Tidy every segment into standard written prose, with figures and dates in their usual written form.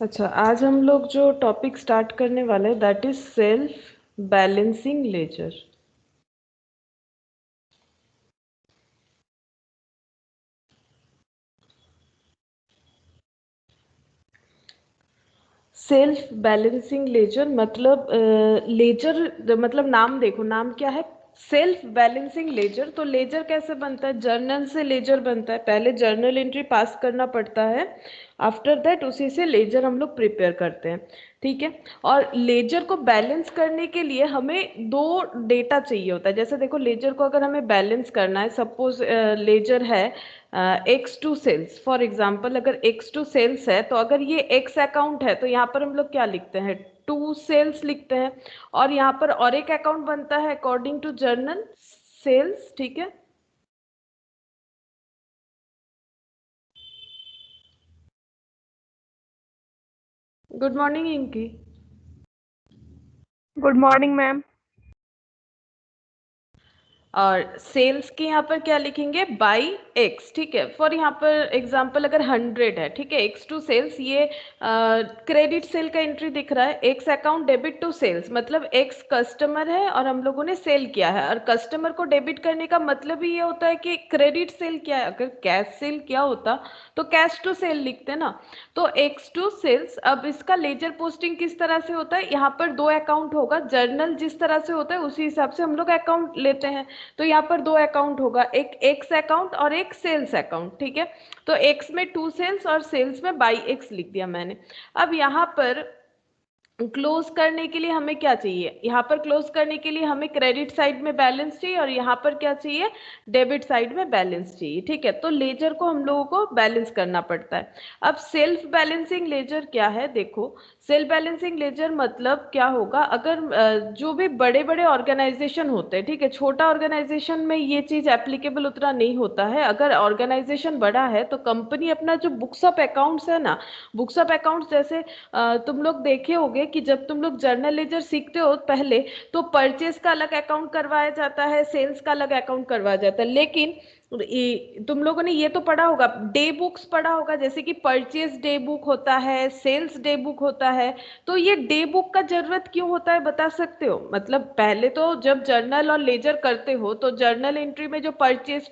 अच्छा, आज हम लोग जो टॉपिक स्टार्ट करने वाले हैं that is self balancing ledger. Self balancing ledger मतलब लेजर मतलब नाम देखो, नाम क्या है? Self balancing ledger. तो लेजर कैसे बनता है? जर्नल से लेजर बनता है। पहले जर्नल एंट्री पास करना पड़ता है, आफ्टर दैट उसी से लेजर हम लोग प्रिपेयर करते हैं। ठीक है। और लेजर को बैलेंस करने के लिए हमें दो डेटा चाहिए होता है। जैसे देखो, लेजर को अगर हमें बैलेंस करना है, सपोज लेजर है X2 सेल्स। फॉर एग्जाम्पल, अगर X2 सेल्स है तो अगर ये X अकाउंट है तो यहाँ पर हम लोग क्या लिखते हैं? 2 सेल्स लिखते हैं। और यहाँ पर और एक अकाउंट बनता है अकॉर्डिंग टू जर्नल सेल्स। ठीक है। गुड मॉर्निंग इनकी। Good morning ma'am. और सेल्स के यहाँ पर क्या लिखेंगे? By X. ठीक है। फॉर यहाँ पर एग्जांपल अगर 100 है, ठीक है, X2 सेल्स, ये क्रेडिट सेल का एंट्री दिख रहा है। X account debit to sales, मतलब एक्स कस्टमर है और हम लोगों ने सेल किया है। और कस्टमर को डेबिट करने का मतलब ही ये होता है कि क्रेडिट सेल क्या है। अगर कैश सेल क्या होता तो कैश टू सेल लिखते ना। तो X2 सेल्स, अब इसका लेजर पोस्टिंग किस तरह से होता है? यहाँ पर दो अकाउंट होगा। जर्नल जिस तरह से होता है उसी हिसाब से हम लोग अकाउंट लेते हैं। तो यहाँ पर दो अकाउंट होगा, एक एक्स अकाउंट और एक सेल्स अकाउंट। ठीक है। तो एक्स में 2 सेल्स और सेल्स में बाई एक्स लिख दिया मैंने। अब यहाँ पर क्लोज करने के लिए हमें क्या चाहिए? यहाँ पर क्लोज करने के लिए हमें क्रेडिट साइड में बैलेंस चाहिए और यहाँ पर क्या चाहिए? डेबिट साइड में बैलेंस चाहिए। ठीक है। तो लेजर को हम लोगों को बैलेंस करना पड़ता है। अब सेल्फ बैलेंसिंग लेजर क्या है? देखो, सेल्फ बैलेंसिंग लेजर मतलब क्या होगा? अगर जो भी बड़े बड़े ऑर्गेनाइजेशन होते हैं, ठीक है, छोटा ऑर्गेनाइजेशन में ये चीज एप्लीकेबल उतना नहीं होता है। अगर ऑर्गेनाइजेशन बड़ा है तो कंपनी अपना जो बुक्स ऑफ अकाउंट्स है ना, बुक्स ऑफ अकाउंट्स जैसे तुम लोग देखे होगे कि जब तुम लोग जर्नल लेजर सीखते हो पहले, तो परचेज का अलग अकाउंट करवाया जाता है, सेल्स का अलग अकाउंट करवाया जाता है। लेकिन तुम लोगों ने ये तो पढ़ा होगा, डे बुक्स पढ़ा होगा, जैसे कि परचेज डे बुक होता है, सेल्स डे बुक होता है। तो ये डे बुक का जरूरत क्यों होता है बता सकते हो? मतलब पहले तो जब जर्नल और लेजर करते हो तो जर्नल एंट्री में जो परचेज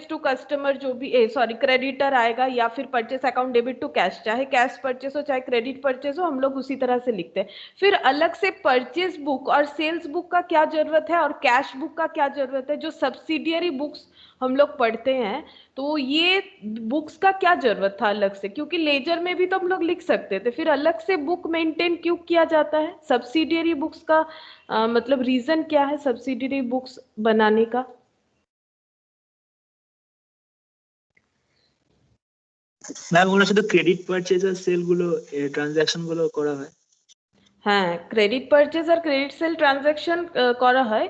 टू कस्टमर, जो भी सॉरी क्रेडिटर आएगा, या फिर purchase account debit to cash, चाहे कैश परचेस हो चाहे क्रेडिट परचेस हो, हम लोग उसी तरह से लिखते हैं। फिर अलग से परचेस बुक और सेल्स बुक का क्या जरूरत है और कैश बुक का क्या जरूरत है? जो सब्सिडियरी बुक्स हम लोग पढ़ते हैं, तो ये बुक्स का क्या जरूरत था अलग से? क्योंकि लेजर में भी तो हम लोग लिख सकते थे, फिर अलग से बुक मेंटेन क्यों किया जाता है? सब्सिडियरी बुक्स का मतलब रीजन क्या है सब्सिडियरी बुक्स बनाने का? ম্যাম ওগুলো শুধু ক্রেডিট পারচেজ আর সেল গুলো ট্রানজাকশন গুলো করা হয়। হ্যাঁ, ক্রেডিট পারচেজ और क्रेडिट सेल ट्रांजैक्शन करा है।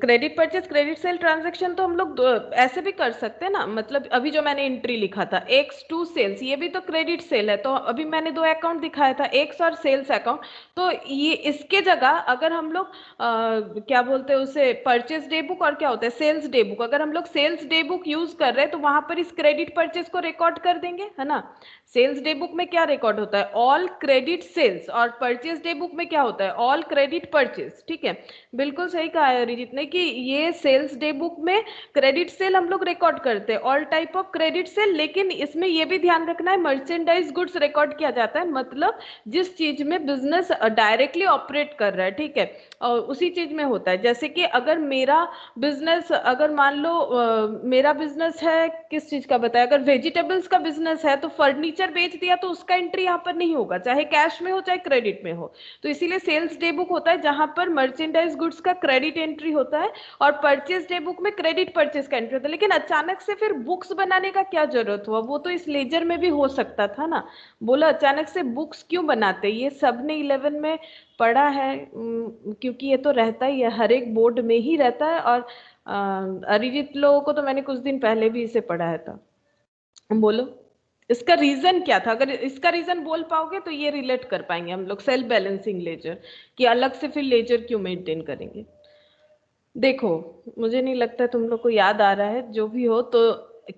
Credit purchase credit sale transaction तो हम लोग ऐसे भी कर सकते हैं ना। मतलब अभी जो मैंने एंट्री लिखा था X2 सेल्स, ये भी तो क्रेडिट सेल है। तो अभी मैंने दो अकाउंट दिखाया था, एक्स और सेल्स अकाउंट। तो ये इसके जगह अगर हम लोग क्या बोलते हैं उसे, परचेज डे बुक और क्या होता है सेल्स डे बुक, अगर हम लोग सेल्स डे बुक यूज कर रहे हैं तो वहां पर इस क्रेडिट परचेज को रिकॉर्ड कर देंगे, है ना। सेल्स डे बुक में क्या रिकॉर्ड होता है? All credit sales. और परचेज डे बुक में क्या होता है? All credit purchase. ठीक है। बिल्कुल सही कहा है अरिजीत ने कि ये सेल्स डे बुक में क्रेडिट सेल हम लोग रिकॉर्ड करते हैं, all type of credit sale. लेकिन इसमें यह भी ध्यान रखना है, मर्चेंडाइज गुड्स रिकॉर्ड किया जाता है, मतलब जिस चीज में बिजनेस डायरेक्टली ऑपरेट कर रहा है। ठीक है। और उसी चीज में होता है। जैसे कि अगर मेरा बिजनेस, अगर मान लो मेरा बिजनेस है, किस चीज का बताया, अगर वेजिटेबल्स का बिजनेस है तो फर्नीचर बेच दिया तो उसका एंट्री यहाँ पर नहीं होगा, चाहे कैश में हो चाहे क्रेडिट में हो। तो इसीलिए सेल्स डे बुक होता है जहां पर मर्चेंडाइज गुड्स का क्रेडिट एंट्री होता है, और परचेज डे बुक में क्रेडिट परचेज का एंट्री होता है। लेकिन अचानक से फिर बुक्स बनाने का क्या जरूरत हुआ? वो तो इस लेजर में भी हो सकता था ना। बोला अचानक से बुक्स क्यों बनाते? ये सबने 11 में पढ़ा है, क्योंकि ये तो रहता ही है, हर एक बोर्ड में ही रहता है। और अरिजीत लोगों को तो मैंने कुछ दिन पहले भी इसे पढ़ाया था। बोलो, इसका रीजन क्या था? अगर इसका रीजन बोल पाओगे तो ये रिलेट कर पाएंगे हम लोग सेल्फ बैलेंसिंग लेजर, कि अलग से फिर लेजर क्यों मेंटेन करेंगे। देखो, मुझे नहीं लगता तुम लोग को याद आ रहा है, जो भी हो तो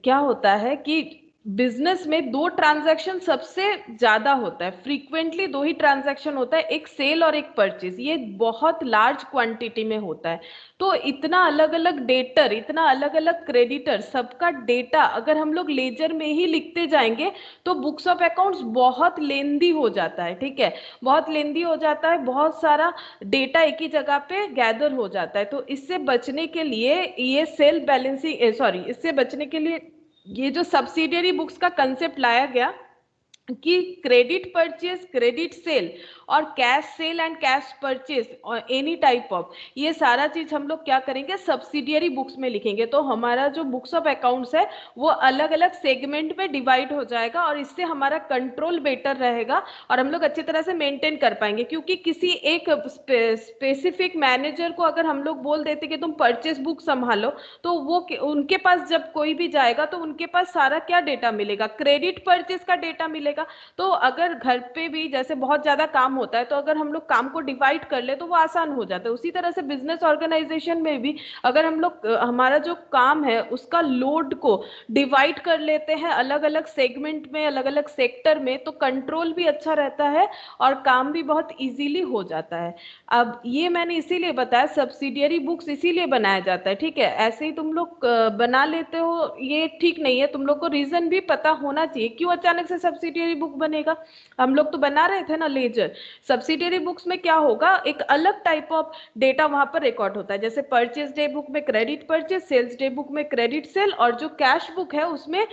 क्या होता है कि बिजनेस में दो ट्रांजैक्शन सबसे ज्यादा होता है, फ्रीक्वेंटली दो ही ट्रांजैक्शन होता है, एक सेल और एक परचेज। ये बहुत लार्ज क्वांटिटी में होता है। तो इतना अलग अलग डेटर, इतना अलग अलग क्रेडिटर, सबका डेटा अगर हम लोग लेजर में ही लिखते जाएंगे तो बुक्स ऑफ अकाउंट्स बहुत लेंदी हो जाता है। ठीक है, बहुत लेंदी हो जाता है, बहुत सारा डेटा एक ही जगह पे गैदर हो जाता है। तो इससे बचने के लिए ये सेल्फ बैलेंसिंग, सॉरी, इससे बचने के लिए ये जो सब्सिडियरी बुक्स का कंसेप्ट लाया गया कि क्रेडिट परचेज, क्रेडिट सेल और cash sale and cash purchase और एनी टाइप ऑफ, ये सारा चीज हम लोग क्या करेंगे, सब्सिडियरी बुक्स में लिखेंगे। तो हमारा जो बुक्स ऑफ अकाउंट्स है वो अलग अलग सेगमेंट में डिवाइड हो जाएगा और इससे हमारा कंट्रोल बेटर रहेगा और हम लोग अच्छी तरह से मेंटेन कर पाएंगे। क्योंकि किसी एक स्पेसिफिक मैनेजर को अगर हम लोग बोल देते कि तुम परचेज बुक संभालो, तो वो उनके पास जब कोई भी जाएगा तो उनके पास सारा क्या डेटा मिलेगा, क्रेडिट परचेज का डेटा मिलेगा। तो अगर घर पे भी जैसे बहुत ज्यादा काम होता है तो अगर हम लोग काम को डिवाइड कर ले तो वो आसान हो जाता है। उसी तरह से बिजनेस ऑर्गेनाइजेशन में भी अगर हम लोग हमारा जो काम है उसका लोड को डिवाइड कर लेते हैं अलग अलग सेगमेंट में, अलग अलग सेक्टर में, तो कंट्रोल भी अच्छा रहता है और काम भी बहुत इजीली हो जाता है। अब ये मैंने इसीलिए बताया, सब्सिडियरी बुक्स इसीलिए बनाया जाता है। ठीक है, ऐसे ही तुम लोग बना लेते हो, ये ठीक नहीं है। तुम लोग को रीजन भी पता होना चाहिए क्यों अचानक से सब्सिडियरी बुक बनेगा। हम लोग तो बना रहे थे ना लेजर। सब्सिडियरी बुक्स में क्या होगा, एक अलग टाइप ऑफ डेटा वहां पर रिकॉर्ड होता है। जैसे परचेज डे बुक में credit purchase, sales day book में क्रेडिट सेल, और जो कैश बुक है उसमें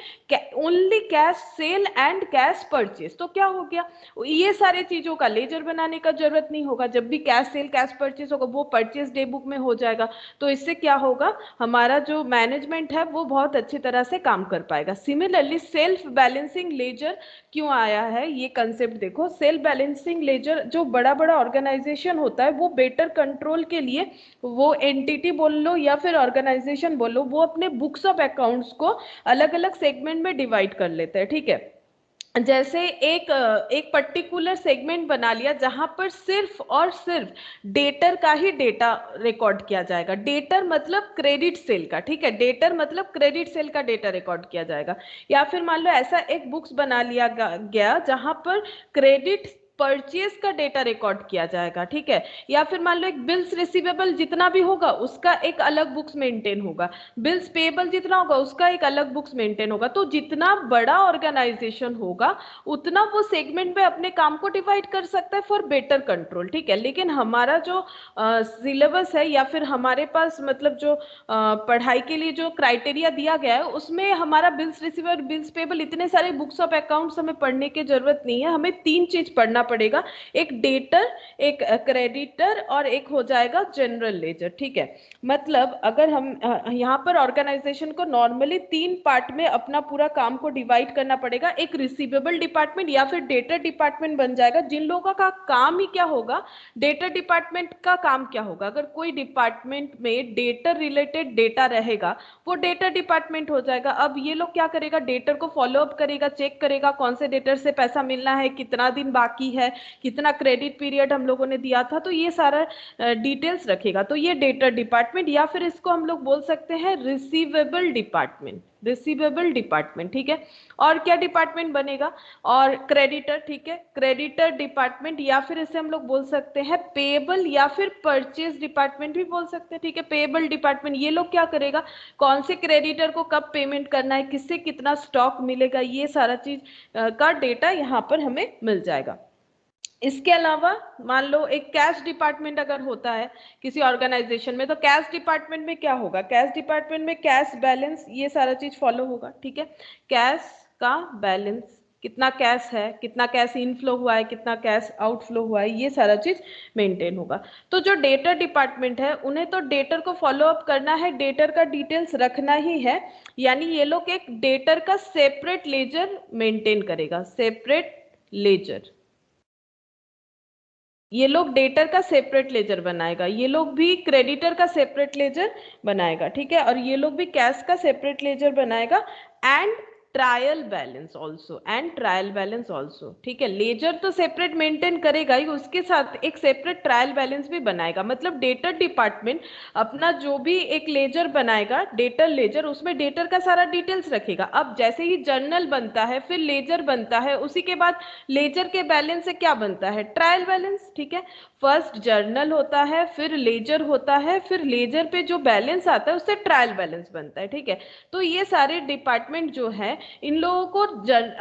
only cash sale and cash purchase. तो क्या हो गया, ये सारे चीजों का लेजर बनाने का जरूरत नहीं होगा। जब भी कैश सेल कैश परचेज होगा वो परचेज डे बुक में हो जाएगा। तो इससे क्या होगा, हमारा जो मैनेजमेंट है वो बहुत अच्छी तरह से काम कर पाएगा। सिमिलरली सेल्फ बैलेंसिंग लेजर क्यों आया है, ये कंसेप्ट देखो। सेल्फ बैलेंसिंग लेजर, जो बड़ा बड़ा ऑर्गेनाइजेशन होता है वो बेटर कंट्रोल के लिए, वो एंटिटी बोल लो या फिर ऑर्गेनाइजेशन बोलो, वो अपने बुक्स ऑफ अकाउंट्स को अलग अलग सेगमेंट में डिवाइड कर लेते हैं। ठीक है, जैसे एक पर्टिकुलर सेगमेंट बना लिया जहां पर सिर्फ और सिर्फ डेटर का ही डेटा रिकॉर्ड किया जाएगा। डेटर मतलब क्रेडिट सेल का, ठीक है, डेटर मतलब क्रेडिट सेल का डेटा रिकॉर्ड किया जाएगा। या फिर मान लो ऐसा एक बुक्स बना लिया गया जहां पर क्रेडिट परचेज का डेटा रिकॉर्ड किया जाएगा। ठीक है, या फिर मान लो एक बिल्स रिसीवेबल जितना भी होगा उसका एक अलग बुक्स मेंटेन होगा, बिल्स पेबल जितना होगा उसका एक अलग बुक्स मेंटेन होगा। तो जितना बड़ा ऑर्गेनाइजेशन होगा उतना वो सेगमेंट में अपने काम को डिवाइड कर सकता है फॉर बेटर कंट्रोल। ठीक है, लेकिन हमारा जो सिलेबस है या फिर हमारे पास मतलब जो पढ़ाई के लिए जो क्राइटेरिया दिया गया है उसमें हमारा बिल्स रिसीवेबल, बिल्स पेबल, इतने सारे बुक्स ऑफ अकाउंट्स हमें पढ़ने की जरूरत नहीं है। हमें तीन चीज पढ़ना पड़ेगा, एक डेटर, एक क्रेडिटर और एक हो जाएगा जनरल लेजर। ठीक है, मतलब अगर हम यहाँ पर ऑर्गेनाइजेशन को नॉर्मली तीन पार्ट में अपना पूरा काम को डिवाइड करना पड़ेगा। एक रिसीवेबल डिपार्टमेंट या फिर डेटर डिपार्टमेंट बन जाएगा। जिन लोगों का काम ही क्या होगा, डेटर डिपार्टमेंट का काम क्या होगा, अगर कोई डिपार्टमेंट में डेटर रिलेटेड डेटा रहेगा वो डेटर डिपार्टमेंट हो जाएगा। अब ये लोग क्या करेगा, डेटर को फॉलो अप करेगा, चेक करेगा कौन से डेटर से पैसा मिलना है, कितना दिन बाकी है, कितना क्रेडिट पीरियड हम लोगों ने दिया था, तो ये सारा डिटेल्स रखेगा। तो ये डेटर डिपार्टमेंट, या फिर इसको हम लोग बोल सकते हैं रिसीवेबल डिपार्टमेंट, रिसीवेबल डिपार्टमेंट। ठीक है, और क्या डिपार्टमेंट बनेगा, और क्रेडिटर। ठीक है, क्रेडिटर डिपार्टमेंट, या फिर इसे हम लोग बोल सकते हैं पेबल या फिर परचेज डिपार्टमेंट भी बोल सकते हैं। ठीक है, पेबल डिपार्टमेंट, ये लोग क्या करेगा, कौन से क्रेडिटर को कब पेमेंट करना है, किससे कितना स्टॉक मिलेगा, ये सारा चीज का डेटा यहाँ पर हमें मिल जाएगा। इसके अलावा मान लो एक कैश डिपार्टमेंट अगर होता है किसी ऑर्गेनाइजेशन में, तो कैश डिपार्टमेंट में क्या होगा, कैश डिपार्टमेंट में कैश बैलेंस, ये सारा चीज फॉलो होगा। ठीक है, कैश का बैलेंस, कितना कैश है, कितना कैश इनफ्लो हुआ है, कितना कैश आउटफ्लो हुआ है, ये सारा चीज मेंटेन होगा। तो जो डेटर डिपार्टमेंट है उन्हें तो डेटर को फॉलो अप करना है, डेटर का डिटेल्स रखना ही है, यानी ये लोग एक डेटर का सेपरेट लेजर मेंटेन करेगा, सेपरेट लेजर। ये लोग डेटर का सेपरेट लेजर बनाएगा, ये लोग भी क्रेडिटर का सेपरेट लेजर बनाएगा। ठीक है, और ये लोग भी कैश का सेपरेट लेजर बनाएगा। And trial balance also and trial balance also, ठीक है। लेजर तो सेपरेट मेंटेन करेगा ही, उसके साथ एक सेपरेट ट्रायल बैलेंस भी बनाएगा। मतलब डेटर डिपार्टमेंट अपना जो भी एक लेजर बनाएगा, डेटर लेजर, उसमें डेटर का सारा डिटेल्स रखेगा। अब जैसे ही जर्नल बनता है फिर लेजर बनता है, उसी के बाद लेजर के बैलेंस से क्या बनता है, ट्रायल बैलेंस, ठीक है। फर्स्ट जर्नल होता है, फिर लेजर होता है, फिर लेजर पे जो बैलेंस आता है उससे ट्रायल बैलेंस बनता है, ठीक है। तो ये सारे डिपार्टमेंट जो है, इन लोगों को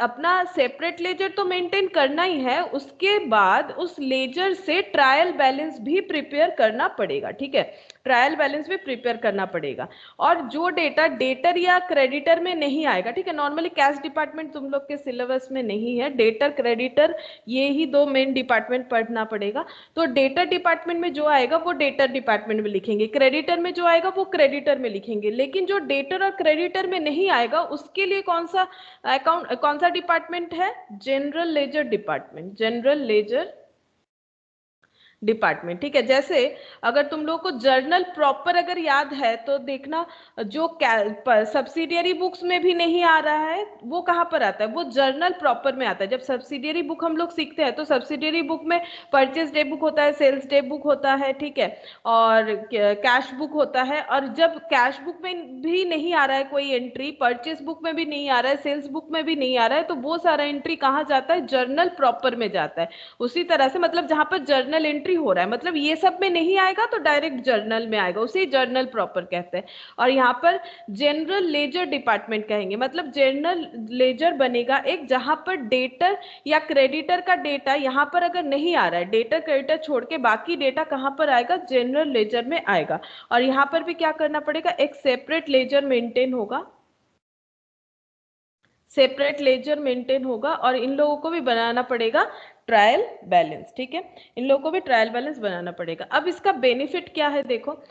अपना सेपरेट लेजर तो मेंटेन करना ही है, उसके बाद उस लेजर से ट्रायल बैलेंस भी प्रिपेयर करना पड़ेगा, ठीक है। ट्रायल बैलेंस भी प्रिपेयर करना पड़ेगा। और जो डेटा डेटर या क्रेडिटर में नहीं आएगा, ठीक है, नॉर्मली कैश डिपार्टमेंट तुम लोग के सिलेबस में नहीं है, डेटर क्रेडिटर ये ही दो मेन डिपार्टमेंट पढ़ना पड़ेगा। तो डेटर डिपार्टमेंट में जो आएगा वो डेटर डिपार्टमेंट में लिखेंगे, क्रेडिटर में जो आएगा वो क्रेडिटर में लिखेंगे। लेकिन जो डेटर और क्रेडिटर में नहीं आएगा उसके लिए कौन सा अकाउंट, कौन सा डिपार्टमेंट है, general laser department, general ledger department, ठीक है। जैसे अगर तुम लोग को जर्नल प्रॉपर अगर याद है तो देखना, जो सब्सिडियरी बुक्स में भी नहीं आ रहा है वो कहाँ पर आता है, वो जर्नल प्रॉपर में आता है। जब सब्सिडियरी बुक हम लोग सीखते हैं तो सब्सिडियरी बुक में परचेज डे बुक होता है, सेल्स डे बुक होता है, ठीक है, और कैश बुक होता है। और जब कैश बुक में भी नहीं आ रहा है कोई एंट्री, परचेज बुक में भी नहीं आ रहा है, सेल्स बुक में भी नहीं आ रहा है, तो वो सारा एंट्री कहाँ जाता है, जर्नल प्रॉपर में जाता है। उसी तरह से मतलब जहां पर जर्नल एंट्री हो रहा है, मतलब ये सब में नहीं आएगा तो डायरेक्ट जर्नल में आएगा, उसे जर्नल प्रॉपर कहते हैं। और यहाँ पर जनरल लेजर डिपार्टमेंट कहेंगे, मतलब जनरल लेजर बनेगा एक, जहां पर डेटर या क्रेडिटर का डेटा यहाँ पर अगर नहीं आ रहा है, डेटर क्रेडिटर छोड़ के बाकी डेटा कहाँ पर आएगा, जनरल लेजर में आएगा। और यहाँ पर भी क्या करना पड़ेगा, एक सेपरेट लेजर मेंटेन होगा, सेपरेट लेजर मेंटेन होगा। और इन लोगों को भी बनाना पड़ेगा ट्रायल बैलेंस, ठीक है, इन लोगों को भी ट्रायल बैलेंस बनाना पड़ेगा। अब इसका बेनिफिट क्या है देखो,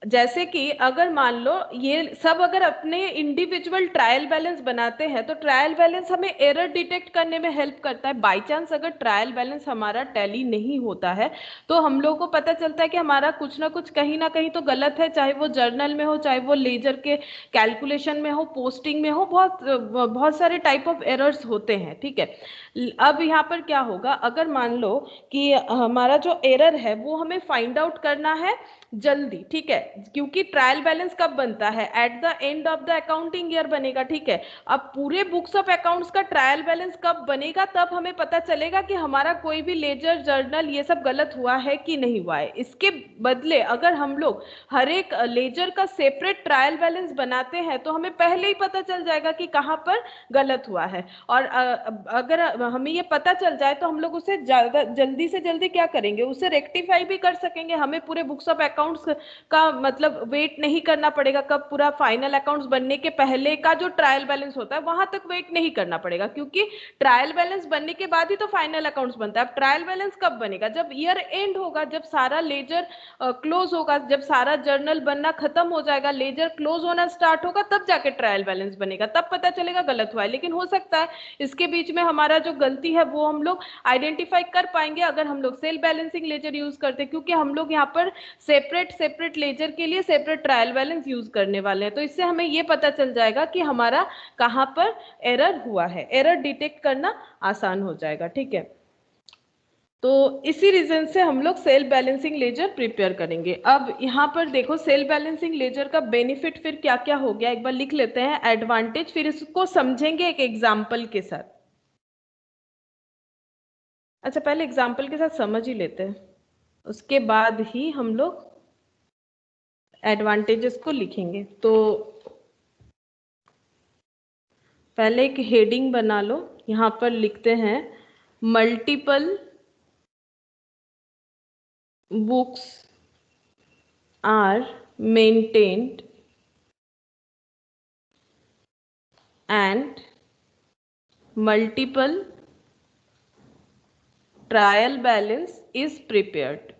जैसे कि अगर मान लो ये सब अगर अपने इंडिविजुअल ट्रायल बैलेंस बनाते हैं तो ट्रायल बैलेंस हमें एरर डिटेक्ट करने में हेल्प करता है। बाय चांस अगर ट्रायल बैलेंस हमारा टैली नहीं होता है तो हम लोग को पता चलता है कि हमारा कुछ ना कहीं तो गलत है, चाहे वो जर्नल में हो, चाहे वो लेजर के कैलकुलेशन में हो, पोस्टिंग में हो, बहुत बहुत सारे टाइप ऑफ एरर्स होते हैं, ठीक है। अब यहाँ पर क्या होगा, अगर मान लो कि हमारा जो एरर है वो हमें फाइंड आउट करना है जल्दी, ठीक है, क्योंकि ट्रायल बैलेंस कब बनता है, at the end of the accounting year बनेगा, ठीक है। अब पूरे बुक्स ऑफ अकाउंट्स का ट्रायल बैलेंस कब बनेगा, तब हमें पता चलेगा कि हमारा कोई भी लेजर जर्नल ये सब गलत हुआ है कि नहीं हुआ है। इसके बदले अगर हम लोग हर एक लेजर का सेपरेट ट्रायल बैलेंस बनाते हैं तो हमें पहले ही पता चल जाएगा कि कहाँ पर गलत हुआ है। और अगर हमें ये पता चल जाए तो हम लोग उसे ज्यादा जल्दी से जल्दी क्या करेंगे, उसे रेक्टिफाई भी कर सकेंगे। हमें पूरे बुक्स ऑफ अकाउंट्स का मतलब वेट नहीं करना पड़ेगा, कब पूरा फाइनल अकाउंट्स बनने के पहले का जो ट्रायल बैलेंस होता है वहां तक वेट नहीं करना पड़ेगा, क्योंकि ट्रायल बैलेंस बनने के बाद ही तो फाइनल अकाउंट्स बनता है। अब ट्रायल बैलेंस कब बनेगा, जब ईयर एंड होगा, जब सारा लेजर क्लोज होगा, जब सारा जर्नल बनना खत्म हो जाएगा, लेजर क्लोज होना स्टार्ट होगा, तब जाके ट्रायल बैलेंस बनेगा, तब पता चलेगा गलत हुआ है। लेकिन हो सकता है इसके बीच में हमारा जो गलती है वो हम लोग आइडेंटिफाई कर पाएंगे अगर हम लोग सेल बैलेंसिंग लेजर यूज करते हैं, क्योंकि हम लोग यहाँ पर सेपरेट लेजर के लिए सेपरेट ट्रायल बैलेंस यूज करने वाले हैं। तो इससे हमें ये पता चल जाएगा कि हमारा कहाँ पर एरर हुआ है, एरर डिटेक्ट करना आसान हो जाएगा, ठीक है। तो इसी रीजन से हम लोग सेल बैलेंसिंग लेजर प्रिपेयर करेंगे। अब यहाँ पर देखो सेल बैलेंसिंग लेजर का बेनिफिट फिर क्या क्या हो गया, एक बार लिख लेते हैं एडवांटेज, फिर इसको समझेंगे एक एग्जाम्पल के साथ। अच्छा पहले एग्जाम्पल के साथ समझ ही लेते हैं, उसके बाद ही हम लोग एडवांटेजेस को लिखेंगे। तो पहले एक हेडिंग बना लो, यहाँ पर लिखते हैं multiple books are maintained and multiple trial balance is prepared.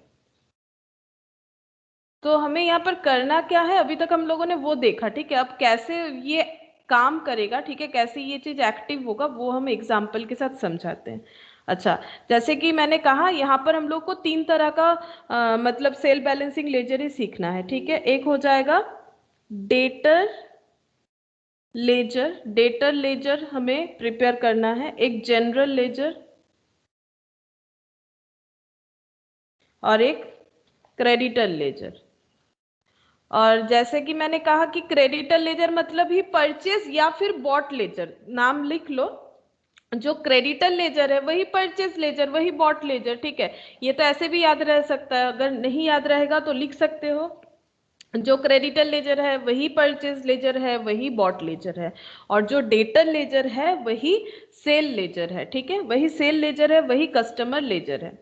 तो हमें यहाँ पर करना क्या है, अभी तक हम लोगों ने वो देखा, ठीक है। अब कैसे ये काम करेगा, ठीक है, कैसे ये चीज एक्टिव होगा वो हम एग्जाम्पल के साथ समझाते हैं। अच्छा जैसे कि मैंने कहा यहाँ पर हम लोग को तीन तरह का मतलब सेल बैलेंसिंग लेजर ही सीखना है, ठीक है। एक हो जाएगा डेटर लेजर, डेटर लेजर हमें प्रिपेयर करना है, एक जनरल लेजर और एक क्रेडिटर लेजर। और जैसे कि मैंने कहा कि क्रेडिटर लेजर मतलब ही परचेज या फिर बॉट लेजर, नाम लिख लो। जो क्रेडिटर लेजर है वही परचेज लेजर, वही बॉट लेजर, ठीक है। ये तो ऐसे भी याद रह सकता है, अगर नहीं याद रहेगा तो लिख सकते हो। जो क्रेडिटर लेजर है वही परचेज लेजर है, वही बॉट लेजर है। और जो डेटर लेजर है वही सेल लेजर है, ठीक है, वही सेल लेजर है, वही कस्टमर लेजर है।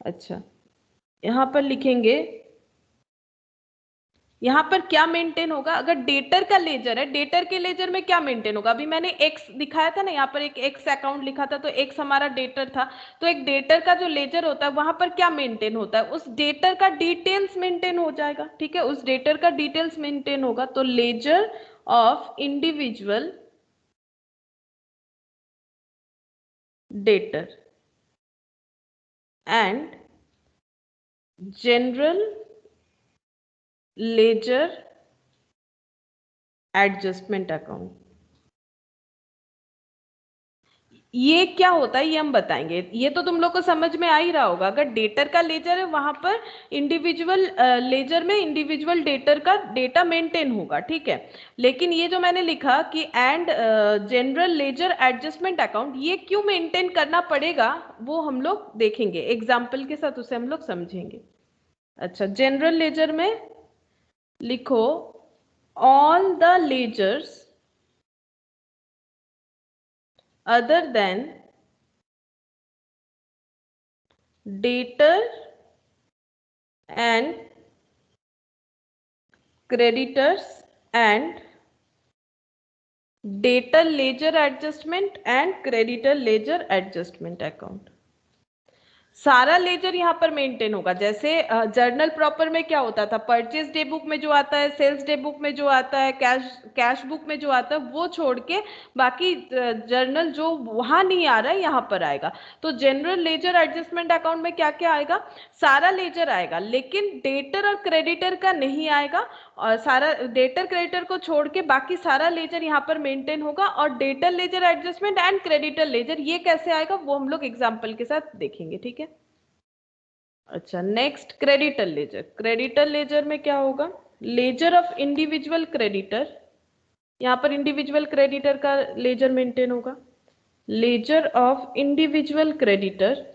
अच्छा, यहाँ पर लिखेंगे, यहाँ पर क्या मेंटेन होगा? अगर डेटर का लेजर है, डेटर के लेजर में क्या मेंटेन होगा? अभी मैंने एक्स दिखाया था ना, यहाँ पर एक एक्स अकाउंट लिखा था, तो एक्स हमारा डेटर था। तो एक डेटर का जो लेजर होता है वहां पर क्या मेंटेन होता है? उस डेटर का डिटेल्स मेंटेन हो जाएगा, ठीक है, उस डेटर का डिटेल्स मेंटेन होगा। तो laser of individual debtor and general ledger adjustment account. ये क्या होता है ये हम बताएंगे। ये तो तुम लोग को समझ में आ ही रहा होगा। अगर डेटर का लेजर है वहां पर इंडिविजुअल लेजर में इंडिविजुअल डेटर का डेटा मेंटेन होगा, ठीक है। लेकिन ये जो मैंने लिखा कि and general ledger adjustment account, ये क्यों मेंटेन करना पड़ेगा वो हम लोग देखेंगे एग्जाम्पल के साथ, उसे हम लोग समझेंगे। अच्छा, जनरल लेजर में लिखो all the ledgers other than debtor and creditors and debtor ledger adjustment and creditor ledger adjustment account। सारा लेजर यहाँ पर मेंटेन होगा। जैसे जर्नल प्रॉपर में क्या होता था, परचेज डे बुक में जो आता है, सेल्स डे बुक में जो आता है, कैश बुक में जो आता है, वो छोड़ के बाकी जर्नल जो वहां नहीं आ रहा है यहाँ पर आएगा। तो जनरल लेजर एडजस्टमेंट अकाउंट में क्या क्या आएगा? सारा लेजर आएगा, लेकिन डेटर और क्रेडिटर का नहीं आएगा। और सारा डेटर क्रेडिटर को छोड़ के बाकी सारा लेजर यहाँ पर मेंटेन होगा। और debtor ledger adjustment and creditor ledger ये कैसे आएगा वो हम लोग एग्जाम्पल के साथ देखेंगे, ठीक है। अच्छा, next creditor ledger. Creditor ledger में क्या होगा? लेजर ऑफ इंडिविजुअल क्रेडिटर, यहाँ पर इंडिविजुअल क्रेडिटर का लेजर मेंटेन होगा। Ledger of individual creditor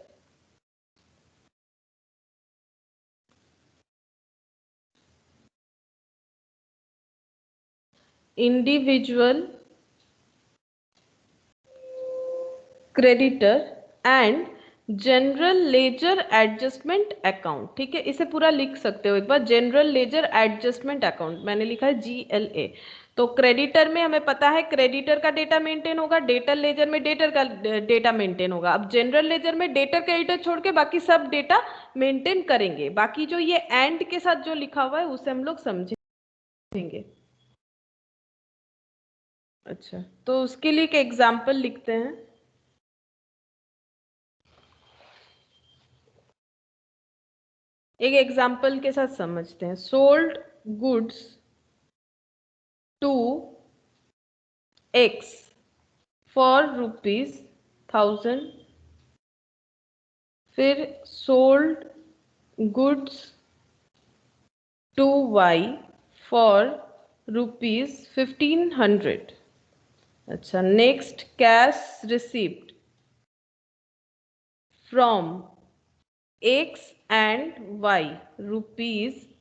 individual creditor and general ledger adjustment account, ठीक है। इसे पूरा लिख सकते हो एक बार, जनरल लेजर एडजस्टमेंट अकाउंट मैंने लिखा है GLA। तो क्रेडिटर में हमें पता है क्रेडिटर का डेटा मेंटेन होगा, डेटर लेजर में डेटर का डेटा मेंटेन होगा। अब जनरल लेजर में डेटर क्रेडिटर छोड़ के बाकी सब डेटा मेंटेन करेंगे। बाकी जो ये एंड के साथ जो लिखा हुआ है उसे हम लोग समझेंगे। अच्छा, तो उसके लिए एक एग्जाम्पल लिखते हैं। एक एग्जाम्पल के साथ समझते हैं। Sold goods to X for ₹1000, फिर sold goods to Y for ₹1500। अच्छा, next cash received from X and Y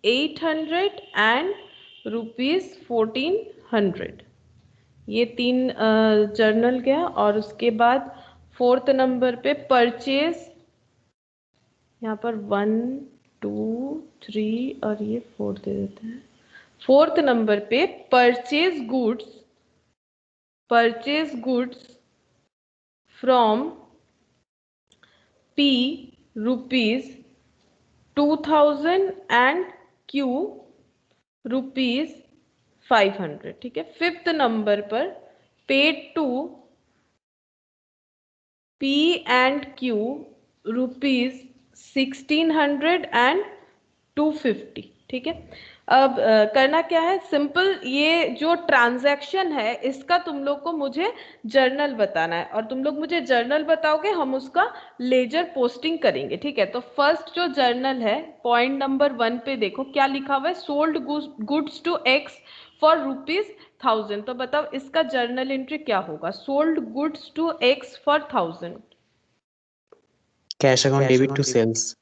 ₹800 and ₹1400। ये तीन जर्नल गया। और उसके बाद फोर्थ नंबर पे परचेज, यहाँ पर 1 2 3 और ये 4 दे देते हैं। फोर्थ नंबर पे purchase goods from P ₹2000 and Q ₹500, ठीक है। फिफ्थ नंबर पर paid to P and Q ₹1600 and 250, ठीक है। अब करना क्या है, सिंपल, ये जो ट्रांजैक्शन है इसका तुम लोग को मुझे जर्नल बताना है, और तुम लोग मुझे जर्नल बताओगे, हम उसका लेजर पोस्टिंग करेंगे, ठीक है। तो फर्स्ट जो जर्नल है, पॉइंट नंबर 1 पे देखो क्या लिखा हुआ है, sold goods to X for ₹1000। तो बताओ इसका जर्नल एंट्री क्या होगा, sold goods to X for 1000। Cash account debit to sales.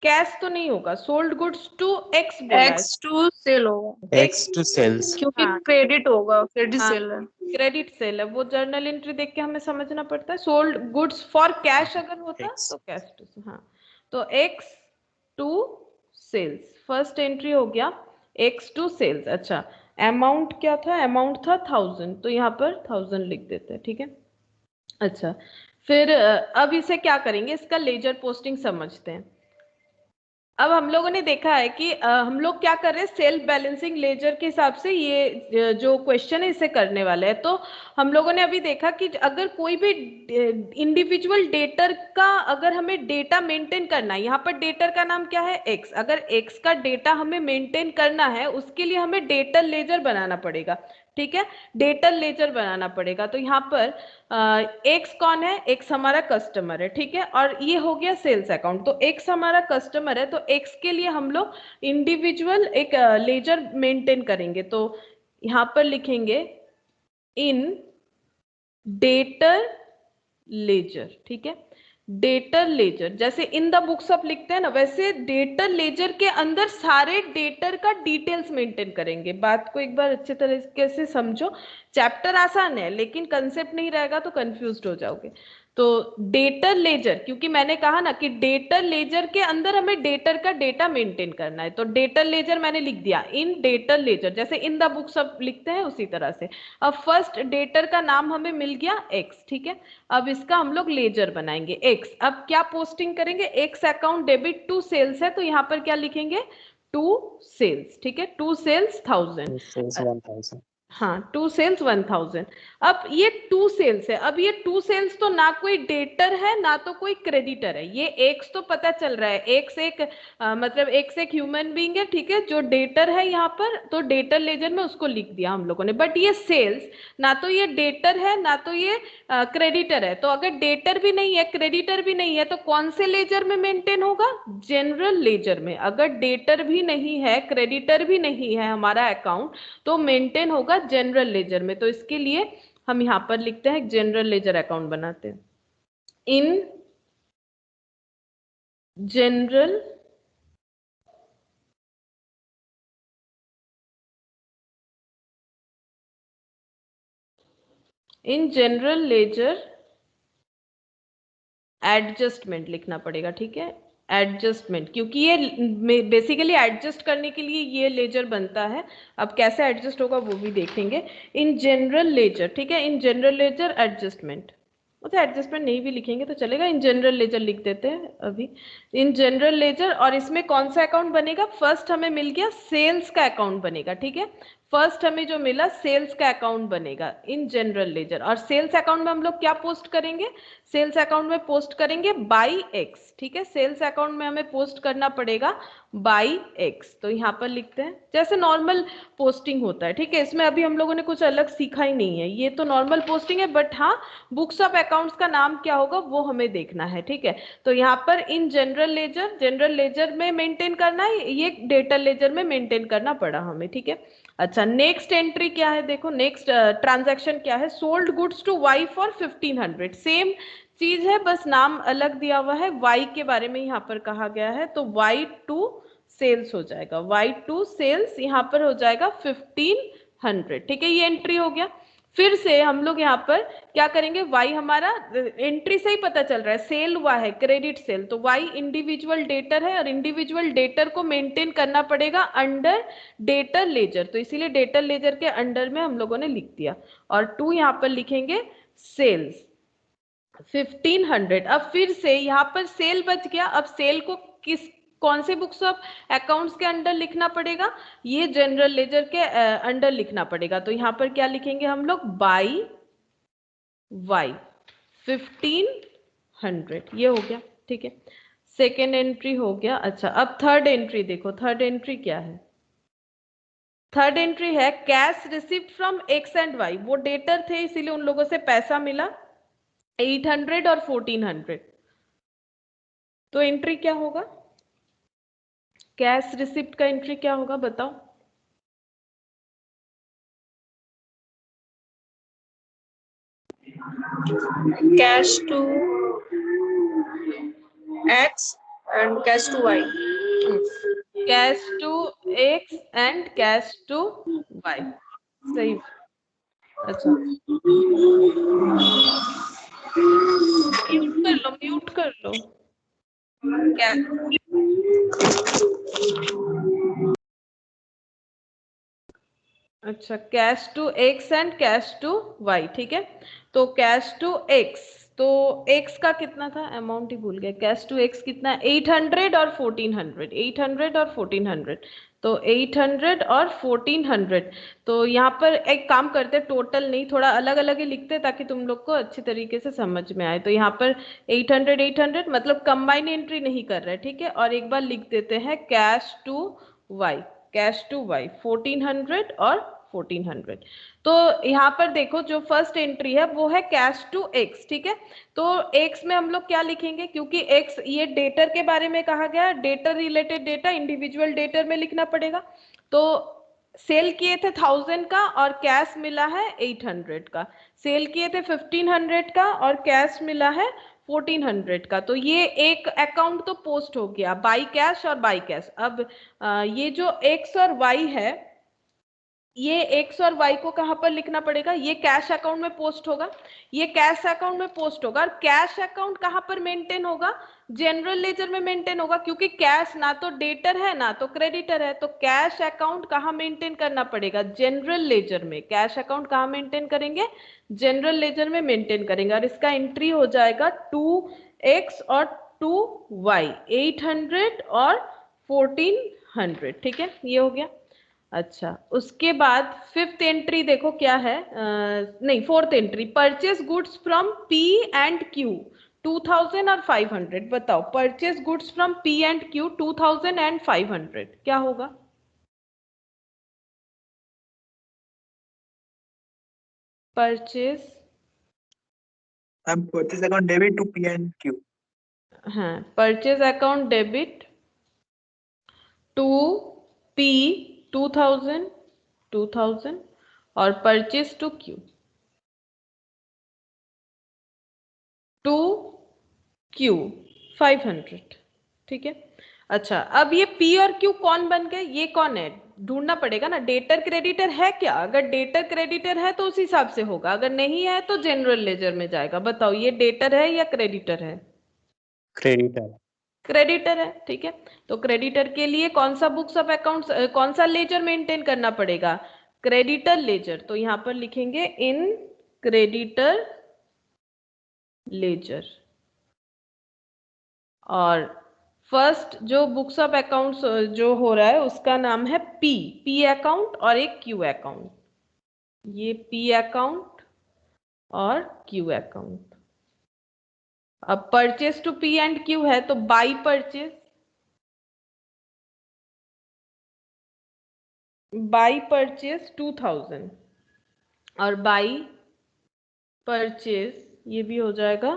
Cash तो नहीं होगा, सोल्ड गुड्स टू एक्स बोला है, एक्स टू सेल होगा, एक्स टू सेल्स। क्योंकि हाँ क्रेडिट होगा, क्रेडिट हाँ, सेल है। क्रेडिट सेल है, वो जर्नल एंट्री देख के हमें समझना पड़ता है। सोल्ड गुड्स फॉर कैश अगर होता X. तो कैश टू, हाँ, तो X to sales, first entry हो गया एक्स टू सेल्स। अच्छा, अमाउंट क्या था, अमाउंट था 1000, तो यहाँ पर 1000 लिख देते हैं, ठीक है। अच्छा, फिर अब इसे क्या करेंगे, इसका लेजर पोस्टिंग समझते हैं। अब हम लोगों ने देखा है कि हम लोग क्या कर रहे हैं, सेल्फ बैलेंसिंग लेजर के हिसाब से ये जो क्वेश्चन है इसे करने वाले हैं। तो हम लोगों ने अभी देखा कि अगर कोई भी इंडिविजुअल डेटर का अगर हमें डेटा मेंटेन करना है, यहाँ पर डेटर का नाम क्या है, एक्स, अगर एक्स का डेटा हमें मेंटेन करना है उसके लिए हमें डेटर लेजर बनाना पड़ेगा, ठीक है, डेटर लेजर बनाना पड़ेगा। तो यहाँ पर एक्स कौन है, एक्स हमारा कस्टमर है, ठीक है, और ये हो गया सेल्स अकाउंट। तो एक्स हमारा कस्टमर है, तो एक्स के लिए हम लोग इंडिविजुअल एक लेजर मेंटेन करेंगे। तो यहाँ पर लिखेंगे इन डेटर लेजर, ठीक है, डेटर लेजर, जैसे इन द बुक्स ऑफ लिखते हैं ना, वैसे डेटर लेजर के अंदर सारे डेटर का डिटेल्स मेंटेन करेंगे। बात को एक बार अच्छे तरीके से समझो, चैप्टर आसान है लेकिन कंसेप्ट नहीं रहेगा तो कंफ्यूज्ड हो जाओगे। तो डेटर लेजर, क्योंकि मैंने कहा ना कि डेटर लेजर के अंदर हमें डेटर का डेटा मेंटेन करना है, तो डेटर लेजर मैंने लिख दिया इन डेटर लेजर, जैसे इन द बुक्स ऑफ लिखते हैं उसी तरह से। अब फर्स्ट डेटर का नाम हमें मिल गया एक्स, ठीक है, अब इसका हम लोग लेजर बनाएंगे एक्स। अब क्या पोस्टिंग करेंगे, X account debit to sales है, तो यहाँ पर क्या लिखेंगे, टू सेल्स, ठीक है, टू सेल्स 1000, सेल्स 1000। हाँ, टू सेल्स 1000। अब ये टू सेल्स है, अब ये टू सेल्स तो ना कोई डेटर है ना तो कोई क्रेडिटर है, ये एक्स तो पता चल रहा है, एक्स एक मतलब एक्स एक ह्यूमन बीइंग है, ठीक है, जो डेटर है यहाँ पर, तो डेटर लेजर में उसको लिख दिया हम लोगों ने। बट ये सेल्स ना तो ये डेटर है ना तो ये क्रेडिटर है, तो अगर डेटर भी नहीं है क्रेडिटर भी नहीं है तो कौन से लेजर में मेंटेन होगा, जनरल लेजर में। अगर डेटर भी नहीं है क्रेडिटर भी नहीं है हमारा अकाउंट, तो मेंटेन होगा जनरल लेजर में। तो इसके लिए हम यहां पर लिखते हैं जनरल लेजर अकाउंट बनाते हैं, इन जनरल लेजर एडजस्टमेंट लिखना पड़ेगा, ठीक है, एडजस्टमेंट, क्योंकि ये बेसिकली एडजस्ट करने के लिए ये लेजर बनता है। अब कैसे एडजस्ट होगा वो भी देखेंगे। इन जनरल लेजर, ठीक है, इन जनरल लेजर एडजस्टमेंट, मतलब एडजस्टमेंट नहीं भी लिखेंगे तो चलेगा, इन जनरल लेजर लिख देते हैं अभी, इन जनरल लेजर। और इसमें कौन सा अकाउंट बनेगा, फर्स्ट हमें मिल गया सेल्स का अकाउंट बनेगा, ठीक है, फर्स्ट हमें जो मिला सेल्स का अकाउंट बनेगा इन जनरल लेजर। और सेल्स अकाउंट में हम लोग क्या पोस्ट करेंगे, सेल्स अकाउंट में पोस्ट करेंगे बाई एक्स, ठीक है, सेल्स अकाउंट में हमें पोस्ट करना पड़ेगा बाई एक्स। तो यहाँ पर लिखते हैं जैसे नॉर्मल पोस्टिंग होता है, ठीक है, इसमें अभी हम लोगों ने कुछ अलग सीखा ही नहीं है, ये तो नॉर्मल पोस्टिंग है, बट हाँ बुक्स ऑफ अकाउंट्स का नाम क्या होगा वो हमें देखना है, ठीक है। तो यहाँ पर इन जनरल लेजर में मेंटेन करना है, ये डेटर लेजर में मेंटेन करना पड़ा हमें, ठीक है। अच्छा, नेक्स्ट एंट्री क्या है, देखो नेक्स्ट ट्रांजैक्शन क्या है, sold goods to Y for 1500, same चीज है बस नाम अलग दिया हुआ है, वाई के बारे में यहाँ पर कहा गया है, तो वाई टू सेल्स हो जाएगा, वाई टू सेल्स यहाँ पर हो जाएगा 1500, ठीक है, ये एंट्री हो गया। फिर से हम लोग यहाँ पर क्या करेंगे, वाई हमारा एंट्री से ही पता चल रहा है सेल हुआ है, क्रेडिट सेल, तो वाई इंडिविजुअल डेटर है और इंडिविजुअल डेटर को मेंटेन करना पड़ेगा अंडर डेटर लेजर, तो इसीलिए डेटर लेजर के अंडर में हम लोगों ने लिख दिया। और टू यहाँ पर लिखेंगे सेल्स 1500। अब फिर से यहाँ पर सेल बच गया, अब सेल को कौन से बुक्स ऑफ अकाउंट्स के अंडर लिखना पड़ेगा, ये जनरल लेजर के अंडर लिखना पड़ेगा। तो यहाँ पर क्या लिखेंगे हम लोग, बाई वाई 1500, ये हो गया, ठीक है, सेकेंड एंट्री हो गया। अच्छा, अब थर्ड एंट्री देखो, थर्ड एंट्री क्या है, थर्ड एंट्री है cash received from X and Y, वो डेटर थे इसीलिए उन लोगों से पैसा मिला 800 और 1400, तो एंट्री क्या होगा? कैश रिसिप्ट का एंट्री क्या होगा बताओ? Cash to X and cash to Y. Cash to X and cash to Y, सही। अच्छा म्यूट कर लो क्या? अच्छा cash to X and cash to Y, ठीक है। तो कैश टू एक्स, तो एक्स का कितना था, अमाउंट ही भूल गया। कैश टू एक्स कितना, 800 और 1400, 800 और 1400, तो 800 और 1400। तो यहाँ पर एक काम करते, टोटल नहीं, थोड़ा अलग अलग ही लिखते ताकि तुम लोग को अच्छी तरीके से समझ में आए। तो यहाँ पर 800 800 मतलब कंबाइन एंट्री नहीं कर रहे, ठीक है। और एक बार लिख देते हैं cash to Y, cash to Y 1400 और 1400। तो यहाँ पर देखो जो फर्स्ट एंट्री है वो है कैश टू एक्स, ठीक है। तो एक्स में हम लोग क्या लिखेंगे, क्योंकि एक्स ये डेटर के बारे में कहा गया, debtor related data individual debtor में लिखना पड़ेगा। तो सेल किए थे 1000 का और कैश मिला है 800 का, सेल किए थे 1500 का और कैश मिला है 1400 का। तो ये एक अकाउंट तो पोस्ट हो गया, बाई कैश और बाई कैश। अब ये जो एक्स और वाई है, ये एक्स और वाई को कहां पर लिखना पड़ेगा, ये कैश अकाउंट में पोस्ट होगा, ये कैश अकाउंट में पोस्ट होगा। और कैश अकाउंट कहां पर मेंटेन होगा, जनरल लेजर में मेंटेन होगा, क्योंकि कैश ना तो डेटर है ना तो क्रेडिटर है। तो कैश अकाउंट कहां मेंटेन करना पड़ेगा, जनरल लेजर में। कैश अकाउंट कहां मेंटेन करेंगे, जनरल लेजर में मेंटेन करेंगे। और इसका एंट्री हो जाएगा 2x और 2y, 800 और 1400, ठीक है, ये हो गया। अच्छा उसके बाद फिफ्थ एंट्री देखो क्या है, नहीं fourth entry, purchase goods from P and Q 2000 और 500। बताओ purchase goods from P and Q 2000 and 500 क्या होगा? Purchase, purchase account debit to P and Q. हाँ purchase account debit to P 2000 और purchase to Q to Q 500, ठीक है। अच्छा अब ये पी और क्यू कौन बन गए, ये कौन है, ढूंढना पड़ेगा ना। डेटर क्रेडिटर है क्या, अगर डेटर क्रेडिटर है तो उस हिसाब से होगा, अगर नहीं है तो जनरल लेजर में जाएगा। बताओ ये डेटर है या क्रेडिटर है? क्रेडिटर। क्रेडिटर है, ठीक है। तो क्रेडिटर के लिए कौन सा बुक्स ऑफ अकाउंट्स, कौन सा लेजर मेंटेन करना पड़ेगा, क्रेडिटर लेजर। तो यहां पर लिखेंगे इन क्रेडिटर लेजर। और फर्स्ट जो बुक्स ऑफ अकाउंट्स जो हो रहा है उसका नाम है पी अकाउंट और एक क्यू अकाउंट, ये पी अकाउंट और क्यू अकाउंट। अब purchase to P and Q है तो बाई परचेस, बाई परचेस 2000 और बाई परचेस ये भी हो जाएगा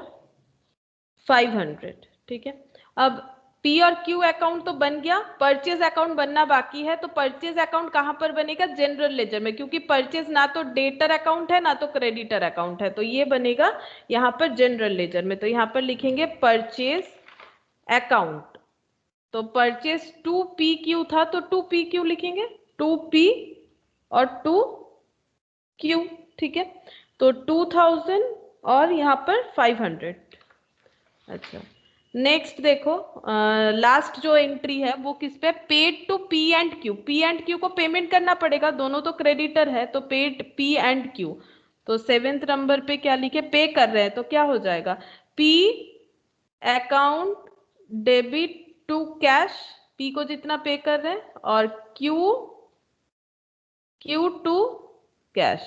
500, ठीक है। अब पी और क्यू अकाउंट तो बन गया, परचेज अकाउंट बनना बाकी है। तो परचेज अकाउंट कहां पर बनेगा, जनरल लेजर में, क्योंकि परचेज ना तो डेटर अकाउंट है ना तो क्रेडिटर अकाउंट है। तो ये बनेगा यहां पर जनरल लेजर में। तो यहां पर लिखेंगे परचेज अकाउंट, तो परचेज टू पी क्यू था तो 2PQ लिखेंगे, 2P और 2Q, ठीक है। तो 2000 और यहाँ पर 500। अच्छा नेक्स्ट देखो, लास्ट जो एंट्री है वो किस पे, paid to P and Q. P and Q को पेमेंट करना पड़ेगा, दोनों तो क्रेडिटर है, तो पेड पी एंड क्यू। तो 7th नंबर पे क्या लिखे, पे कर रहे हैं, तो क्या हो जाएगा, P account debit to cash, P को जितना पे कर रहे हैं, और क्यू टू कैश।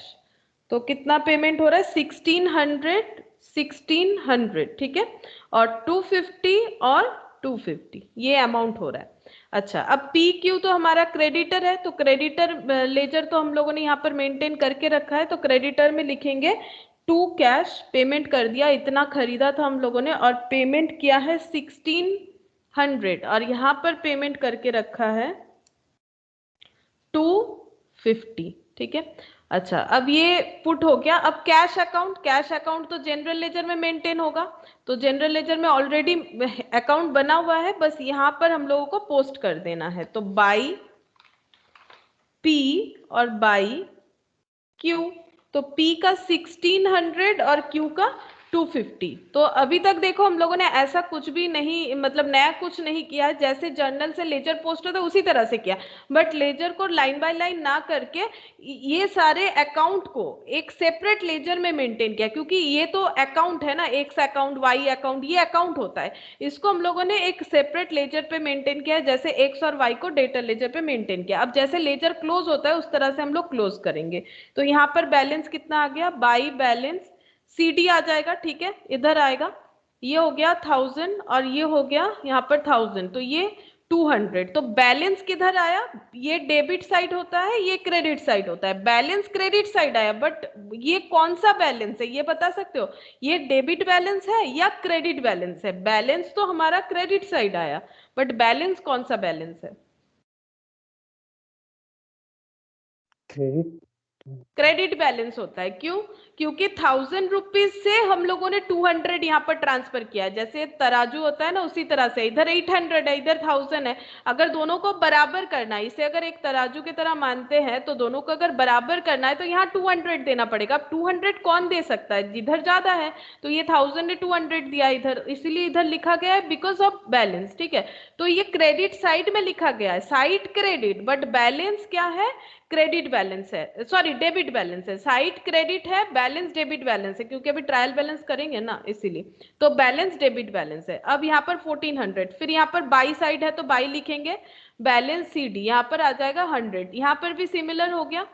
तो कितना पेमेंट हो रहा है, 1600, ठीक है, और 250 और 250 ये अमाउंट हो रहा है। अच्छा, अब पी क्यू तो हमारा क्रेडिटर है, तो क्रेडिटर लेजर तो हम लोगों ने यहाँ पर मेंटेन करके रखा है, तो क्रेडिटर में लिखेंगे टू कैश, पेमेंट कर दिया, इतना खरीदा था हम लोगों ने और पेमेंट किया है 1600 और यहाँ पर पेमेंट करके रखा है 250, ठीक है। अच्छा, अब ये पुट हो गया। अब कैश अकाउंट तो जनरल लेजर में मेंटेन होगा, तो जनरल लेजर में ऑलरेडी अकाउंट बना हुआ है, बस यहाँ पर हम लोगों को पोस्ट कर देना है। तो बाई पी और बाई क्यू, तो P का 1600 और Q का 250। तो अभी तक देखो हम लोगों ने ऐसा कुछ भी नहीं, मतलब नया कुछ नहीं किया, जैसे जर्नल से लेजर पोस्ट होता है उसी तरह से किया, बट लेजर को लाइन बाय लाइन ना करके ये सारे अकाउंट को एक सेपरेट लेजर में मेंटेन किया, क्योंकि ये तो अकाउंट है ना, एक्स अकाउंट, वाई अकाउंट, ये अकाउंट होता है, इसको हम लोगों ने एक सेपरेट लेजर पे मेंटेन किया, जैसे एक्स और वाई को डेटर लेजर पे मेंटेन किया। अब जैसे लेजर क्लोज होता है उस तरह से हम लोग क्लोज करेंगे। तो यहाँ पर बैलेंस कितना आ गया, बाई बैलेंस CD आ जाएगा, ठीक है, इधर आएगा, ये हो गया 1000 और ये हो गया यहाँ पर 1000, तो ये 200। तो बैलेंस किधर आया, ये डेबिट साइड होता है, ये क्रेडिट साइड होता है, बैलेंस क्रेडिट साइड आया, बट ये कौन सा बैलेंस है ये बता सकते हो, ये डेबिट बैलेंस है या क्रेडिट बैलेंस है? बैलेंस तो हमारा क्रेडिट साइड आया, बट बैलेंस कौन सा बैलेंस है? क्रेडिट बैलेंस होता है। क्यों? क्योंकि 1000 रुपीज से हम लोगों ने 200 यहाँ पर ट्रांसफर किया, जैसे तराजू होता है ना उसी तरह से, इधर 800 है इधर 1000 है, अगर दोनों को बराबर करना है, इसे अगर एक तराजू की तरह मानते हैं तो दोनों को अगर बराबर करना है तो यहाँ 200 देना पड़ेगा। अब 200 कौन दे सकता है, जिधर ज्यादा है, तो ये 1000 ने 200 दिया इधर, इसीलिए इधर लिखा गया है बिकॉज ऑफ बैलेंस, ठीक है। तो ये क्रेडिट साइड में लिखा गया है, साइड क्रेडिट, बट बैलेंस क्या है, क्रेडिट बैलेंस है, सॉरी डेबिट बैलेंस है, साइड क्रेडिट है, बैलेंस डेबिट बैलेंस है, क्योंकि अभी ट्रायल बैलेंस करेंगे ना इसीलिए, तो बैलेंस डेबिट बैलेंस है। अब यहाँ पर 1400, फिर यहाँ पर बाई साइड है तो बाई लिखेंगे, बैलेंस CD यहाँ पर आ जाएगा 100, यहाँ पर भी सिमिलर हो गया।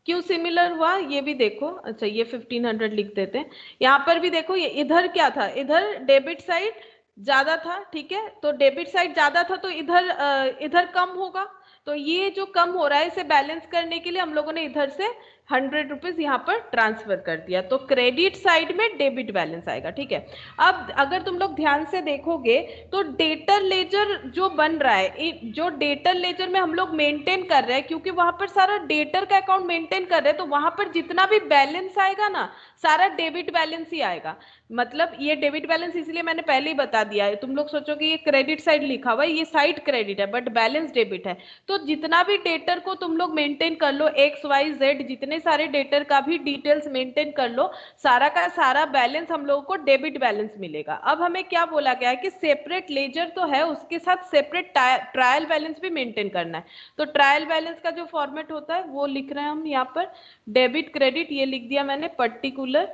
क्यों सिमिलर हुआ ये भी देखो, अच्छा ये 1500 लिख देते हैं, यहाँ पर भी देखो, ये इधर क्या था, इधर डेबिट साइड ज्यादा था, ठीक है, तो डेबिट साइड ज्यादा था तो इधर कम होगा, तो ये जो कम हो रहा है इसे बैलेंस करने के लिए हम लोगों ने इधर से 100 रुपीज यहाँ पर ट्रांसफर कर दिया, तो क्रेडिट साइड में डेबिट बैलेंस आएगा, ठीक है। अब अगर तुम लोग ध्यान से देखोगे तो डेटर लेजर जो बन रहा है, जो डेटर लेजर में हम लोग मेंटेन कर रहे हैं, क्योंकि वहां पर सारा डेटर का अकाउंट मेंटेन कर रहे हैं, तो वहां पर जितना भी बैलेंस आएगा ना सारा डेबिट बैलेंस ही आएगा। मतलब ये डेबिट बैलेंस इसलिए मैंने पहले ही बता दिया है, तुम लोग सोचो कि ये क्रेडिट साइड लिखा हुआ है, ये साइड क्रेडिट है बट बैलेंस डेबिट है, तो जितना भी डेटर को तुम लोग मेंटेन कर लो, XYZ जितने सारे डेटर का भी डिटेल्स मेंटेन कर लो, सारा का सारा बैलेंस हम लोगों को डेबिट बैलेंस मिलेगा। अब हमें क्या बोला गया है कि सेपरेट लेजर तो है, उसके साथ सेपरेट ट्रायल बैलेंस भी मेंटेन करना है, तो ट्रायल बैलेंस का जो फॉर्मेट होता है वो लिख रहे हैं हम यहाँ पर, डेबिट क्रेडिट ये लिख दिया मैंने पर्टिकुलर।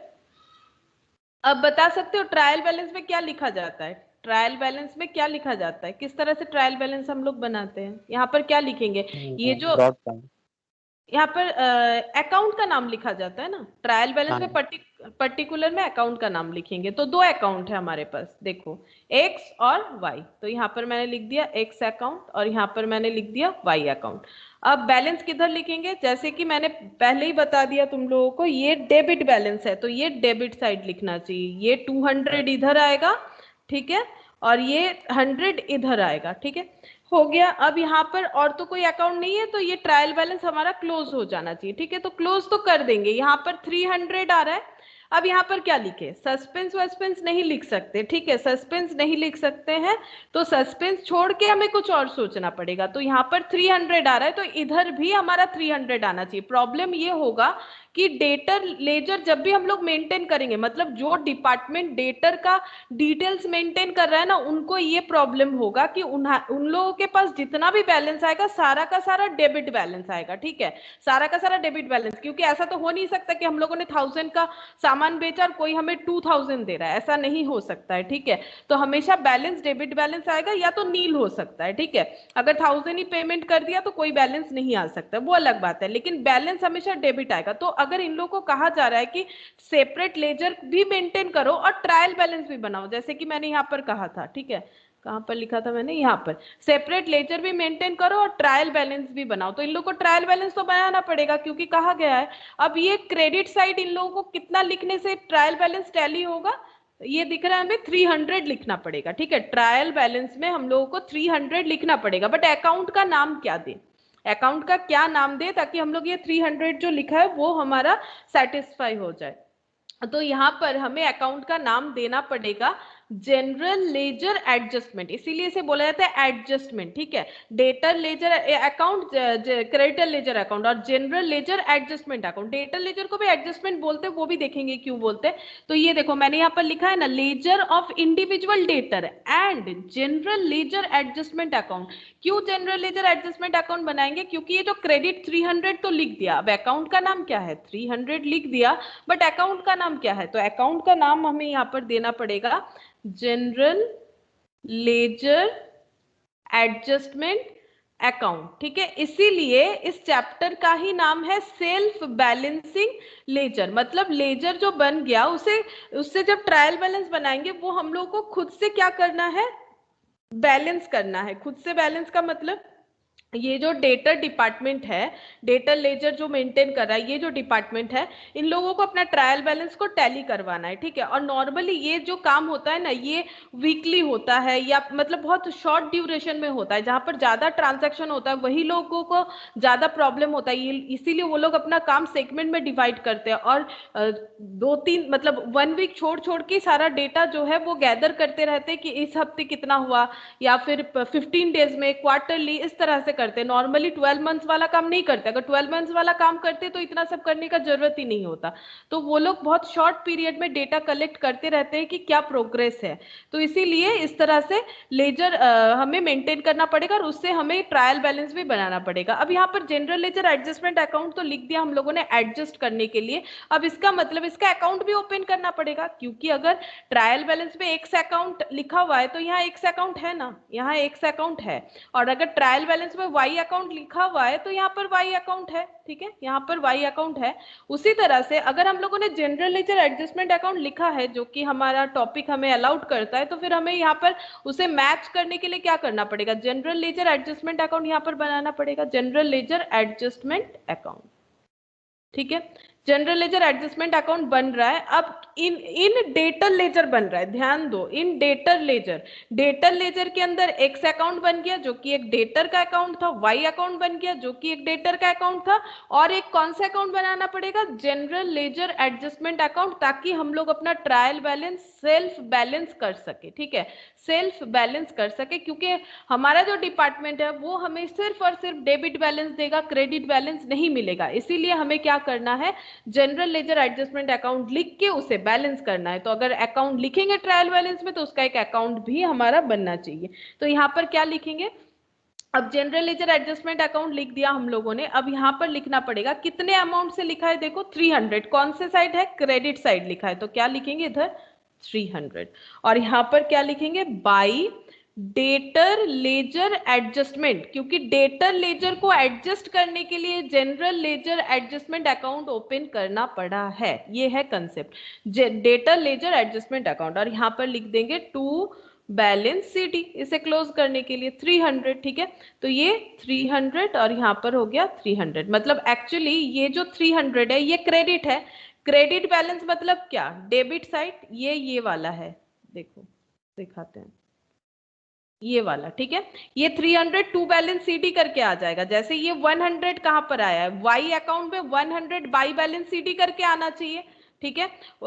अब बता सकते हो ट्रायल बैलेंस में क्या लिखा जाता है, ट्रायल बैलेंस में क्या लिखा जाता है, किस तरह से ट्रायल बैलेंस हम लोग बनाते हैं, यहाँ पर क्या लिखेंगे, ये जो यहाँ पर अकाउंट का नाम लिखा जाता है ना, ट्रायल बैलेंस में पर्टिकुलर में अकाउंट का नाम लिखेंगे, तो दो अकाउंट है हमारे पास देखो, एक्स और वाई, तो यहाँ पर मैंने लिख दिया एक्स अकाउंट और यहाँ पर मैंने लिख दिया वाई अकाउंट। अब बैलेंस किधर लिखेंगे, जैसे कि मैंने पहले ही बता दिया तुम लोगों को, ये डेबिट बैलेंस है तो ये डेबिट साइड लिखना चाहिए, ये 200 इधर आएगा, ठीक है, और ये 100 इधर आएगा, ठीक है, हो गया। अब यहाँ पर और तो कोई अकाउंट नहीं है, तो ये ट्रायल बैलेंस हमारा क्लोज हो जाना चाहिए, ठीक है, तो क्लोज तो कर देंगे। यहाँ पर 300 आ रहा है, अब यहाँ पर क्या लिखे, सस्पेंस वस्पेंस नहीं लिख सकते, ठीक है, सस्पेंस नहीं लिख सकते हैं, तो सस्पेंस छोड़ के हमें कुछ और सोचना पड़ेगा, तो यहाँ पर 300 आ रहा है तो इधर भी हमारा 300 आना चाहिए। प्रॉब्लम ये होगा कि डेटर लेजर जब भी हम लोग मेंटेन करेंगे, मतलब जो डिपार्टमेंट डेटर का डिटेल्स मेंटेन कर रहा है ना, उनको ये प्रॉब्लम होगा कि उन लोगों के पास जितना भी बैलेंस आएगा सारा का सारा डेबिट बैलेंस आएगा, ठीक है, सारा का सारा डेबिट बैलेंस, क्योंकि ऐसा तो हो नहीं सकता कि हम लोगों ने 1000 का सामान बेचा और कोई हमें 2000 दे रहा है, ऐसा नहीं हो सकता है, ठीक है, तो हमेशा बैलेंस डेबिट बैलेंस आएगा या तो नील हो सकता है, ठीक है, अगर 1000 ही पेमेंट कर दिया तो कोई बैलेंस नहीं आ सकता, वो अलग बात है, लेकिन बैलेंस हमेशा डेबिट आएगा। तो अगर इन लोगों को कहा जा रहा है कि सेपरेट लेजर भी मेंटेन करो और ट्रायल बैलेंस भी बनाओ, जैसे कि मैंने यहाँ पर कहा था, ठीक है, कहाँ पर लिखा था मैंने, यहाँ पर सेपरेट लेजर भी मेंटेन करो और ट्रायल बैलेंस भी बनाओ। तो इन लोगों को ट्रायल बैलेंस तो बनाना पड़ेगा क्योंकि कहा गया है। अब ये क्रेडिट साइड इन लोगों को कितना लिखने से ट्रायल बैलेंस टैली होगा, ये दिख रहा है हमें 300 लिखना पड़ेगा। ठीक है, ट्रायल बैलेंस में हम लोगों को 300 लिखना पड़ेगा, बट अकाउंट का नाम क्या दे, अकाउंट का क्या नाम दे ताकि हम लोग ये 300 जो लिखा है वो हमारा सेटिस्फाई हो जाए। तो यहाँ पर हमें अकाउंट का नाम देना पड़ेगा जनरल लेजर एडजस्टमेंट, इसीलिए इसे बोला जाता है एडजस्टमेंट। ठीक है, debtor ledger account, creditor ledger account और general ledger adjustment account. Debtor ledger को भी एडजस्टमेंट बोलते हैं, वो भी देखेंगे क्यों बोलते हैं। तो ये देखो मैंने यहाँ पर लिखा है ना, laser of individual debtor and general ledger adjustment account. क्यों जनरल लेजर एडजस्टमेंट अकाउंट बनाएंगे, क्योंकि ये जो क्रेडिट 300 तो लिख दिया, अब अकाउंट का नाम क्या है, 300 लिख दिया, बट अकाउंट का नाम क्या है, तो अकाउंट का नाम हमें यहाँ पर देना पड़ेगा जनरल लेजर एडजस्टमेंट अकाउंट। ठीक है, इसीलिए इस चैप्टर का ही नाम है सेल्फ बैलेंसिंग लेजर। मतलब लेजर जो बन गया उससे जब ट्रायल बैलेंस बनाएंगे वो हम लोग को खुद से क्या करना है, बैलेंस करना है। खुद से बैलेंस का मतलब ये जो डेटर डिपार्टमेंट है, डेटर लेजर जो मेंटेन कर रहा है, ये जो डिपार्टमेंट है, इन लोगों को अपना ट्रायल बैलेंस को टैली करवाना है। ठीक है, और नॉर्मली ये जो काम होता है ना, ये वीकली होता है या मतलब बहुत शॉर्ट ड्यूरेशन में होता है, जहां पर ज्यादा ट्रांजैक्शन होता है वही लोगों को ज्यादा प्रॉब्लम होता है। इसीलिए वो लोग अपना काम सेगमेंट में डिवाइड करते हैं और 2-3 मतलब 1 वीक छोड़ छोड़ के सारा डेटा जो है वो गैदर करते रहते हैं कि इस हफ्ते कितना हुआ, या फिर 15 डेज में, क्वार्टरली, इस तरह से करते। नॉर्मली 12 मंथ्स वाला काम नहीं करते। अगर 12 मंथ्स वाला काम करते तो इतना सब करने का जरूरत ही नहीं होता। तो वो लोग बहुत शॉर्ट पीरियड में डेटा कलेक्ट करते रहते हैं कि क्या प्रोग्रेस है। तो इसीलिए इस तरह से लेजर हमें मेंटेन करना पड़ेगा और उससे हमें ट्रायल बैलेंस भी बनाना पड़ेगा। अब यहाँ पर जनरल लेजर एडजस्टमेंट अकाउंट तो लिख दिया हम लोगों ने एडजस्ट करने के लिए। अब इसका मतलब इसका अकाउंट भी ओपन करना पड़ेगा, क्योंकि अगर ट्रायल बैलेंस में एक्स अकाउंट लिखा हुआ है तो यहाँ एक्स अकाउंट है ना, यहाँ एक्स अकाउंट है, और अगर ट्रायल बैलेंस में वाई अकाउंट लिखा हुआ है तो यहाँ पर वाई अकाउंट है। ठीक है, यहाँ पर वाई अकाउंट है। उसी तरह से अगर हम लोगों ने जनरल लेजर एडजस्टमेंट अकाउंट लिखा है, जो कि हमारा टॉपिक हमें अलाउड करता है, तो फिर हमें यहाँ पर उसे मैच करने के लिए क्या करना पड़ेगा, जनरल लेजर एडजस्टमेंट अकाउंट यहाँ पर बनाना पड़ेगा, जनरल लेजर एडजस्टमेंट अकाउंट। ठीक है, जनरल लेजर एडजस्टमेंट अकाउंट बन रहा है। अब इन डेटर लेजर बन रहा है, ध्यान दो, इन डेटर लेजर के अंदर एक्स अकाउंट बन गया जो कि एक डेटर का अकाउंट था, वाई अकाउंट बन गया जो कि एक डेटर का अकाउंट था, और एक कौन सा अकाउंट बनाना पड़ेगा, जनरल लेजर एडजस्टमेंट अकाउंट, ताकि हम लोग अपना ट्रायल बैलेंस सेल्फ बैलेंस कर सके। ठीक है, सेल्फ बैलेंस कर सके, क्योंकि हमारा जो डिपार्टमेंट है वो हमें सिर्फ और सिर्फ डेबिट बैलेंस देगा, क्रेडिट बैलेंस नहीं मिलेगा। इसीलिए हमें क्या करना है, जनरल लेजर एडजस्टमेंट अकाउंट लिख के उसे बैलेंस करना है। तो अगर अकाउंट लिखेंगे ट्रायल बैलेंस में तो उसका एक अकाउंट भी हमारा बनना चाहिए। तो यहाँ पर क्या लिखेंगे, अब जनरल लेजर एडजस्टमेंट अकाउंट लिख दिया हम लोगों ने। अब यहाँ पर लिखना पड़ेगा कितने अमाउंट से लिखा है, देखो 300, कौन से साइड है, क्रेडिट साइड लिखा है, तो क्या लिखेंगे इधर 300, और यहाँ पर क्या लिखेंगे, बाई डेटर लेजर एडजस्टमेंट, क्योंकि डेटर लेजर को एडजस्ट करने के लिए general ledger adjustment account open करना पड़ा है। ये है concept, debtor ledger adjustment account, और यहाँ पर लिख देंगे टू बैलेंस सीडी, इसे क्लोज करने के लिए 300। ठीक है, तो ये 300 और यहाँ पर हो गया 300। मतलब एक्चुअली ये जो 300 है ये क्रेडिट है। क्रेडिट बैलेंस मतलब क्या, डेबिट साइड, ये वाला है, देखो दिखाते हैं, ये वाला। ठीक है, ये 300 टू बैलेंस सीडी करके आ जाएगा। जैसे ये 100 कहां पर आया है, वाई अकाउंट में 100 बाई बैलेंस सीडी करके आना चाहिए। ठीक है,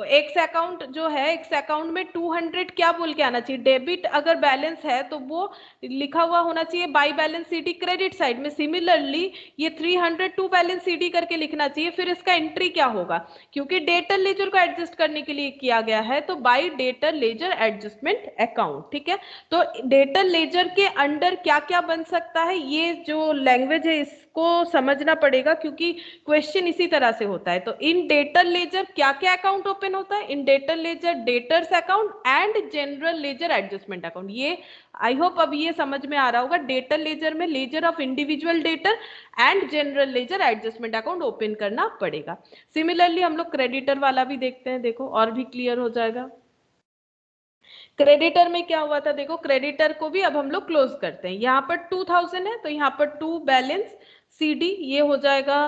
एक्स अकाउंट जो है, एक्स अकाउंट में 200 क्या बोल के आना चाहिए, डेबिट अगर बैलेंस है तो वो लिखा हुआ होना चाहिए by balance CD credit side में। सिमिलरली ये 300 टू बैलेंस सीडी करके लिखना चाहिए। फिर इसका एंट्री क्या होगा, क्योंकि डेटर लेजर को एडजस्ट करने के लिए किया गया है, तो by debtor ledger adjustment account. ठीक है, तो डेटर लेजर के अंडर क्या क्या बन सकता है, ये जो लैंग्वेज है इसको समझना पड़ेगा, क्योंकि क्वेश्चन इसी तरह से होता है। तो इन डेटर लेजर क्या क्या अकाउंट ओपन होता है, in debtor ledger debtors account and general ledger adjustment account. ये आई होप अब ये समझ में आ रहा होगा, डेटर लेजर में laser of individual debtor and general ledger adjustment account open करना पड़ेगा। सिमिलरली हम लोग क्रेडिटर वाला भी देखते हैं, देखो और भी क्लियर हो जाएगा। क्रेडिटर में क्या हुआ था देखो, क्रेडिटर को भी अब हम लोग क्लोज करते हैं। यहाँ पर 2000 है तो यहाँ पर टू बैलेंस CD ये हो जाएगा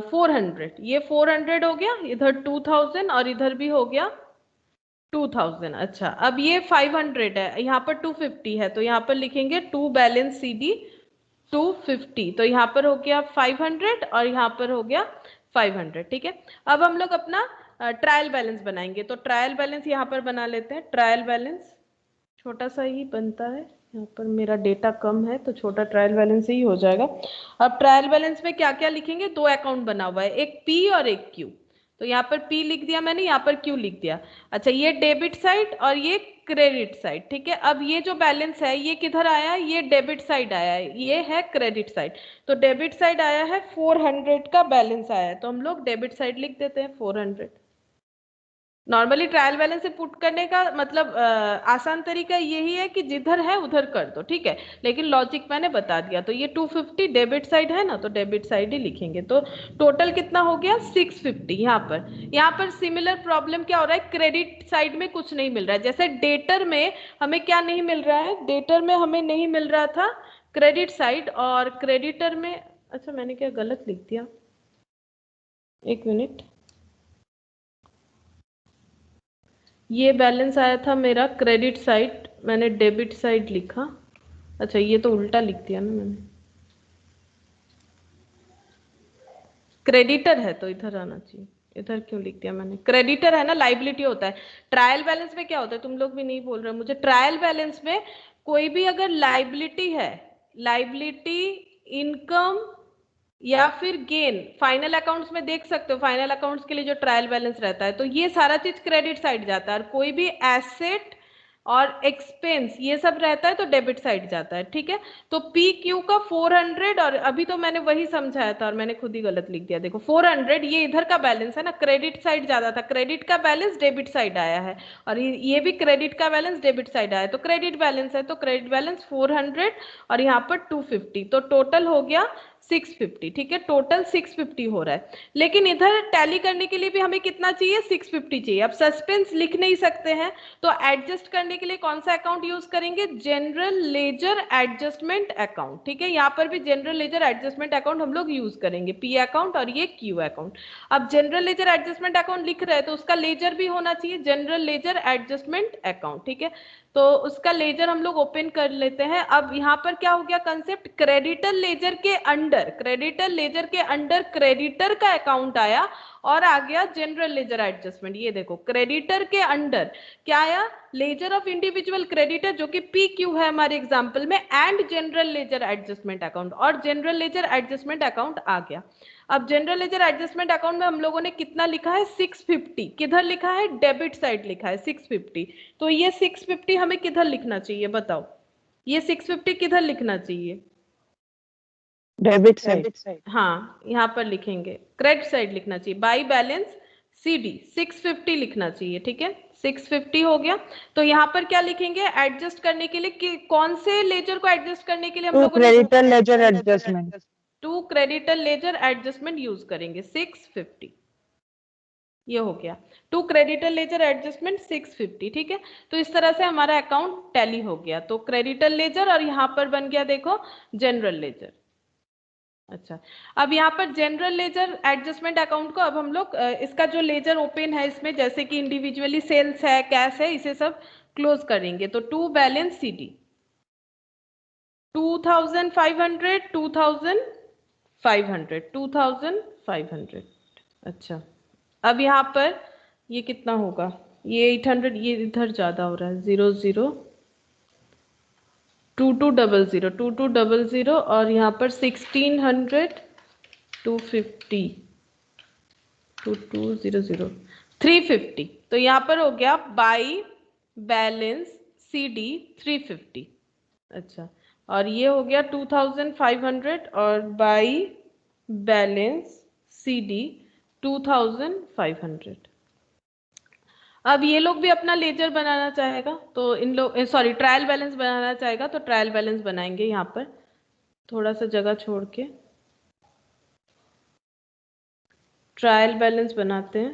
400, ये 400 हो गया, इधर 2000 और इधर भी हो गया 2000। अच्छा अब ये 500 है, यहाँ पर 250 है तो यहाँ पर लिखेंगे टू बैलेंस CD 250, तो यहाँ पर हो गया 500 और यहाँ पर हो गया 500। ठीक है, अब हम लोग अपना ट्रायल बैलेंस बनाएंगे, तो ट्रायल बैलेंस यहाँ पर बना लेते हैं। ट्रायल बैलेंस छोटा सा ही बनता है, यहाँ पर मेरा डेटा कम है तो छोटा ट्रायल बैलेंस ही हो जाएगा। अब ट्रायल बैलेंस में क्या क्या लिखेंगे, दो अकाउंट बना हुआ है, एक P और एक Q, तो यहाँ पर P लिख दिया मैंने, यहाँ पर Q लिख दिया। अच्छा ये डेबिट साइड और ये क्रेडिट साइड। ठीक है, अब ये जो बैलेंस है ये किधर आया है, ये डेबिट साइड आया है, ये है क्रेडिट साइड। तो डेबिट साइड आया है 400 का बैलेंस आया है, तो हम लोग डेबिट साइड लिख देते हैं 400। नॉर्मली ट्रायल बैलेंस से पुट करने का मतलब आसान तरीका यही है कि जिधर है उधर कर दो, ठीक है, लेकिन लॉजिक मैंने बता दिया। तो ये 250 डेबिट साइड है ना, तो डेबिट साइड ही लिखेंगे। तो टोटल कितना हो गया 650। यहाँ पर सिमिलर प्रॉब्लम क्या हो रहा है, क्रेडिट साइड में कुछ नहीं मिल रहा है। जैसे डेटर में हमें क्या नहीं मिल रहा है, डेटर में हमें नहीं मिल रहा था क्रेडिट साइड, और क्रेडिटर में, अच्छा मैंने क्या गलत लिख दिया, एक मिनट, ये बैलेंस आया था मेरा क्रेडिट साइड, मैंने डेबिट साइड लिखा। अच्छा ये तो उल्टा लिख दिया ना मैंने, क्रेडिटर है तो इधर आना चाहिए, इधर क्यों लिख दिया मैंने, क्रेडिटर है ना, लाइबिलिटी होता है। ट्रायल बैलेंस में क्या होता है, तुम लोग भी नहीं बोल रहे मुझे, ट्रायल बैलेंस में कोई भी अगर लाइबिलिटी है, लाइबिलिटी, इनकम या फिर गेन, फाइनल अकाउंट्स में देख सकते हो, फाइनल अकाउंट्स के लिए जो ट्रायल बैलेंस रहता है तो ये सारा चीज क्रेडिट साइड जाता है, और कोई भी एसेट और एक्सपेंस ये सब रहता है तो डेबिट साइड जाता है। ठीक है, तो पी क्यू का 400, और अभी तो मैंने वही समझाया था और मैंने खुद ही गलत लिख दिया, देखो 400 ये इधर का बैलेंस है ना, क्रेडिट साइड ज्यादा था, क्रेडिट का बैलेंस डेबिट साइड आया है, और ये भी क्रेडिट का बैलेंस डेबिट साइड आया है, तो क्रेडिट बैलेंस है तो क्रेडिट बैलेंस 400 और यहाँ पर 250, तो टोटल हो गया 650। ठीक है, टोटल 650 हो रहा है, लेकिन इधर टैली करने के लिए भी हमें कितना चाहिए, 650 चाहिए। अब सस्पेंस लिख नहीं सकते हैं तो एडजस्ट करने के लिए कौन सा अकाउंट यूज करेंगे, जनरल लेजर एडजस्टमेंट अकाउंट। ठीक है, यहाँ पर भी जनरल लेजर एडजस्टमेंट अकाउंट हम लोग यूज करेंगे, पी अकाउंट और ये क्यू अकाउंट। अब जनरल लेजर एडजस्टमेंट अकाउंट लिख रहे हैं तो उसका लेजर भी होना चाहिए, जनरल लेजर एडजस्टमेंट अकाउंट। ठीक है, तो उसका लेजर हम लोग ओपन कर लेते हैं। अब यहाँ पर क्या हो गया कंसेप्ट, क्रेडिटर लेजर के अंडर, क्रेडिटर लेजर के अंडर क्रेडिटर का अकाउंट आया और आ गया जनरल लेजर एडजस्टमेंट। ये देखो क्रेडिटर के अंडर क्या आया, लेजर ऑफ इंडिविजुअल क्रेडिटर जो कि पी क्यू है हमारे एग्जांपल में, and general ledger adjustment account, और जनरल लेजर एडजस्टमेंट अकाउंट आ गया। अब जनरल लेजर एडजस्टमेंट अकाउंट में हम लोगों ने कितना लिखा है 650, किधर लिखा है, डेबिट साइड लिखा है 650, तो ये 650 हमें किधर लिखना चाहिए बताओ, ये 650 किधर लिखना चाहिए, डेबिट साइड। हाँ यहाँ पर लिखेंगे, क्रेडिट साइड लिखना चाहिए, बाई बैलेंस CD 650 लिखना चाहिए। ठीक है, 650 हो गया, तो यहाँ पर क्या लिखेंगे एडजस्ट करने के लिए कि कौन से लेजर को एडजस्ट करने के लिए हम टू लोगों ने creditor ledger adjustment, to creditor ledger adjustment use करेंगे 650, ये हो गया टू क्रेडिटर लेजर एडजस्टमेंट 650। ठीक है, तो इस तरह से हमारा अकाउंट टैली हो गया, तो क्रेडिटर लेजर और यहाँ पर बन गया देखो जनरल लेजर। अच्छा अब यहाँ पर जनरल लेजर एडजस्टमेंट अकाउंट को अब हम लोग इसका जो लेजर ओपन है इसमें जैसे कि इंडिविजुअली सेल्स है, कैश है, इसे सब क्लोज करेंगे, तो टू बैलेंस CD 2500 2500 2500। अच्छा अब यहाँ पर ये कितना होगा, ये 800, ये इधर ज्यादा हो रहा है, 00 2200 2200 और यहाँ पर 1600 250 2200 350, तो यहाँ पर हो गया बाई बैलेंस CD 350। अच्छा और ये हो गया 2500 और बाई बैलेंस CD 2500। अब ये लोग भी अपना लेजर बनाना चाहेगा तो इन लोग सॉरी ट्रायल बैलेंस बनाना चाहेगा तो ट्रायल बैलेंस बनाएंगे, यहाँ पर थोड़ा सा जगह छोड़ के ट्रायल बैलेंस बनाते हैं।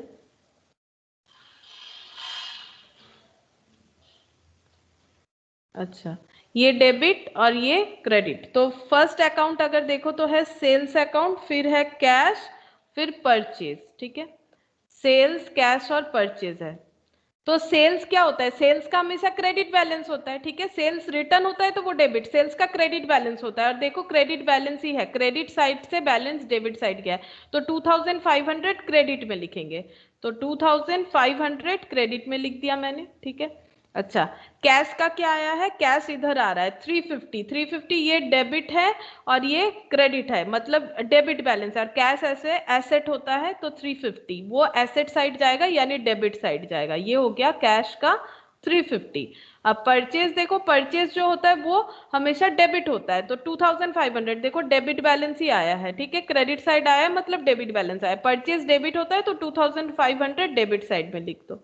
अच्छा, ये डेबिट और ये क्रेडिट। तो फर्स्ट अकाउंट अगर देखो तो है सेल्स अकाउंट, फिर है कैश, फिर परचेज, ठीक है। सेल्स, कैश और परचेज है। तो सेल्स क्या होता है, सेल्स का हमेशा क्रेडिट बैलेंस होता है, ठीक है। सेल्स रिटर्न होता है तो वो डेबिट, सेल्स का क्रेडिट बैलेंस होता है। और देखो क्रेडिट बैलेंस ही है, क्रेडिट साइड से बैलेंस डेबिट साइड गया है, तो 2500 क्रेडिट में लिखेंगे। तो 2500 क्रेडिट में लिख दिया मैंने, ठीक है। अच्छा, कैश का क्या आया है, कैश इधर आ रहा है 350, 350 ये डेबिट है और ये क्रेडिट है, मतलब डेबिट बैलेंस है। और कैश ऐसे एसेट होता है तो 350 वो एसेट साइड जाएगा यानी डेबिट साइड जाएगा। ये हो गया कैश का 350। अब परचेज देखो, परचेज जो होता है वो हमेशा डेबिट होता है, तो 2500 देखो डेबिट बैलेंस ही आया है, ठीक है। क्रेडिट साइड आया है मतलब डेबिट बैलेंस आया। परचेज डेबिट होता है तो 2500 डेबिट साइड में लिख दो,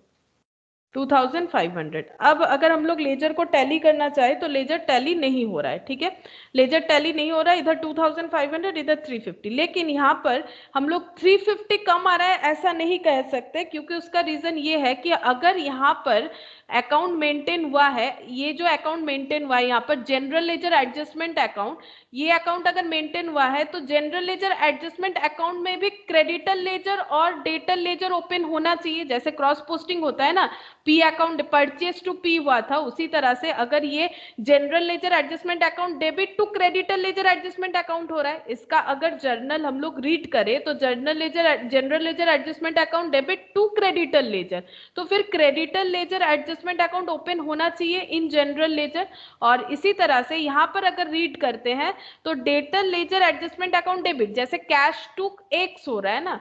2500। अब अगर हम लोग लेजर को टैली करना चाहे तो लेजर टैली नहीं हो रहा है, ठीक है। लेजर टैली नहीं हो रहा है, इधर 2500 इधर 350, लेकिन यहाँ पर हम लोग 350 कम आ रहा है ऐसा नहीं कह सकते, क्योंकि उसका रीजन ये है कि अगर यहाँ पर अकाउंट मेंटेन हुआ है, ये जो अकाउंट मेंटेन हुआ है यहाँ पर जनरल लेजर एडजस्टमेंट अकाउंट, ये अकाउंट अगर मेंटेन हुआ है तो जनरल लेजर एडजस्टमेंट अकाउंट में भी क्रेडिटर लेजर और डेटर लेजर ओपन होना चाहिए। जैसे क्रॉस पोस्टिंग होता है ना, P account purchase to P हुआ था, उसी तरह से अगर ये general ledger adjustment account debit to creditor ledger adjustment account हो रहा है, इसका अगर जर्नल हम लोग रीड करें तो general ledger adjustment account debit to creditor ledger, तो फिर creditor ledger adjustment account open होना चाहिए इन जनरल लेजर। और इसी तरह से यहाँ पर अगर रीड करते हैं तो debtor ledger adjustment account debit, जैसे कैश टू एक्स हो रहा है ना,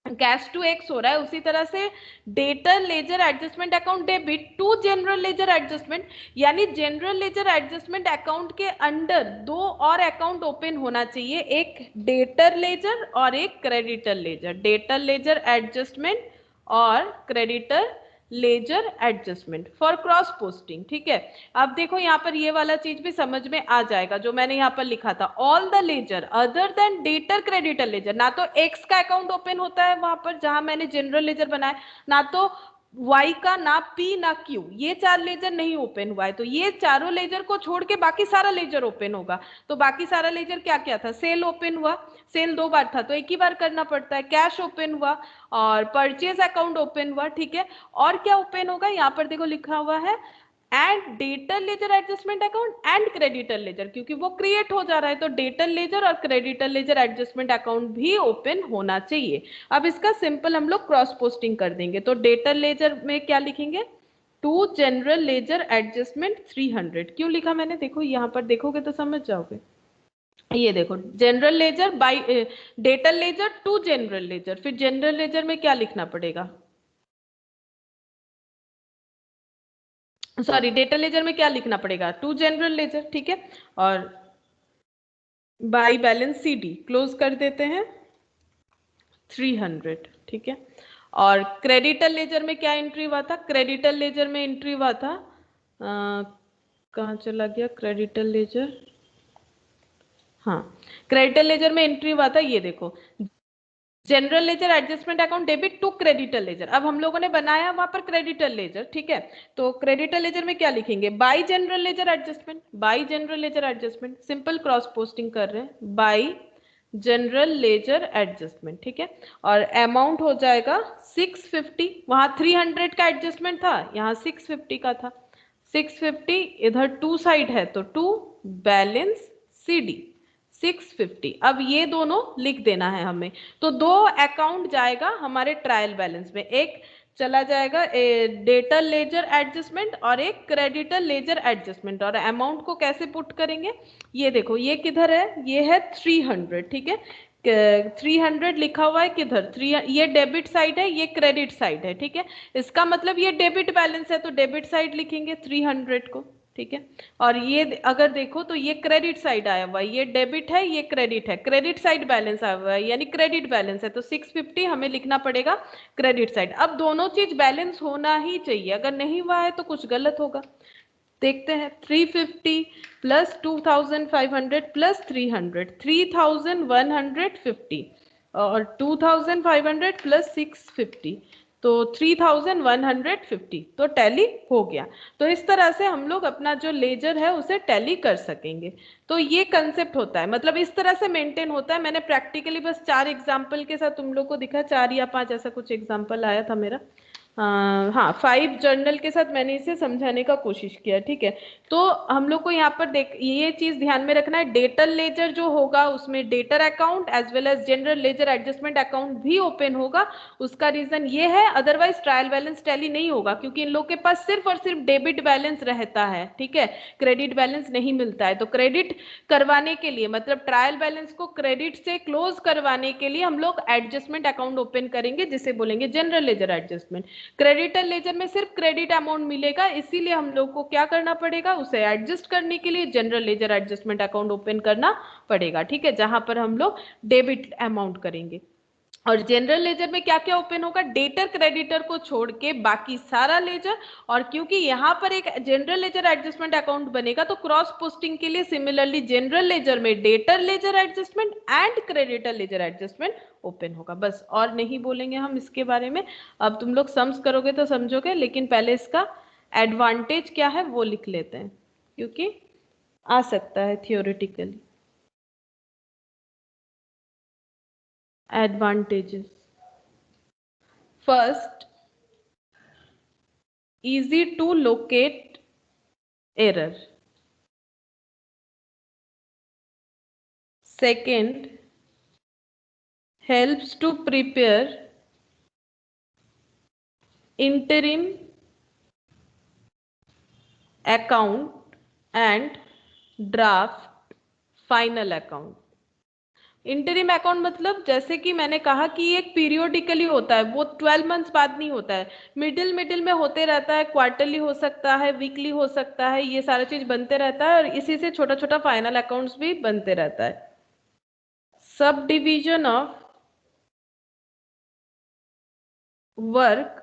कैश टू एक्स हो रहा है, उसी तरह से debtor ledger adjustment account debit to general ledger adjustment, यानी जनरल लेजर एडजस्टमेंट अकाउंट के अंडर दो और अकाउंट ओपन होना चाहिए, एक डेटर लेजर और एक creditor ledger, debtor ledger adjustment और creditor ledger adjustment for cross posting, ठीक है। अब देखो यहाँ पर ये वाला चीज भी समझ में आ जाएगा जो मैंने यहाँ पर लिखा था, all the ledger other than debtor creditor ledger, ना तो एक्स का अकाउंट ओपन होता है वहां पर जहां मैंने जनरल लेजर बनाया, ना तो वाई का, ना पी ना क्यू, ये चार लेजर नहीं ओपन हुआ है, तो ये चारों लेजर को छोड़ के बाकी सारा लेजर ओपन होगा। तो बाकी सारा लेजर क्या क्या था, सेल ओपन हुआ, सेल 2 बार था तो एक ही बार करना पड़ता है, कैश ओपन हुआ और परचेज अकाउंट ओपन हुआ, ठीक है। और क्या ओपन होगा, यहाँ पर देखो लिखा हुआ है and debtor ledger adjustment account and creditor ledger, क्योंकि वो क्रिएट हो जा रहा है तो डेटर लेजर और क्रेडिटर लेजर एडजस्टमेंट अकाउंट भी ओपन होना चाहिए। अब इसका सिंपल हम लोग क्रॉस पोस्टिंग कर देंगे, तो डेटर लेजर में क्या लिखेंगे, टू जनरल लेजर एडजस्टमेंट 300, क्यों लिखा मैंने, देखो यहाँ पर देखोगे तो समझ जाओगे। ये देखो general ledger by debtor ledger to general ledger, फिर जनरल लेजर में क्या लिखना पड़ेगा, सॉरी डेटा लेजर में क्या लिखना पड़ेगा, टू जनरल लेजर, ठीक है। और बाई बैलेंस सीडी क्लोज कर देते हैं 300, ठीक है। और क्रेडिटर लेजर में क्या एंट्री हुआ था, क्रेडिटर लेजर में एंट्री हुआ था, कहाँ चला गया क्रेडिटर लेजर, हाँ क्रेडिटर लेजर में एंट्री हुआ था, ये देखो general ledger adjustment account debit to creditor ledger. अब हम लोगों ने बनाया वहां पर क्रेडिटर लेजर, ठीक है। तो क्रेडिटर लेजर में क्या लिखेंगे, by general ledger adjustment, bye general ledger adjustment, simple cross posting कर रहे हैं, बाय जनरल लेजर एडजस्टमेंट, ठीक है। और अमाउंट हो जाएगा 650, वहां 300 का एडजस्टमेंट था, यहाँ 650 का था, 650 इधर टू साइड है तो टू बैलेंस सीडी 650। अब ये दोनों लिख देना है हमें, तो दो अकाउंट जाएगा हमारे ट्रायल बैलेंस में, एक चला जाएगा डेटर लेजर एडजस्टमेंट और एक क्रेडिटर लेजर एडजस्टमेंट। और अमाउंट को कैसे पुट करेंगे, ये देखो ये किधर है, ये है 300, ठीक है। 300 लिखा हुआ है किधर, 3, ये डेबिट साइड है, ये क्रेडिट साइड है, ठीक है। इसका मतलब ये डेबिट बैलेंस है तो डेबिट साइड लिखेंगे 300 को, ठीक है। और ये अगर देखो तो ये क्रेडिट साइड आया हुआ है, ये डेबिट है ये क्रेडिट है, क्रेडिट साइड बैलेंस आया हुआ है यानी क्रेडिट बैलेंस है, तो 650 हमें लिखना पड़ेगा क्रेडिट साइड। अब दोनों चीज बैलेंस होना ही चाहिए, अगर नहीं हुआ है तो कुछ गलत होगा। देखते हैं 350 प्लस 2500 प्लस 300 3150 और 2500 प्लस 650 तो 3150 तो टैली हो गया। तो इस तरह से हम लोग अपना जो लेजर है उसे टैली कर सकेंगे। तो ये कंसेप्ट होता है, मतलब इस तरह से मेंटेन होता है। मैंने प्रैक्टिकली बस 4 एग्जाम्पल के साथ तुम लोग को दिखा, 4 या 5 ऐसा कुछ एग्जाम्पल आया था मेरा। हाँ 5 जर्नल के साथ मैंने इसे समझाने का कोशिश किया, ठीक है। तो हम लोग को यहाँ पर देख ये चीज ध्यान में रखना है, डेटर लेजर जो होगा उसमें debtor account as well as general ledger adjustment account भी ओपन होगा। उसका रीजन ये है, अदरवाइज ट्रायल बैलेंस टैली नहीं होगा, क्योंकि इन लोग के पास सिर्फ और सिर्फ डेबिट बैलेंस रहता है, ठीक है, क्रेडिट बैलेंस नहीं मिलता है। तो क्रेडिट करवाने के लिए, मतलब ट्रायल बैलेंस को क्रेडिट से क्लोज करवाने के लिए हम लोग एडजस्टमेंट अकाउंट ओपन करेंगे, जिसे बोलेंगे general ledger adjustment. Creditor ledger में सिर्फ क्रेडिट अमाउंट मिलेगा, इसीलिए हम लोग को क्या करना पड़ेगा, उसे एडजस्ट करने के लिए general ledger adjustment account open करना पड़ेगा, ठीक है, जहां पर हम लोग डेबिट अमाउंट करेंगे। और जनरल लेजर में क्या क्या ओपन होगा, डेटर क्रेडिटर को छोड़ के बाकी सारा लेजर। और क्योंकि यहाँ पर एक जनरल लेजर एडजस्टमेंट अकाउंट बनेगा, तो क्रॉस पोस्टिंग के लिए सिमिलरली जनरल लेजर में debtor ledger adjustment and creditor ledger adjustment open होगा। बस और नहीं बोलेंगे हम इसके बारे में। अब तुम लोग सम्स करोगे तो समझोगे, लेकिन पहले इसका एडवांटेज क्या है वो लिख लेते हैं, क्योंकि आ सकता है theoretically. Advantages. First, easy to locate error. Second, helps to prepare interim account and draft final account. Interim account मतलब जैसे कि मैंने कहा कि एक पीरियोडिकली होता है, वो 12 मंथ्स बाद नहीं होता है, मिडिल मिडिल में होते रहता है, क्वार्टरली हो सकता है, वीकली हो सकता है, ये सारा चीज बनते रहता है, और इसी से छोटा छोटा फाइनल अकाउंट्स भी बनते रहता है। Subdivision of work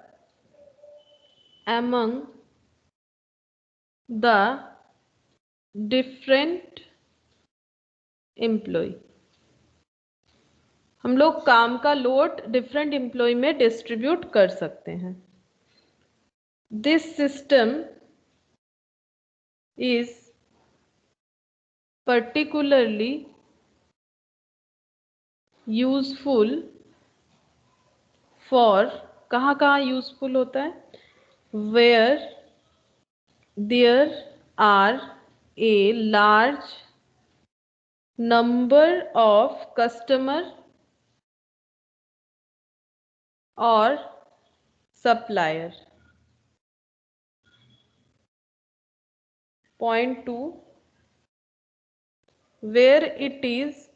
among the different employee, हम लोग काम का लोड डिफरेंट एम्प्लॉय में डिस्ट्रीब्यूट कर सकते हैं। This system is particularly useful for, कहाँ कहाँ यूजफुल होता है, where there are a large number of customer और supplier. Point 2, where it is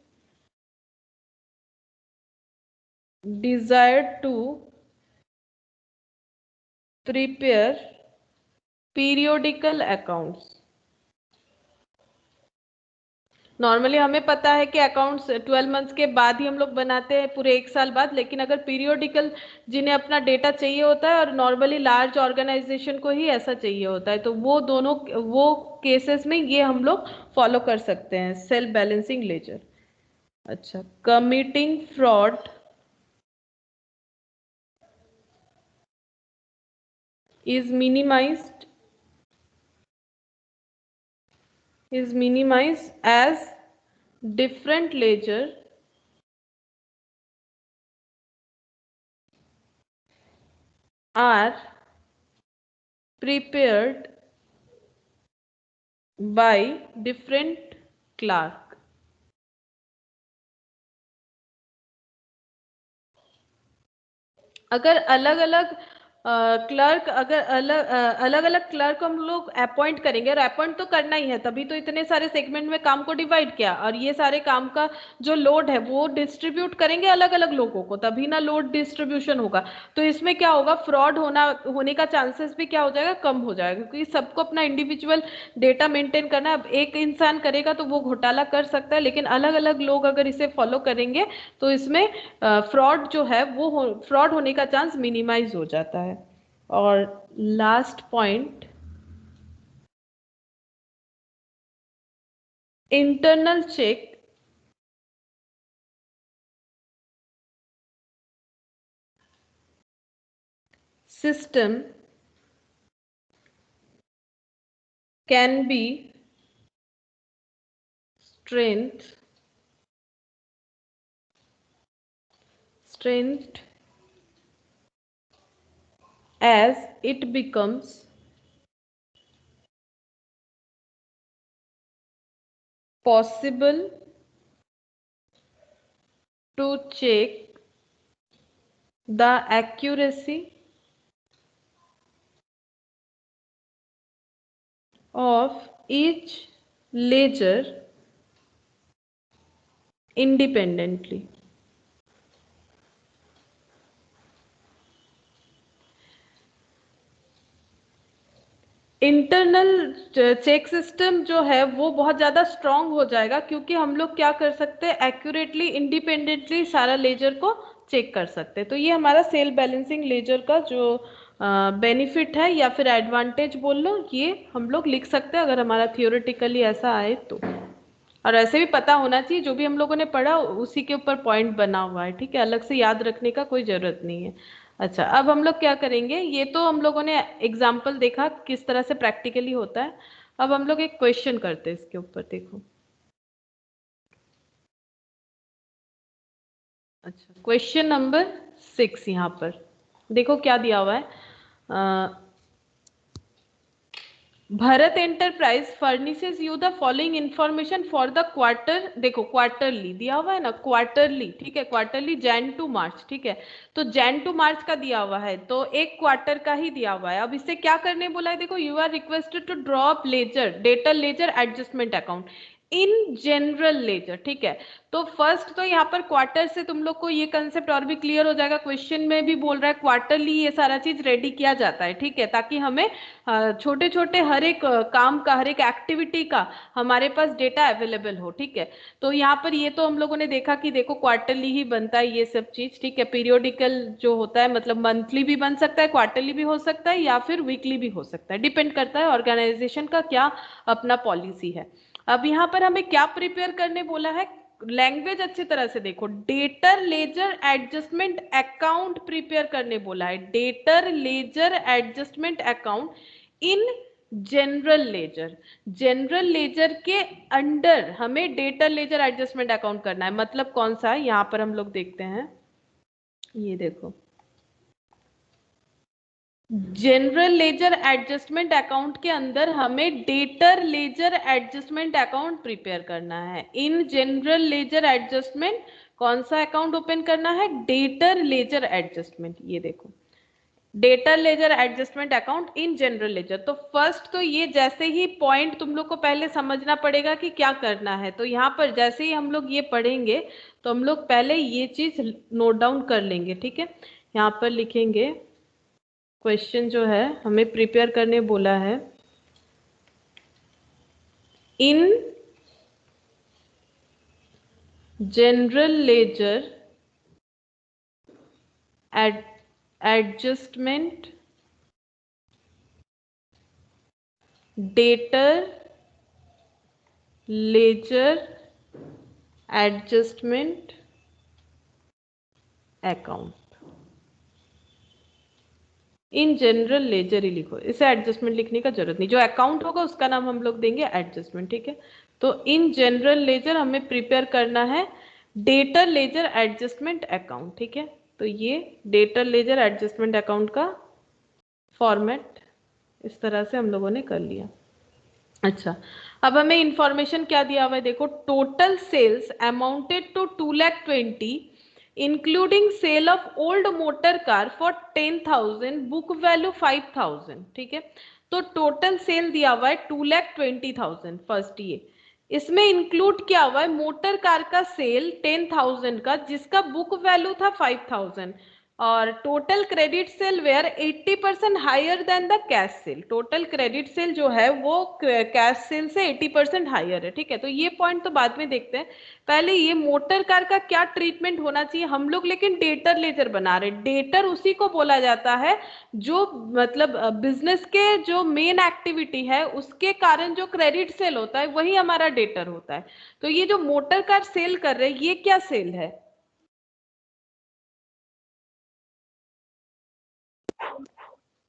desired to prepare periodical accounts। Normally हमें पता है कि अकाउंट्स 12 मंथ्स के बाद ही हम लोग बनाते हैं, पूरे 1 साल बाद, लेकिन अगर पीरियोडिकल जिन्हें अपना डेटा चाहिए होता है, और नॉर्मली लार्ज ऑर्गेनाइजेशन को ही ऐसा चाहिए होता है, तो वो दोनों वो केसेस में ये हम लोग फॉलो कर सकते हैं सेल्फ बैलेंसिंग लेजर। अच्छा, committing fraud is minimized as different ledger are prepared by different clerk। अगर अलग अलग क्लर्क, अगर अलग अलग क्लर्क को हम लोग अपॉइंट करेंगे, और अपॉइंट तो करना ही है, तभी तो इतने सारे सेगमेंट में काम को डिवाइड किया, और ये सारे काम का जो लोड है वो डिस्ट्रीब्यूट करेंगे अलग अलग लोगों को, तभी ना लोड डिस्ट्रीब्यूशन होगा। तो इसमें क्या होगा, फ्रॉड होने का चांसेस भी क्या हो जाएगा, कम हो जाएगा, क्योंकि सबको अपना इंडिविजुअल डेटा मेंटेन करना है। अब एक इंसान करेगा तो वो घोटाला कर सकता है, लेकिन अलग अलग लोग अगर इसे फॉलो करेंगे तो इसमें फ्रॉड जो है वो फ्रॉड होने का चांस मिनिमाइज हो जाता है। और last point, internal check system can be strengthened as it becomes possible to check the accuracy of each ledger independently. Internal check system जो है वो बहुत ज़्यादा स्ट्रांग हो जाएगा, क्योंकि हम लोग क्या कर सकते हैं, एक्यूरेटली इंडिपेंडेंटली सारा लेजर को चेक कर सकते हैं। तो ये हमारा सेल बैलेंसिंग लेजर का जो बेनिफिट है या फिर एडवांटेज बोल लो, ये हम लोग लिख सकते हैं अगर हमारा थियोरेटिकली ऐसा आए तो। और ऐसे भी पता होना चाहिए, जो भी हम लोगों ने पढ़ा उसी के ऊपर पॉइंट बना हुआ है, ठीक है, अलग से याद रखने का कोई जरूरत नहीं है। अच्छा, अब हम लोग क्या करेंगे, ये तो हम लोगों ने एग्जाम्पल देखा किस तरह से प्रैक्टिकली होता है। अब हम लोग एक क्वेश्चन करते हैं इसके ऊपर, देखो। अच्छा, क्वेश्चन नंबर 6 यहाँ पर देखो क्या दिया हुआ है। Bharat enterprise furnishes you the following information for the quarter, देखो क्वार्टरली दिया हुआ है ना, क्वार्टरली, ठीक है, क्वार्टरली जैन टू मार्च, ठीक है, तो जैन टू मार्च का दिया हुआ है, तो एक क्वार्टर का ही दिया हुआ है। अब इससे क्या करने बोला है, देखो, you are requested to draw up ledger, debtor ledger, adjustment account in general ledger, ठीक है। तो फर्स्ट तो यहाँ पर क्वार्टर से तुम लोग को ये कंसेप्ट और भी क्लियर हो जाएगा, क्वेश्चन में भी बोल रहा है क्वार्टरली ये सारा चीज रेडी किया जाता है, ठीक है, ताकि हमें छोटे छोटे हर एक काम का, हर एक एक्टिविटी का हमारे पास डेटा अवेलेबल हो, ठीक है। तो यहाँ पर ये तो हम लोगों ने देखा कि देखो क्वार्टरली ही बनता है ये सब चीज, ठीक है। पीरियोडिकल जो होता है, मतलब मंथली भी बन सकता है, क्वार्टरली भी हो सकता है, या फिर वीकली भी हो सकता है, डिपेंड करता है ऑर्गेनाइजेशन का क्या अपना पॉलिसी है। अब यहाँ पर हमें क्या प्रिपेयर करने बोला है, लैंग्वेज अच्छी तरह से देखो, debtor ledger adjustment account prepare करने बोला है, debtor ledger adjustment account in general ledger. General ledger के अंडर हमें डेटर लेजर एडजस्टमेंट अकाउंट करना है। मतलब कौन सा है, यहां पर हम लोग देखते हैं, ये देखो, जनरल लेजर एडजस्टमेंट अकाउंट के अंदर हमें debtor ledger adjustment account prepare करना है। इन जनरल लेजर एडजस्टमेंट कौन सा अकाउंट ओपन करना है, डेटर लेजर एडजस्टमेंट, ये देखो, debtor ledger adjustment account in general ledger. तो फर्स्ट तो ये जैसे ही पॉइंट तुम लोग को पहले समझना पड़ेगा कि क्या करना है। तो यहाँ पर जैसे ही हम लोग ये पढ़ेंगे तो हम लोग पहले ये चीज नोट डाउन कर लेंगे, ठीक है। यहाँ पर लिखेंगे, क्वेश्चन जो है हमें प्रिपेयर करने बोला है, in general ledger adjustment debtor ledger adjustment account, in general ledger ही लिखो, इसे एडजस्टमेंट लिखने का जरूरत नहीं, जो अकाउंट होगा उसका नाम हम लोग देंगे एडजस्टमेंट, ठीक है। तो इन जनरल लेजर हमें प्रिपेयर करना है डेटर लेजर एडजस्टमेंट अकाउंट, ठीक है। तो ये डेटर लेजर एडजस्टमेंट अकाउंट का फॉर्मेट इस तरह से हम लोगों ने कर लिया। अच्छा, अब हमें इंफॉर्मेशन क्या दिया हुआ है, देखो, total sales amounted to 2,20,000 including sale of old motor car for 10,000, book value 5,000, ठीक है। तो टोटल सेल दिया हुआ है 2,20,000 फर्स्ट, ये इसमें इंक्लूड क्या हुआ है, मोटर कार का सेल 10,000 का, जिसका बुक वैल्यू था 5,000, और total credit sale were 80% higher than the cash sale. Total credit sale जो है वो कैश सेल से 80% हायर है, ठीक है। तो ये पॉइंट तो बाद में देखते हैं, पहले ये मोटर कार का क्या ट्रीटमेंट होना चाहिए हम लोग, लेकिन डेटर लेजर बना रहे। डेटर उसी को बोला जाता है जो मतलब बिजनेस के जो मेन एक्टिविटी है उसके कारण जो क्रेडिट सेल होता है वही हमारा डेटर होता है। तो ये जो मोटर कार सेल कर रहे हैं ये क्या सेल है,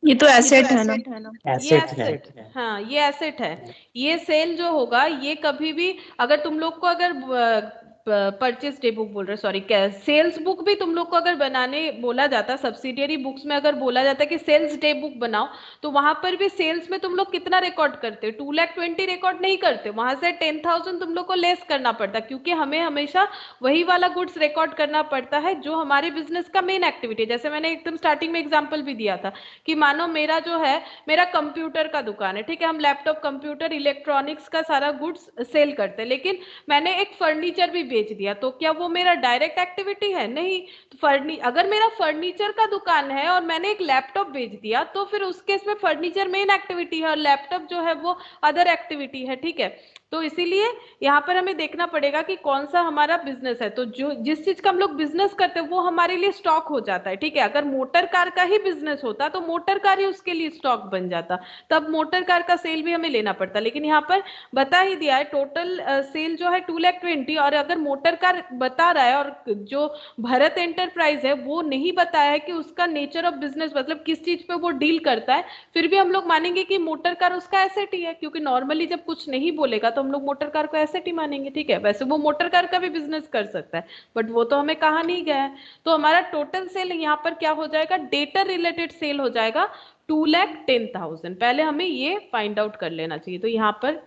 ये तो एसेट है ना। ये एसेट है। एसेट, हाँ ये एसेट है। ये सेल जो होगा ये कभी भी, अगर तुम लोग को अगर परचेस डे बुक बोल रहे, सॉरी, सेल्स बुक भी तुम लोग को अगर बनाने बोला जाता, सब्सिडियरी बुक्स में अगर बोला जाता कि सेल्स डे बुक बनाओ, तो वहां पर भी सेल्स में तुम लोग कितना रिकॉर्ड करते, 2,20,000 रिकॉर्ड नहीं करते, वहां से 10,000 तुम लोग को लेस करना पड़ता, क्योंकि हमें हमेशा वही वाला गुड्स रिकॉर्ड करना पड़ता है जो हमारे बिजनेस का मेन एक्टिविटी। जैसे मैंने एकदम स्टार्टिंग में एग्जाम्पल भी दिया था कि मानो मेरा जो है, मेरा कंप्यूटर का दुकान है, ठीक है, हम लैपटॉप, कंप्यूटर, इलेक्ट्रॉनिक्स का सारा गुड्स सेल करते हैं, लेकिन मैंने एक फर्नीचर भी बेच दिया, तो क्या वो मेरा डायरेक्ट एक्टिविटी है? नहीं। तो अगर मेरा फर्नीचर का दुकान है और मैंने एक लैपटॉप बेच दिया, तो फिर उस केस में फर्नीचर मेन एक्टिविटी है और लैपटॉप जो है वो अदर एक्टिविटी है, ठीक है। तो इसीलिए यहाँ पर हमें देखना पड़ेगा कि कौन सा हमारा बिजनेस है। तो जो जिस चीज का हम लोग बिजनेस करते हैं वो हमारे लिए स्टॉक हो जाता है, ठीक है। अगर मोटर कार का ही बिजनेस होता तो मोटर कार ही उसके लिए स्टॉक बन जाता, तब मोटर कार का सेल भी हमें लेना पड़ता। लेकिन यहाँ पर बता ही दिया है टोटल सेल जो है 2,20,000, और अगर मोटर कार बता रहा है और जो भरत एंटरप्राइज है वो नहीं बताया है कि उसका नेचर ऑफ बिजनेस मतलब किस चीज पे वो डील करता है, फिर भी हम लोग मानेंगे कि मोटर कार उसका एसेट ही है, क्योंकि नॉर्मली जब कुछ नहीं बोलेगा तो हम लोग मोटर कार को एसेट ही मानेंगे, ठीक है। वैसे वो मोटर कार का भी बिजनेस कर सकता है, बट वो तो हमें कहा नहीं गया है। तो हमारा टोटल सेल यहाँ पर क्या हो जाएगा, डेटर रिलेटेड सेल हो जाएगा 2,10,000। पहले हमें ये फाइंड आउट कर लेना चाहिए। तो यहाँ पर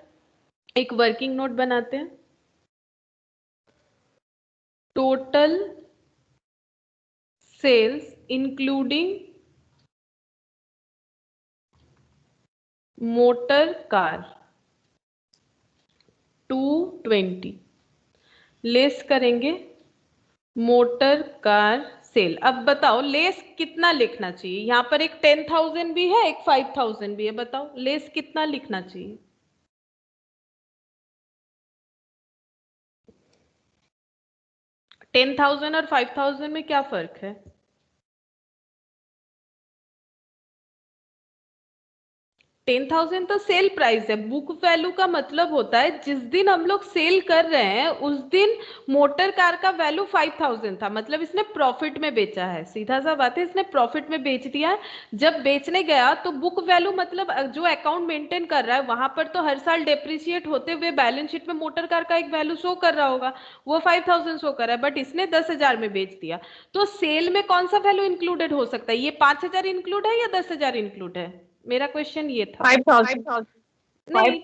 एक वर्किंग नोट बनाते हैं, total sales including motor car 220, less करेंगे मोटर कार सेल। अब बताओ लेस कितना लिखना चाहिए? यहाँ पर एक 10,000 भी है, एक 5,000 भी है, बताओ लेस कितना लिखना चाहिए? $10,000 और 5,000 में क्या फर्क है? 10,000 तो सेल प्राइस है। बुक वैल्यू का मतलब होता है जिस दिन हम लोग सेल कर रहे हैं उस दिन मोटर कार का वैल्यू 5,000 था, मतलब इसने प्रॉफिट में बेचा है, सीधा सा बात है, इसने प्रॉफिट में बेच दिया है। जब बेचने गया तो बुक वैल्यू मतलब जो अकाउंट मेंटेन कर रहा है वहां पर तो हर साल डेप्रिशिएट होते हुए बैलेंस शीट में मोटर कार का एक वैल्यू शो कर रहा होगा, वो 5,000 शो कर रहा है, बट इसने 10,000 में बेच दिया। तो सेल में कौन सा वैल्यू इंक्लूडेड हो सकता है? ये 5,000 इंक्लूड है या 10,000 इंक्लूड है? मेरा क्वेश्चन ये था। 5,000। नहीं,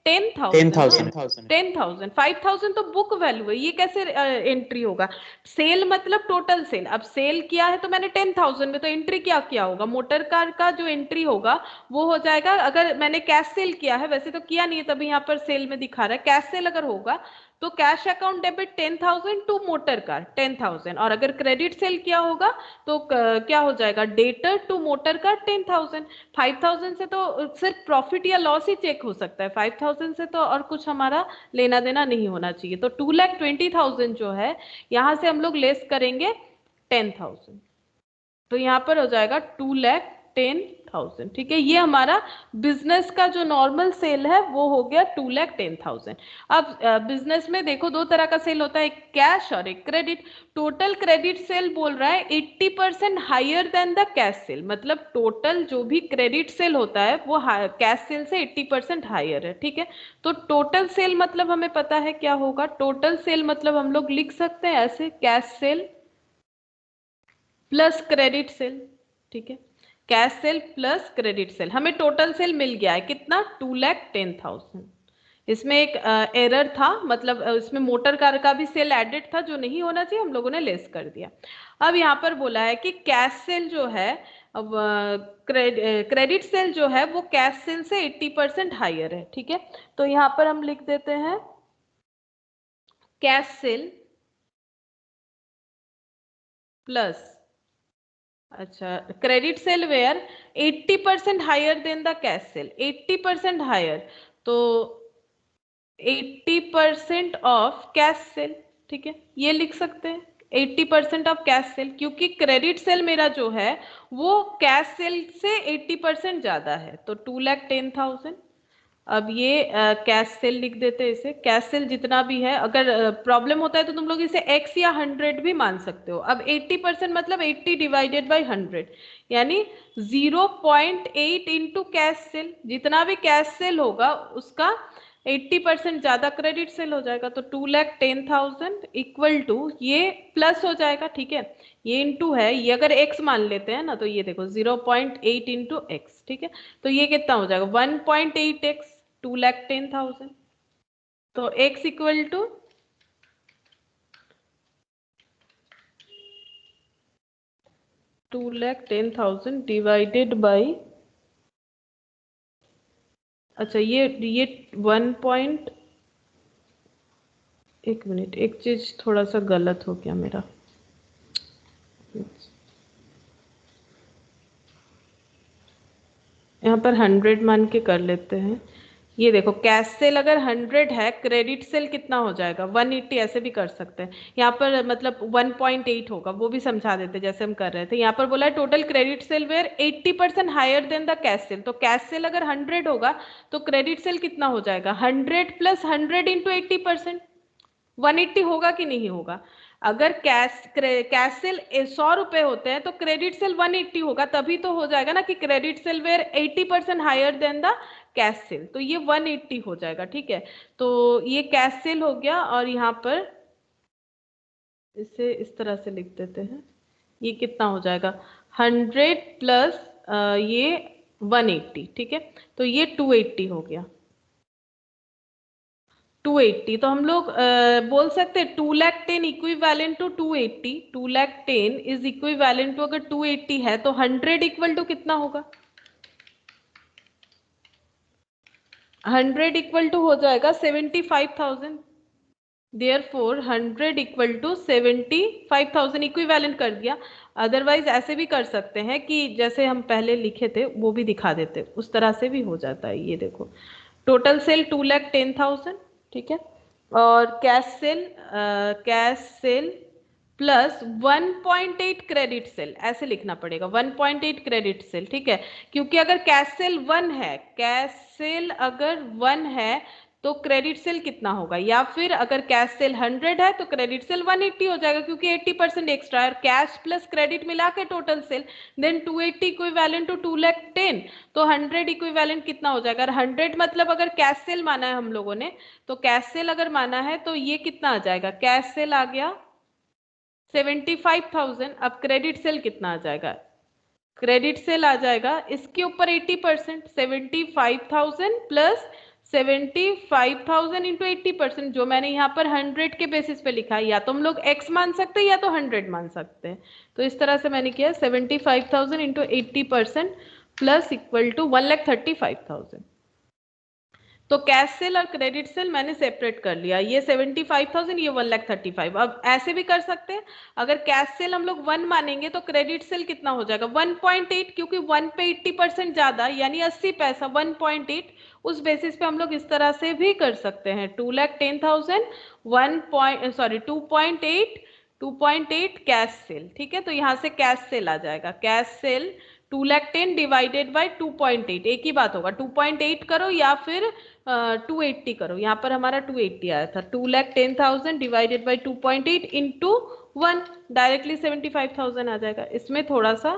10,000 10,000 10,000 5,000 तो बुक वैल्यू है, ये कैसे एंट्री होगा? सेल मतलब टोटल सेल। अब सेल किया है तो मैंने 10,000 में, तो एंट्री क्या किया होगा? मोटर कार का जो एंट्री होगा वो हो जाएगा, अगर मैंने कैश सेल किया है, वैसे तो किया नहीं है तभी यहाँ पर सेल में दिखा रहा है, कैश सेल अगर होगा तो cash account debit 10,000 to motor car 10,000, और अगर क्रेडिट सेल किया होगा तो क्या हो जाएगा, डेटर टू मोटर कार 10,000। 5,000 से तो सिर्फ प्रॉफिट या लॉस ही चेक हो सकता है, 5,000 से तो और कुछ हमारा लेना देना नहीं होना चाहिए। तो 2,20,000 जो है यहां से हम लोग लेस करेंगे 10,000, तो यहाँ पर हो जाएगा 2,10,000, ठीक है। ये हमारा बिजनेस का जो नॉर्मल सेल है वो हो गया 2,10,000। अब बिजनेस में देखो दो तरह का सेल होता है, एक कैश और एक क्रेडिट। टोटल क्रेडिट सेल बोल रहा है 80% higher than the cash sale, मतलब टोटल जो भी क्रेडिट सेल होता है वो कैश सेल से 80% हायर है, ठीक है। तो टोटल सेल मतलब हमें पता है क्या होगा, टोटल सेल मतलब हम लोग लिख सकते हैं ऐसे, cash sale plus credit sale, ठीक है। Cash sale plus credit cell, हमें टोटल सेल मिल गया है कितना, 2,10,000। इसमें एक एरर था, मतलब इसमें मोटर कार का भी सेल एडेड था जो नहीं होना चाहिए, हम लोगों ने लेस कर दिया। अब यहाँ पर बोला है कि कैश सेल जो है, अब क्रेडिट सेल जो है वो कैश सेल से 80% हायर है, ठीक है। तो यहाँ पर हम लिख देते हैं कैश सेल प्लस, अच्छा, credit sale were 80% higher than the cash sale, 80% higher, तो 80% ऑफ कैश सेल, ठीक है, ये लिख सकते हैं 80% ऑफ कैश सेल, क्योंकि क्रेडिट सेल मेरा जो है वो कैश सेल से 80% ज्यादा है, तो 2,10,000 अब ये कैश सेल लिख देते हैं इसे। कैश सेल जितना भी है, अगर प्रॉब्लम होता है तो तुम लोग इसे x या 100 भी मान सकते हो। अब 80% मतलब 80 डिवाइडेड बाई 100, यानी 0.8 इंटू कैश सेल। जितना भी कैश सेल होगा उसका 80% ज्यादा क्रेडिट सेल हो जाएगा, तो 2,10,000 इक्वल टू, ये प्लस हो जाएगा, ठीक है, ये इंटू है, ये अगर x मान लेते हैं ना तो ये देखो 0.8 इंटू एक्स, ठीक है, तो ये कितना हो जाएगा 1.8x, 2,10,000। तो x equal to 2,10,000 divided by, अच्छा ये 1 मिनट, एक चीज थोड़ा सा गलत हो गया मेरा। यहाँ पर 100 मान के कर लेते हैं। ये देखो कैश सेल अगर 100 है, क्रेडिट सेल कितना हो जाएगा 180, ऐसे भी कर सकते हैं। यहाँ पर मतलब 1.8 होगा, वो भी समझा देते जैसे हम कर रहे थे। यहाँ पर बोला है total credit sale were 80% higher than the cash sale. तो कैश सेल अगर 100 होगा तो क्रेडिट सेल कितना हो जाएगा 100 प्लस 100 इंटू 80%, 180 होगा कि नहीं होगा। अगर कैश सेल 100 रुपए होते हैं तो क्रेडिट सेल 180 होगा, तभी तो हो जाएगा ना कि credit sale were 80% higher than the cash sale, तो ये 180 हो जाएगा, ठीक है। तो ये कैश सेल हो गया, और यहाँ पर इसे इस तरह से लिख देते हैं, ये कितना हो जाएगा 100 प्लस ये 180, ठीक है, तो ये 280 हो गया, 280। तो हम लोग बोल सकते हैं 2,10,000 equivalent to 280, 2,10,000 is equivalent to, अगर 280 है तो 100 इक्वल टू कितना होगा, 100 इक्वल टू हो जाएगा 75,000। देयरफॉर 100 इक्वल टू 75,000 इक्विवेलेंट कर दिया। अदरवाइज ऐसे भी कर सकते हैं कि जैसे हम पहले लिखे थे वो भी दिखा देते, उस तरह से भी हो जाता है। ये देखो टोटल सेल 2,10,000, ठीक है, और cash sale plus 1.8 credit sale, ऐसे लिखना पड़ेगा 1.8 क्रेडिट सेल, ठीक है, क्योंकि अगर कैश सेल 1 है, कैश सेल अगर 1 है तो क्रेडिट सेल कितना होगा, या फिर अगर कैश सेल 100 है तो क्रेडिट सेल 180 हो जाएगा, क्योंकि 80% एक्स्ट्रा है, और कैश प्लस क्रेडिट मिला के टोटल सेल, देन 280 इक्विवेलेंट टू 2,10,000, तो 100 इक्विवेलेंट कितना हो जाएगा। 100 मतलब अगर कैश सेल माना है हम लोगों ने, तो कैश सेल अगर माना है तो ये कितना आ जाएगा, कैश सेल आ गया 75,000। अब क्रेडिट सेल कितना आ जाएगा, क्रेडिट सेल आ जाएगा इसके ऊपर 80%, 75,000 प्लस 75,000 इंटू 80%, जो मैंने यहाँ पर 100 के बेसिस पे लिखा है, या तो हम लोग x मान सकते हैं या तो 100 मान सकते हैं। तो इस तरह से मैंने किया 75,000 इंटू 80% प्लस इक्वल टू 1,35,000। तो कैश सेल और क्रेडिट सेल मैंने सेपरेट कर लिया, ये 75,000, ये 1,35,000। अब ऐसे भी कर सकते हैं, अगर कैश सेल हम लोग 1 मानेंगे तो क्रेडिट सेल कितना हो जाएगा 1.8, क्योंकि 1 पे 80% ज्यादा यानी 80 पैसा, 1.8, उस बेसिस पे हम लोग इस तरह से भी कर सकते हैं। 2,10,000 2.8 कैश सेल, ठीक है, तो यहाँ से कैश सेल आ जाएगा, कैश सेल 2,10,000 डिवाइडेड बाई 2.8, एक ही बात होगा, 2.8 करो या फिर 280 करो, यहाँ पर हमारा 280 आया था। 2,10,000 डिवाइडेड बाई 2.8 इंटू 1, डायरेक्टली 75,000 आ जाएगा। इसमें थोड़ा सा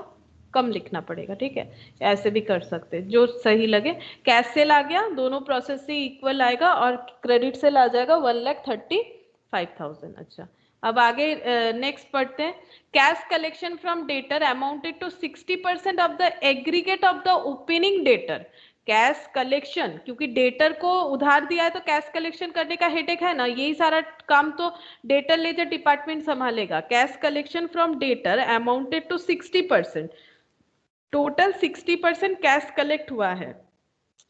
कम लिखना पड़ेगा, ठीक है, ऐसे भी कर सकते हैं जो सही लगे। कैश सेल आ गया, दोनों प्रोसेस से इक्वल आएगा, और क्रेडिट सेल आ जाएगा 1,35,000। अच्छा, अब आगे नेक्स्ट पढ़ते हैं। Cash collection from debtor amounted to 60% of the aggregate of the opening debtor. Cash collection, क्योंकि डेटर को उधार दिया है तो कैश कलेक्शन करने का हेडेक है ना, यही सारा काम तो डेटर लेजर डिपार्टमेंट संभालेगा। Cash collection from debtor amounted to 60%, total 60% cash collect हुआ है,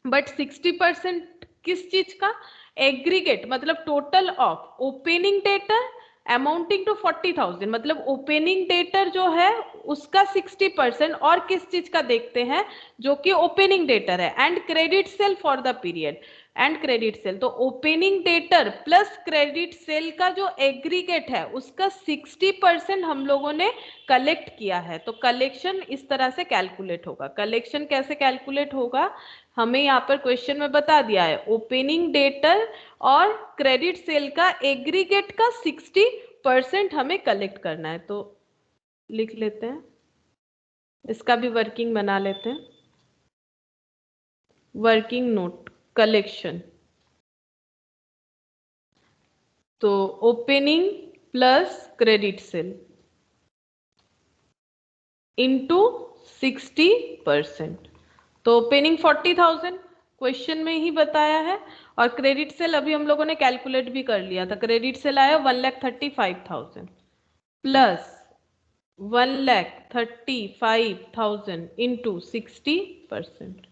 बट 60% किस चीज का, एग्रीगेट मतलब total of opening debtor amounting to 40,000, मतलब ओपनिंग डेटर जो है उसका 60%, और किस चीज का देखते हैं, जो कि ओपनिंग डेटर है, and credit sale for the period, and credit sale. तो opening debtor plus credit sale का जो एग्रीगेट है उसका 60% हम लोगों ने कलेक्ट किया है। तो कलेक्शन इस तरह से कैलकुलेट होगा। कलेक्शन कैसे कैलकुलेट होगा हमें यहाँ पर क्वेश्चन में बता दिया है, ओपनिंग डेटर और क्रेडिट सेल का एग्रीगेट का 60% हमें कलेक्ट करना है। तो लिख लेते हैं, इसका भी वर्किंग बना लेते हैं। वर्किंग नोट कलेक्शन, तो opening plus credit cell into 60%। तो ओपनिंग 40,000 क्वेश्चन में ही बताया है, और क्रेडिट सेल अभी हम लोगों ने कैलकुलेट भी कर लिया था। क्रेडिट सेल आया 1,35,000 प्लस 1,35,000 इंटू 60%।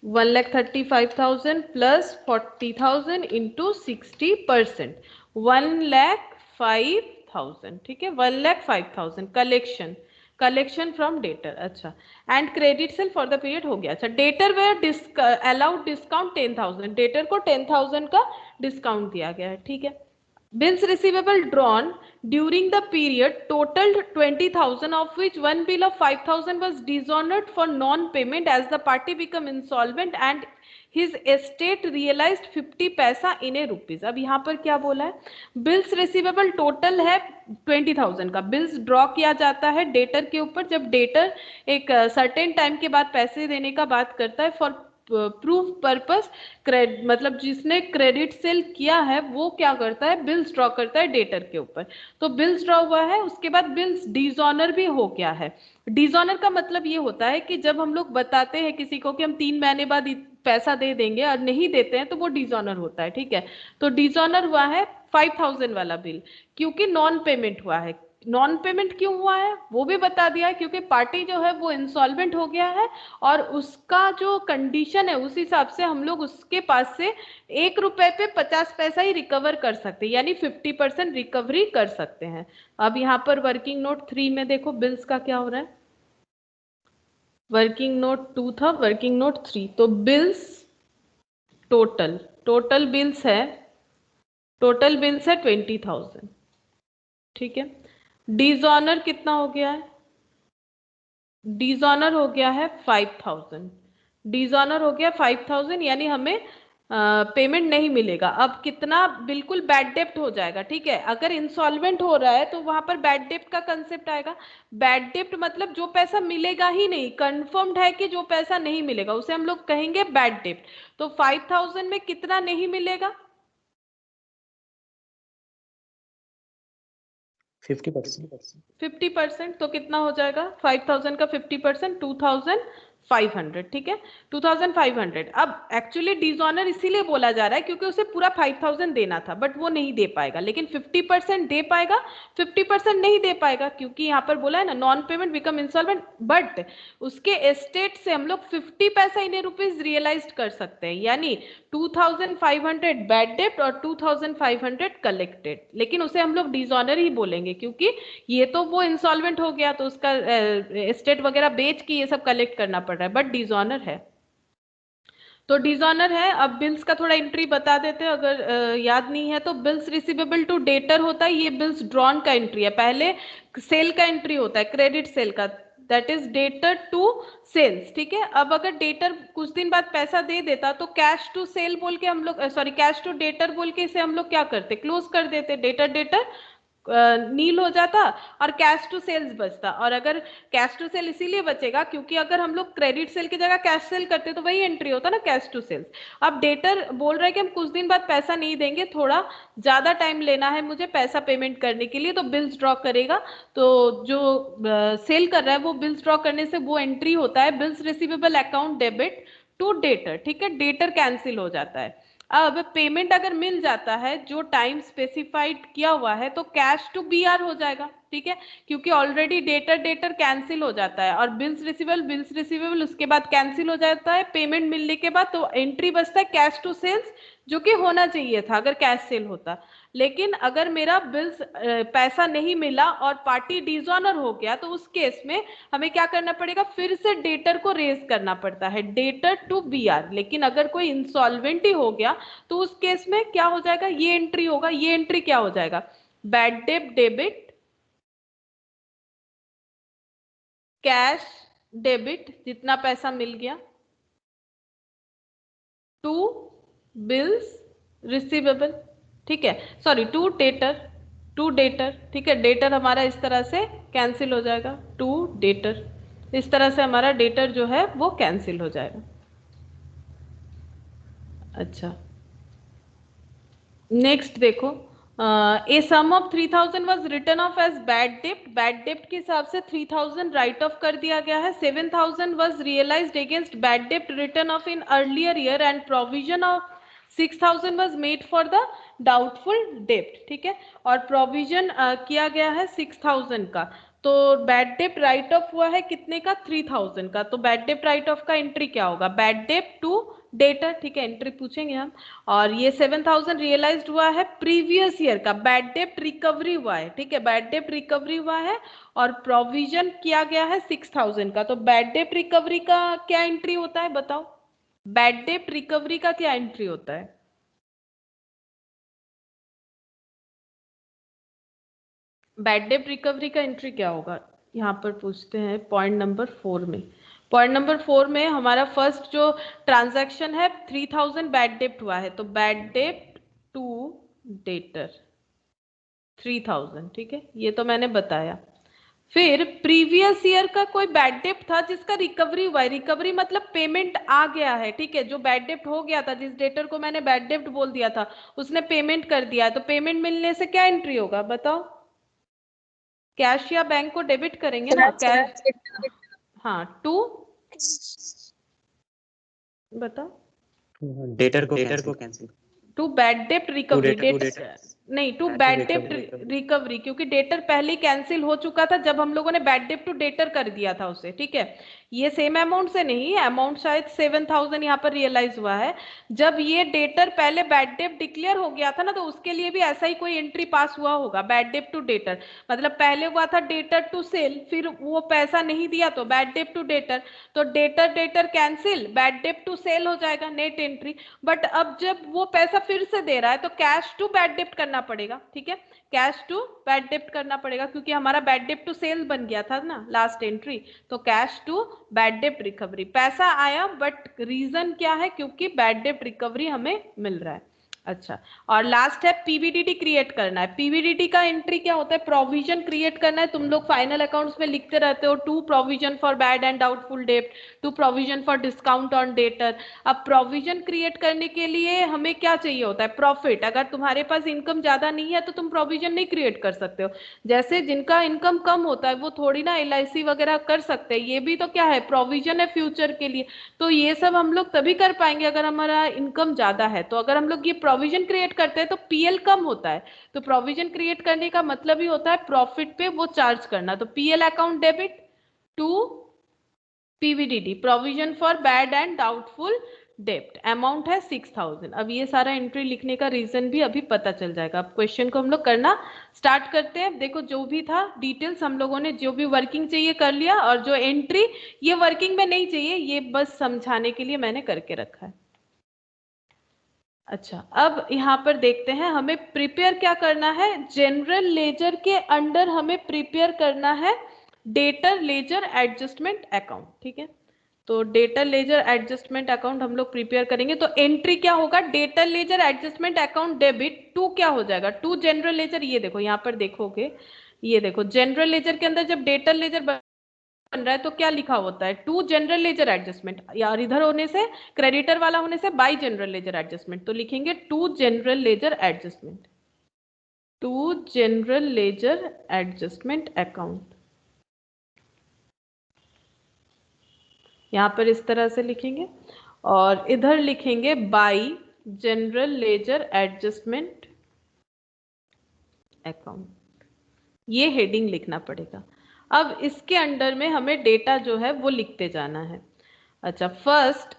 1,35,000 plus 40,000 into 60%, 1,05,000। ठीक है, 1,05,000 कलेक्शन फ्रॉम डेटर। अच्छा, and credit sale for the period हो गया। अच्छा, debtor were allowed discount 10,000, debtor को 10,000 का डिस्काउंट दिया गया है। ठीक है, bills receivable drawn during the period totaled 20,000, of which one bill of 5,000 was dishonored for non-payment as the party became insolvent and his estate realized 50 पैसा in a rupees। अब यहाँ पर क्या बोला है, बिल्स रिसीवेबल टोटल है 20,000 का, bills draw किया जाता है डेटर के ऊपर जब डेटर एक सर्टेन टाइम के बाद पैसे देने का बात करता है फॉर प्रूफ पर्पस। मतलब जिसने क्रेडिट सेल किया है वो क्या करता है, बिल्स ड्रॉ करता है डेटर के ऊपर। तो बिल्स ड्रॉ हुआ है, उसके बाद बिल्स डिसऑनर भी हो गया है। डिसऑनर का मतलब ये होता है कि जब हम लोग बताते हैं किसी को कि हम 3 महीने बाद पैसा दे देंगे और नहीं देते हैं तो वो डिसऑनर होता है। ठीक है, तो डिसऑनर हुआ है 5,000 वाला बिल, क्योंकि नॉन पेमेंट हुआ है। नॉन पेमेंट क्यों हुआ है वो भी बता दिया है, क्योंकि पार्टी जो है वो इंसॉल्वेंट हो गया है और उसका जो कंडीशन है उस हिसाब से हम लोग उसके पास से 1 रुपए पे 50 पैसा ही रिकवर कर सकते हैं, यानी 50% रिकवरी कर सकते हैं। अब यहाँ पर वर्किंग नोट 3 में देखो बिल्स का क्या हो रहा है। वर्किंग नोट 2 था, वर्किंग नोट 3। तो बिल्स टोटल बिल्स है 20,000। ठीक है, डिसऑनर कितना हो गया है, डिसऑनर हो गया है 5,000। डिसऑनर हो गया 5,000, यानी हमें पेमेंट नहीं मिलेगा। अब कितना, बिल्कुल बैड डेप्ट हो जाएगा। ठीक है, अगर इंसॉल्वेंट हो रहा है तो वहां पर बैड डेप्ट का कंसेप्ट आएगा। बैड डेप्ट मतलब जो पैसा मिलेगा ही नहीं, कंफर्म्ड है कि जो पैसा नहीं मिलेगा उसे हम लोग कहेंगे बैड डेप्ट। तो 5,000 में कितना नहीं मिलेगा, 50%। तो कितना हो जाएगा 5,000 का 50%, 2,500। ठीक है, 2,500। अब एक्चुअली डिसऑनर इसीलिए बोला जा रहा है क्योंकि उसे पूरा 5,000 देना था, बट वो नहीं दे पाएगा। लेकिन 50% दे पाएगा, 50% नहीं दे पाएगा, क्योंकि यहाँ पर बोला है ना non payment become insolvent, but उसके एस्टेट से हम लोग 50 पैसा इन रुपीज रियलाइज कर सकते हैं, यानी 2,500 बैड डेप्ट और 2,500 कलेक्टेड। लेकिन उसे हम लोग डिसऑनर ही बोलेंगे क्योंकि ये तो वो इंसॉल्वेंट हो गया तो उसका एस्टेट वगैरह बेच के ये सब कलेक्ट करना पड़ रहा है, बट डिसऑनर है। तो डिसऑनर है। अब बिल्स का थोड़ा एंट्री बता देते हैं, अगर याद नहीं है तो बिल्स रिसीवेबल टू डेटर होता है, ये बिल्स ड्रॉन का एंट्री है। पहले सेल का एंट्री होता है, क्रेडिट सेल का, that is debtor to sales. ठीक है, अब अगर डेटर कुछ दिन बाद पैसा दे देता तो कैश टू सेल बोल के हम लोग, सॉरी कैश टू डेटर बोल के इसे हम लोग क्या करते, क्लोज कर देते, डेटर नील हो जाता और कैश टू सेल्स बचता। और अगर कैश टू सेल इसीलिए बचेगा क्योंकि अगर हम लोग क्रेडिट सेल की जगह कैश सेल करते तो वही एंट्री होता ना, कैश टू सेल्स। अब डेटर बोल रहा है कि हम कुछ दिन बाद पैसा नहीं देंगे, थोड़ा ज्यादा टाइम लेना है मुझे पैसा पेमेंट करने के लिए, तो बिल्स ड्रॉ करेगा। तो जो सेल कर रहा है वो बिल्स ड्रॉ करने से वो एंट्री होता है bills receivable account debit to debtor. ठीक है, डेटर कैंसिल हो जाता है। अब पेमेंट अगर मिल जाता है जो टाइम स्पेसिफाइड किया हुआ है तो कैश टू बीआर हो जाएगा। ठीक है, क्योंकि ऑलरेडी डेटर कैंसिल हो जाता है और बिल्स रिसीवेबल उसके बाद कैंसिल हो जाता है पेमेंट मिलने के बाद, तो एंट्री बचता है कैश टू सेल्स, जो कि होना चाहिए था अगर कैश सेल होता। लेकिन अगर मेरा बिल्स पैसा नहीं मिला और पार्टी डिसऑनर हो गया, तो उस केस में हमें क्या करना पड़ेगा, फिर से डेटर को रेज करना पड़ता है, डेटर टू बीआर। लेकिन अगर कोई इंसॉल्वेंटी हो गया तो उस केस में क्या हो जाएगा, ये एंट्री होगा, ये एंट्री क्या हो जाएगा, bad debt debit cash debit जितना पैसा मिल गया टू बिल्स रिसीवेबल, ठीक है, सॉरी टू डेटर, ठीक है, डेटर हमारा इस तरह से कैंसिल हो जाएगा, टू डेटर, इस तरह से हमारा डेटर जो है वो कैंसिल हो जाएगा। अच्छा, नेक्स्ट देखो, a sum of 3000 was written off as bad डेप्ट के हिसाब से 3000 राइट ऑफ कर दिया गया है, 7000 वाज रियलाइज्ड अगेंस्ट बैड डेप्ट written off in earlier year and provision of 6000 was made for the doubtful डेप्ट, ठीक है, और प्रोविजन किया गया है 6000 का, तो बैड डेप्ट राइट ऑफ हुआ है कितने का, 3000 का, तो बैड डेप्ट राइट ऑफ का एंट्री क्या होगा, बैड डेप्ट टू डेटर, ठीक है, एंट्री पूछेंगे हम। और ये 7000 रियलाइज्ड हुआ है प्रीवियस ईयर का, बैड डेप्ट रिकवरी हुआ है, ठीक है, बैड डेप्ट रिकवरी हुआ है और प्रोविजन किया गया है 6000 का, तो बैड डेप्ट रिकवरी का क्या एंट्री होता है बताओ, बैड डेप्ट रिकवरी का क्या एंट्री होता है, बैड डेप्ट रिकवरी का एंट्री क्या होगा, यहाँ पर पूछते हैं पॉइंट नंबर 4 में। पॉइंट नंबर 4 में हमारा फर्स्ट जो ट्रांजैक्शन है 3000 बैड डेप्ट हुआ है, तो बैड डेप्ट टू डेटर 3000, ठीक है, ये तो मैंने बताया। फिर प्रीवियस ईयर का कोई बैड डेप्ट था जिसका रिकवरी हुआ है, रिकवरी मतलब पेमेंट आ गया है, ठीक है, जो बैड डेप्ट हो गया था, जिस डेटर को मैंने बैड डेप्ट बोल दिया था उसने पेमेंट कर दिया है, तो पेमेंट मिलने से क्या एंट्री होगा बताओ, कैश या बैंक को डेबिट करेंगे ना, कैश, हाँ, टू बताओ, डेटर को कैंसिल, टू बैड डेप्ट रिकवरी, नहीं, टू बैड डेप्ट recovery. रिकवरी, क्योंकि डेटर पहले कैंसिल हो चुका था जब हम लोगों ने बैड डेप्ट टू डेटर कर दिया था उसे, ठीक है, ये सेम अमाउंट से नहीं, अमाउंट शायद 7000 यहाँ पर रियलाइज हुआ है, जब ये डेटर पहले बैड डेप्ट डिक्लेयर हो गया था ना, तो उसके लिए भी ऐसा ही कोई एंट्री पास हुआ होगा, बैड डेप्ट टू डेटर, मतलब पहले हुआ था डेटर टू सेल, फिर वो पैसा नहीं दिया तो बैड डेप्ट टू डेटर, तो डेटर कैंसिल, बैड डेप्ट टू सेल हो जाएगा, नेट एंट्री। बट अब जब वो पैसा फिर से दे रहा है तो कैश टू बैड डेप्ट करना पड़ेगा, ठीक है, कैश टू बैड डेप्ट करना पड़ेगा, क्योंकि हमारा बैड डेप्ट टू सेल बन गया था ना लास्ट एंट्री, तो कैश टू बैड डेप्ट रिकवरी, पैसा आया बट रीजन क्या है, क्योंकि बैड डेप्ट रिकवरी हमें मिल रहा है। अच्छा, और लास्ट है पीवीडीटी क्रिएट करना है, पीवीडीटी का एंट्री क्या होता है, प्रोविजन क्रिएट करना है, तुम लोग फाइनल अकाउंट्स में लिखते रहते हो, to provision for bad and doubtful डेप्ट, to provision for discount on debtor. अब प्रोविजन क्रिएट करने के लिए हमें क्या चाहिए होता है, प्रॉफिट, अगर तुम्हारे पास इनकम ज्यादा नहीं है तो तुम प्रोविजन नहीं क्रिएट कर सकते हो, जैसे जिनका इनकम कम होता है वो थोड़ी ना LIC वगैरह कर सकते हैं, ये भी तो क्या है, प्रोविजन है फ्यूचर के लिए, तो ये सब हम लोग तभी कर पाएंगे अगर हमारा इनकम ज्यादा है, तो अगर हम लोग ये प्रोविजन क्रिएट करते हैं तो PL कम होता है, तो प्रोविजन क्रिएट करने का मतलब ही होता है प्रॉफिट पे वो चार्ज करना, तो PL account debit to PVDD, provision for bad and doubtful डेप्ट, अमाउंट है 6000। अब ये सारा एंट्री लिखने का रीजन भी अभी पता चल जाएगा। अब क्वेश्चन को हम लोग करना स्टार्ट करते हैं। देखो जो भी था डिटेल्स हम लोगों ने जो भी वर्किंग चाहिए कर लिया, और जो एंट्री ये वर्किंग में नहीं चाहिए, ये बस समझाने के लिए मैंने करके रखा है। अच्छा, अब यहाँ पर देखते हैं हमें प्रिपेयर क्या करना है, जनरल लेजर के अंडर हमें प्रिपेयर करना है डेटर लेजर एडजस्टमेंट अकाउंट, ठीक है, तो डेटर लेजर एडजस्टमेंट अकाउंट हम लोग प्रिपेयर करेंगे, तो एंट्री क्या होगा, debtor ledger adjustment account debit to क्या हो जाएगा, टू जनरल लेजर, ये देखो यहाँ पर देखोगे, ये देखो जनरल लेजर के अंदर जब डेटर लेजर बन रहा है तो क्या लिखा होता है, टू जनरल लेजर एडजस्टमेंट, या इधर होने से क्रेडिटर वाला होने से बाय जनरल लेजर एडजस्टमेंट, तो लिखेंगे to general ledger adjustment, to general ledger adjustment account, यहां पर इस तरह से लिखेंगे, और इधर लिखेंगे by general ledger adjustment account, ये हेडिंग लिखना पड़ेगा। अब इसके अंडर में हमें डेटा जो है वो लिखते जाना है। अच्छा, फर्स्ट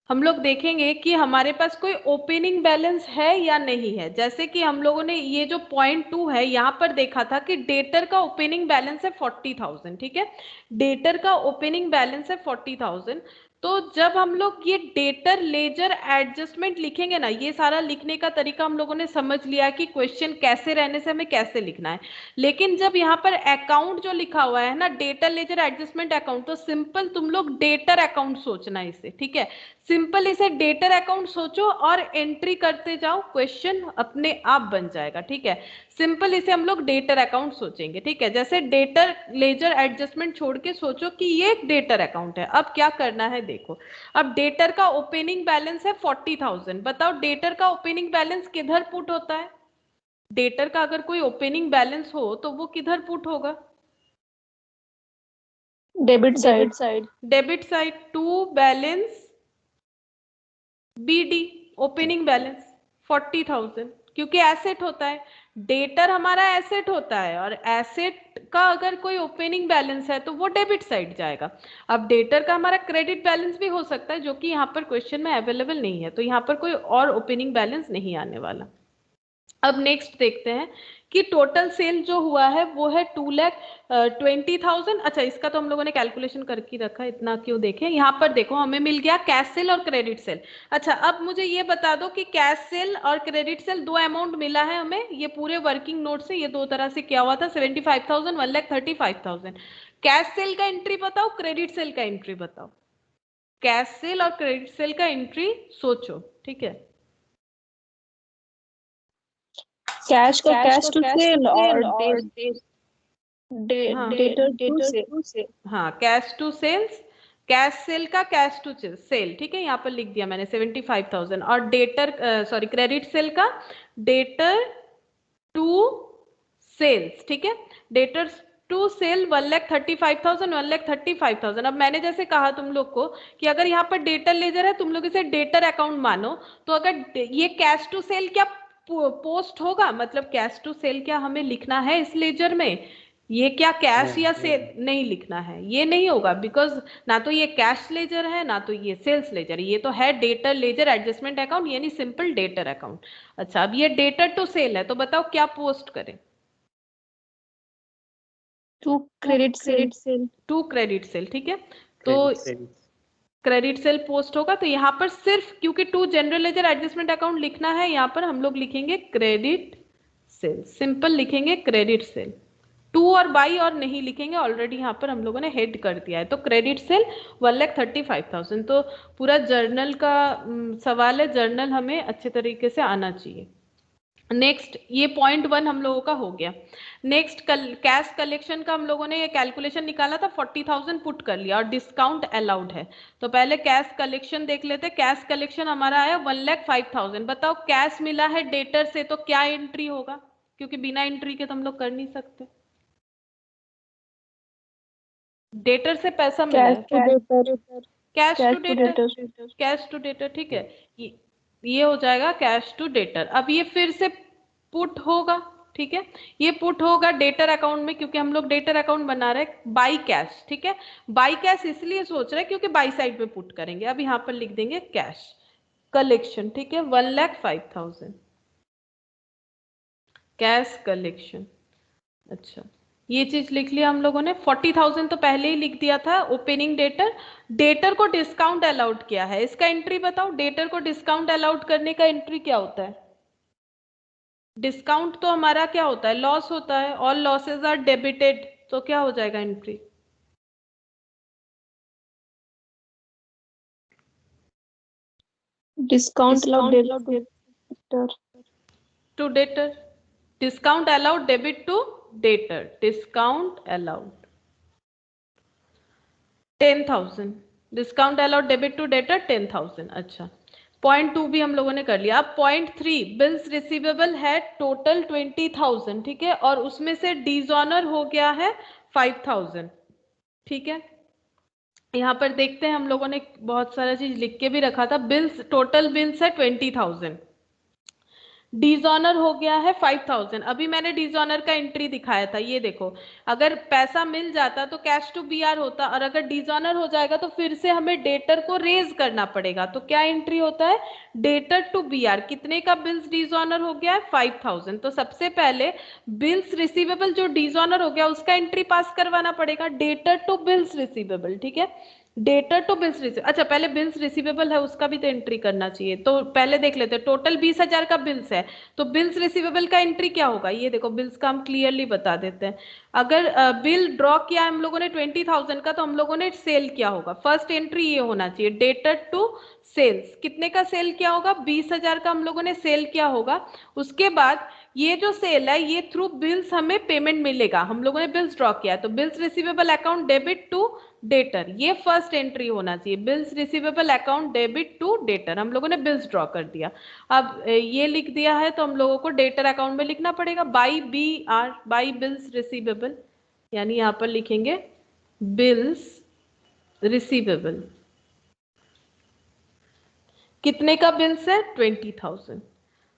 हम लोग देखेंगे कि हमारे पास कोई ओपनिंग बैलेंस है या नहीं है। जैसे कि हम लोगों ने ये जो .2 है यहाँ पर देखा था कि डेटर का ओपनिंग बैलेंस है 40,000, ठीक है, डेटर का ओपनिंग बैलेंस है 40,000। तो जब हम लोग ये डेटर लेजर एडजस्टमेंट लिखेंगे ना, ये सारा लिखने का तरीका हम लोगों ने समझ लिया कि क्वेश्चन कैसे रहने से हमें कैसे लिखना है। लेकिन जब यहाँ पर अकाउंट जो लिखा हुआ है ना, डेटर लेजर एडजस्टमेंट अकाउंट, तो सिंपल तुम लोग डेटर अकाउंट सोचना इसे, ठीक है, सिंपल इसे डेटर अकाउंट सोचो और एंट्री करते जाओ, क्वेश्चन अपने आप बन जाएगा, ठीक है। सिंपल इसे हम लोग डेटर अकाउंट सोचेंगे, ठीक है। जैसे डेटर लेजर एडजस्टमेंट छोड़ के सोचो कि ये एक डेटर अकाउंट है। अब क्या करना है देखो, अब डेटर का ओपनिंग बैलेंस है 40,000। बताओ डेटर का ओपनिंग बैलेंस किधर पुट होता है? डेटर का अगर कोई ओपनिंग बैलेंस हो तो वो किधर पुट होगा? Debit side. Debit side to balance BD, opening balance 40,000, क्योंकि एसेट होता है, डेटर हमारा एसेट होता है, और एसेट का अगर कोई ओपनिंग बैलेंस है तो वो डेबिट साइड जाएगा। अब डेटर का हमारा क्रेडिट बैलेंस भी हो सकता है, जो कि यहाँ पर क्वेश्चन में अवेलेबल नहीं है, तो यहाँ पर कोई और ओपनिंग बैलेंस नहीं आने वाला। अब नेक्स्ट देखते हैं कि टोटल सेल जो हुआ है वो है 2,20,000। अच्छा, इसका तो हम लोगों ने कैलकुलेशन करके रखा है, इतना क्यों देखें। यहाँ पर देखो हमें मिल गया कैश सेल और क्रेडिट सेल। अच्छा, अब मुझे ये बता दो कि कैश सेल और क्रेडिट सेल दो अमाउंट मिला है हमें, ये पूरे वर्किंग नोट से ये दो तरह से क्या हुआ था, 75,000, 1,35,000। कैश सेल का एंट्री बताओ, क्रेडिट सेल का एंट्री बताओ। कैश सेल और क्रेडिट सेल का एंट्री सोचो, ठीक है। कैश को कैश टू सेल और हाँ, डेटर टू सेल। हाँ, cash to sales, cash sale का कैश टू सेल, ठीक है, यहाँ पर लिख दिया मैंने 75,000। और डेटर सॉरी क्रेडिट सेल का डेटर टू सेल्स, ठीक है, डेटर टू सेल 1,35,000, 1,35,000। अब मैंने जैसे कहा तुम लोग को कि अगर यहाँ पर डेटर लेजर है, तुम लोग इसे डेटर अकाउंट मानो, तो अगर ये कैश टू सेल क्या पोस्ट होगा, मतलब कैश टू सेल क्या हमें लिखना है इस लेजर में? ये क्या कैश या सेल नहीं लिखना है, ये नहीं होगा, बिकॉज ना तो ये कैश लेजर है ना तो ये सेल्स लेजर, ये तो है डेटर लेजर एडजस्टमेंट अकाउंट, यानी सिंपल डेटर अकाउंट। अच्छा, अब ये डेटर टू सेल है, तो बताओ क्या पोस्ट करें? To credit sale. To credit sale, ठीक है, तो क्रेडिट सेल पोस्ट होगा। तो यहाँ पर सिर्फ क्योंकि to general ledger adjustment account लिखना है, यहाँ पर हम लोग लिखेंगे क्रेडिट सेल, सिंपल लिखेंगे क्रेडिट सेल, टू और बाई और नहीं लिखेंगे, ऑलरेडी यहाँ पर हम लोगों ने हेड कर दिया है। तो क्रेडिट सेल 1,35,000। तो पूरा जर्नल का सवाल है, जर्नल हमें अच्छे तरीके से आना चाहिए। नेक्स्ट, ये .1 हम लोगों का हो गया। नेक्स्ट, कैश कलेक्शन का हम लोगों ने ये कैलकुलेशन निकाला था, 40,000 पुट कर लिया और डिस्काउंट अलाउड है। तो पहले कैश कलेक्शन देख लेते। कैश कलेक्शन हमारा आया 1,05,000। बताओ कैश मिला है डेटर से तो क्या एंट्री होगा, क्योंकि बिना एंट्री के तो हम लोग कर नहीं सकते। डेटर से पैसा मिला है, cash to debtor, cash to debtor, ठीक है, ये हो जाएगा कैश टू डेटर। अब ये फिर से पुट होगा, ठीक है, ये पुट होगा डेटर अकाउंट में, क्योंकि हम लोग डेटर अकाउंट बना रहे हैं बाई कैश, ठीक है। बाई कैश इसलिए सोच रहे हैं क्योंकि बाई साइड में पुट करेंगे। अब यहाँ पर लिख देंगे कैश कलेक्शन, ठीक है, 1,05,000 कैश कलेक्शन। अच्छा, ये चीज लिख लिया हम लोगों ने। 40,000 तो पहले ही लिख दिया था ओपनिंग डेटर। डेटर को डिस्काउंट अलाउड किया है, इसका एंट्री बताओ। डेटर को डिस्काउंट अलाउड करने का एंट्री क्या होता है? डिस्काउंट तो हमारा क्या होता है, लॉस होता है, ऑल लॉसेज आर डेबिटेड, तो क्या हो जाएगा entry? Discount allowed to debtor, discount allowed debit to debtor, discount allowed 10,000, discount allowed debit to debtor 10,000। अच्छा, .2 भी हम लोगों ने कर लिया। अब .3, बिल्स रिसीवेबल है टोटल 20,000, ठीक है, और उसमें से डिसऑनर हो गया है 5,000, ठीक है। यहाँ पर देखते हैं, हम लोगों ने बहुत सारा चीज लिख के भी रखा था। बिल्स, टोटल बिल्स है 20,000, डिसऑनर हो गया है 5000। अभी मैंने डिसऑनर का एंट्री दिखाया था, ये देखो, अगर पैसा मिल जाता तो कैश टू बीआर होता, और अगर डिसऑनर हो जाएगा तो फिर से हमें डेटर को रेज करना पड़ेगा। तो क्या एंट्री होता है, डेटर टू बीआर। कितने का बिल्स डिसऑनर हो गया है, 5000। तो सबसे पहले बिल्स रिसीवेबल जो डिसऑनर हो गया उसका एंट्री पास करवाना पड़ेगा, डेटर टू बिल्स रिसीवेबल, ठीक है, डेटर टू बिल्स रिसीवेबल। अच्छा, पहले बिल्स रिसीवेबल है उसका भी तो एंट्री करना चाहिए, तो पहले देख लेते हैं। टोटल 20,000 का बिल्स है, तो बिल्स रिसीवेबल का एंट्री क्या होगा, ये देखो बिल्स का हम क्लियरली बता देते हैं। अगर बिल ड्रॉ किया हम लोगों ने 20,000 का, तो हम लोगों ने सेल किया होगा, फर्स्ट एंट्री ये होना चाहिए, डेटर टू सेल्स। कितने का सेल किया होगा, 20,000 का हम लोगों ने सेल किया होगा। उसके बाद ये जो सेल है ये थ्रू बिल्स हमें पेमेंट मिलेगा, हम लोगों ने बिल्स ड्रॉ किया, तो bills receivable account debit to debtor, ये फर्स्ट एंट्री होना चाहिए, bills receivable account debit to debtor. हम लोगों ने बिल्स ड्रॉ कर दिया, अब ये लिख दिया है, तो हम लोगों को डेटर अकाउंट में लिखना पड़ेगा by B R, by bills receivable, यानी यहाँ पर लिखेंगे बिल्स रिसीवेबल। कितने का बिल्स है, 20,000।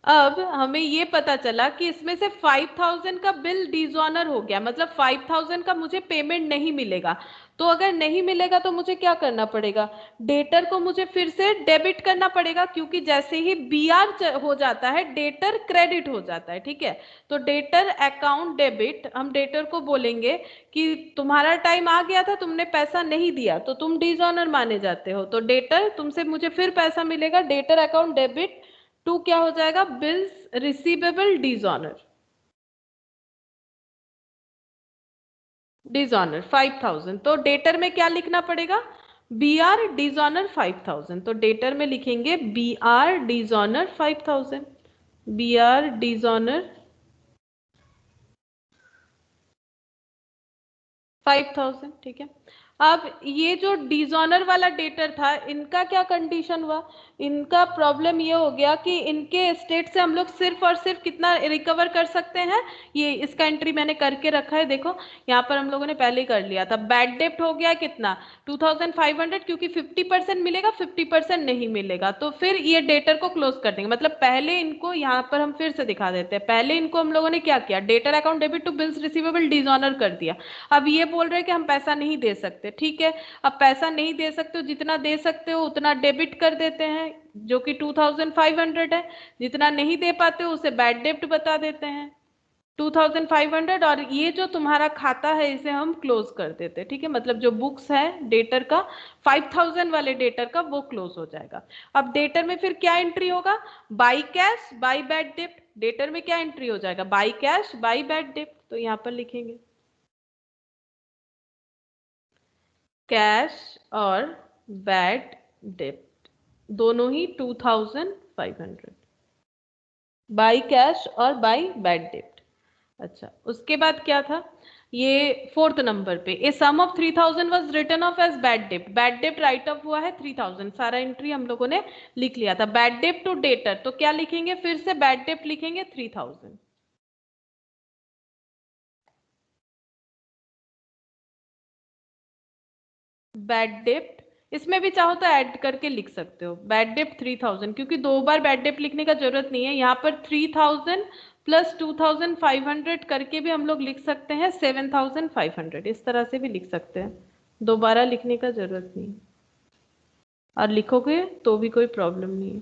अब हमें ये पता चला कि इसमें से 5,000 का बिल डिसऑनर हो गया, मतलब 5,000 का मुझे पेमेंट नहीं मिलेगा। तो अगर नहीं मिलेगा तो मुझे क्या करना पड़ेगा, डेटर को मुझे फिर से डेबिट करना पड़ेगा, क्योंकि जैसे ही बीआर हो जाता है डेटर क्रेडिट हो जाता है, ठीक है। तो डेटर अकाउंट डेबिट, हम डेटर को बोलेंगे कि तुम्हारा टाइम आ गया था, तुमने पैसा नहीं दिया तो तुम डिसऑनर माने जाते हो, तो डेटर तुमसे मुझे फिर पैसा मिलेगा, डेटर अकाउंट डेबिट टू क्या हो जाएगा, बिल्स रिसीवेबल डिसऑनर, डिसऑनर 5,000। तो डेटर में क्या लिखना पड़ेगा, बी आर डिसऑनर 5,000। तो डेटर में लिखेंगे B R dishonour 5,000, B R dishonour 5,000, ठीक है। अब ये जो डिसऑनर वाला डेटर था, इनका क्या कंडीशन हुआ, इनका प्रॉब्लम ये हो गया कि इनके स्टेट से हम लोग सिर्फ और सिर्फ कितना रिकवर कर सकते हैं, ये इसका एंट्री मैंने करके रखा है, देखो यहाँ पर हम लोगों ने पहले कर लिया था। बैड डेप्ट हो गया कितना, 2,500, क्योंकि 50% मिलेगा 50% नहीं मिलेगा, तो फिर ये डेटर को क्लोज कर देंगे। मतलब पहले इनको यहाँ पर हम फिर से दिखा देते हैं, पहले इनको हम लोगों ने क्या किया, debtor account debit to bills receivable dishonour कर दिया। अब ये बोल रहे हैं कि हम पैसा नहीं दे सकते, ठीक है। अब पैसा नहीं दे सकते हो, जितना दे सकते हो उतना डेबिट कर देते हैं, जो कि 2,500 है। जितना नहीं दे पाते हो उसे बैड डेब्ट बता देते हैं 2,500, और ये जो तुम्हारा खाता है इसे हम क्लोज कर देते हैं, ठीक है। मतलब जो बुक्स है डेटर का 5,000 वाले डेटर का वो क्लोज हो जाएगा। अब डेटर में फिर क्या एंट्री होगा, बाई कैश बाई बैड डेब्ट। डेटर में क्या एंट्री हो जाएगा, बाई कैश बाई बैड डेब्ट। तो यहाँ पर लिखेंगे कैश और बैड डेब्ट दोनों ही 2,500, बाई कैश और बाई बैड डेब्ट। अच्छा, उसके बाद क्या था, ये फोर्थ नंबर पे, ए sum of 3,000 was written off as bad डेब्ट। बैड डेब्ट राइट ऑफ हुआ है 3,000, सारा एंट्री हम लोगों ने लिख लिया था। बैड डेब्ट टू डेटर, तो क्या लिखेंगे, फिर से बैड डेब्ट लिखेंगे 3,000। बैड डेप्ट, इसमें भी चाहो तो ऐड करके लिख सकते हो, बैड डेप्ट 3,000, क्योंकि दो बार बैड डेप्ट लिखने का जरूरत नहीं है। यहाँ पर 3,000 प्लस 2,500 करके भी हम लोग लिख सकते हैं 7,500, इस तरह से भी लिख सकते हैं, दोबारा लिखने का जरूरत नहीं, और लिखोगे तो भी कोई प्रॉब्लम नहीं है।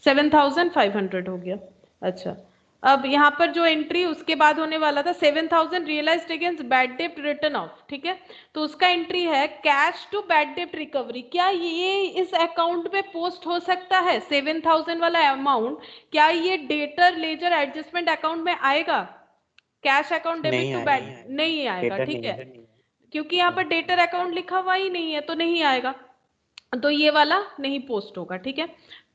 7,500 हो गया। अच्छा, अब यहाँ पर जो एंट्री उसके बाद होने वाला था 7,000 रियलाइज्ड अगेंस्ट बैड डेब्ट रिटर्न ऑफ, ठीक है। तो उसका एंट्री है कैश टू बैड डेब्ट रिकवरी। क्या ये इस अकाउंट में पोस्ट हो सकता है, 7,000 वाला अमाउंट, क्या ये डेटर लेजर एडजस्टमेंट अकाउंट में आएगा, cash account debit to bad नहीं आएगा, ठीक है, क्योंकि यहाँ पर डेटर अकाउंट लिखा हुआ ही नहीं है, तो नहीं आएगा, तो ये वाला नहीं पोस्ट होगा, ठीक है।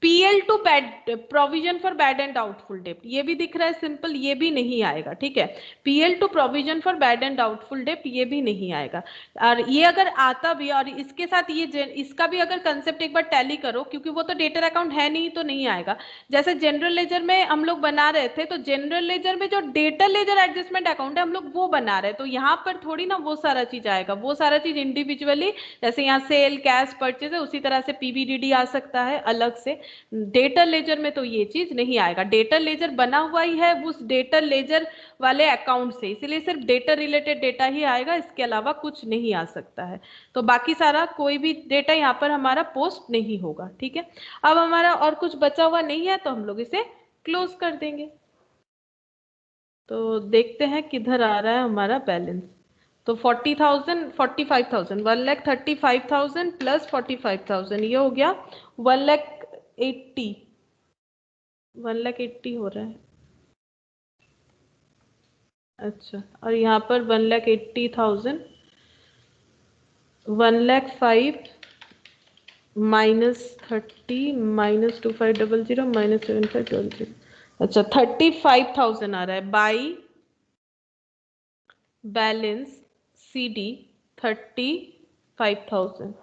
PL to bad, provision for bad and doubtful डेब्ट, ये भी दिख रहा है सिंपल, ये भी नहीं आएगा, ठीक है। PL to provision for bad and doubtful डेब्ट, ये भी नहीं आएगा। और ये अगर आता भी, और इसके साथ ये इसका भी अगर कंसेप्ट एक बार टैली करो, क्योंकि वो तो डेटर अकाउंट है नहीं, तो नहीं आएगा। जैसे जनरल लेजर में हम लोग बना रहे थे, तो जनरल लेजर में जो डेटर लेजर एडजस्टमेंट अकाउंट है हम लोग वो बना रहे हैं, तो यहाँ पर थोड़ी ना वो सारा चीज आएगा, वो सारा चीज इंडिविजुअली, जैसे यहाँ सेल कैश परचेज है उसी तरह से पीबीडीडी आ सकता है अलग से। डेटर लेजर में तो ये चीज नहीं आएगा, डेटर लेजर बना हुआ ही है उस डेटर लेजर वाले अकाउंट से, इसीलिए सिर्फ डेटर रिलेटेड डेटा ही आएगा, इसके अलावा कुछ नहीं आ सकता है। तो बाकी सारा कोई भी डेटा यहाँ पर हमारा पोस्ट नहीं होगा, ठीक है। अब हमारा और कुछ बचा हुआ नहीं है तो हम लोग इसे क्लोज कर देंगे। तो देखते हैं किधर आ रहा है हमारा बैलेंस। तो 40,000 45,000 1,35,000 प्लस 45,000 ये हो गया 1,80,000 1,80,000 हो रहा है। अच्छा, और यहाँ पर 1,80,000 1,05,000 -30 -2500 -7500। अच्छा 35,000 आ रहा है बाई बैलेंस CD 35,000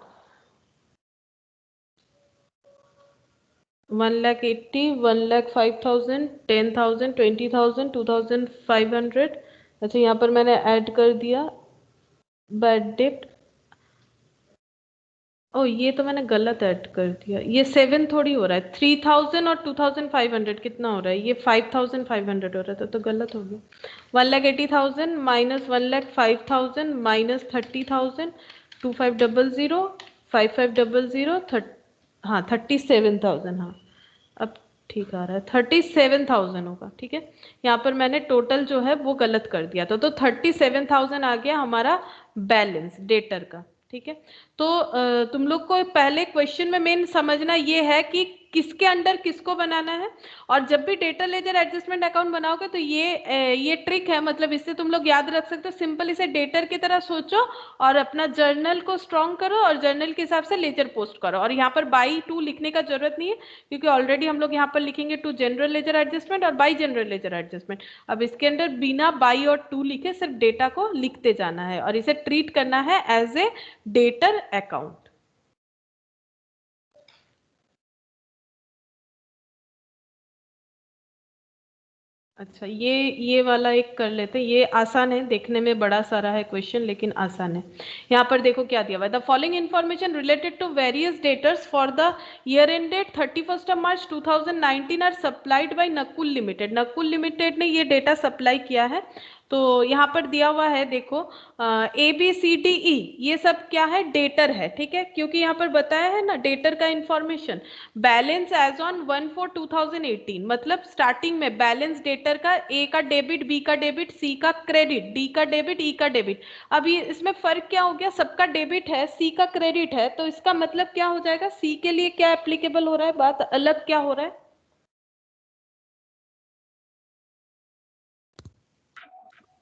1,80,000 1,05,000 10,000 20,000 2,500। अच्छा यहाँ पर मैंने ऐड कर दिया बैड डेट। ओ ये तो मैंने गलत ऐड कर दिया, ये 7 थोड़ी हो रहा है, 3,000 और 2,500 कितना हो रहा है, ये 5,500 हो रहा था तो गलत हो गया। 1,80,000 माइनस 1,05,000 माइनस 30,000 2500 5500 हाँ 37,000 हाँ अब ठीक आ रहा है 37,000 होगा, ठीक है। यहाँ पर मैंने टोटल जो है वो गलत कर दिया था, तो 37,000 आ गया हमारा बैलेंस डेटर का, ठीक है। तो तुम लोग को पहले क्वेश्चन में मेन समझना ये है कि किसके अंडर किसको बनाना है, और जब भी डेटा लेजर एडजस्टमेंट अकाउंट बनाओगे तो ये ट्रिक है, मतलब इससे तुम लोग याद रख सकते हो। सिंपल इसे डेटर की तरह सोचो और अपना जर्नल को स्ट्रॉन्ग करो और जर्नल के हिसाब से लेजर पोस्ट करो। और यहाँ पर बाई टू लिखने का जरूरत नहीं है क्योंकि ऑलरेडी हम लोग यहाँ पर लिखेंगे टू जनरल लेजर एडजस्टमेंट और बाई जनरल लेजर एडजस्टमेंट। अब इसके अंदर बिना बाई और टू लिखे सिर्फ डेटा को लिखते जाना है और इसे ट्रीट करना है एज ए डेटर अकाउंट। अच्छा ये वाला एक कर लेते हैं, ये आसान है, देखने में बड़ा सारा है क्वेश्चन लेकिन आसान है। यहाँ पर देखो क्या दिया हुआ है, the following information related to various debtors for the year end date 31 March 2019 are supplied by Nakul limited. Nakul limited ने ये डेटा सप्लाई किया है। तो यहाँ पर दिया हुआ है देखो ABCDE ये सब क्या है, डेटर है, ठीक है, क्योंकि यहाँ पर बताया है ना डेटर का इंफॉर्मेशन। बैलेंस एज ऑन 1/4/2018 मतलब स्टार्टिंग में बैलेंस डेटर का A का डेबिट, B का डेबिट, C का क्रेडिट, D का डेबिट, E का डेबिट। अब ये इसमें फर्क क्या हो गया, सबका डेबिट है, C का क्रेडिट है, तो इसका मतलब क्या हो जाएगा, C के लिए क्या एप्लीकेबल हो रहा है, बात अलग क्या हो रहा है,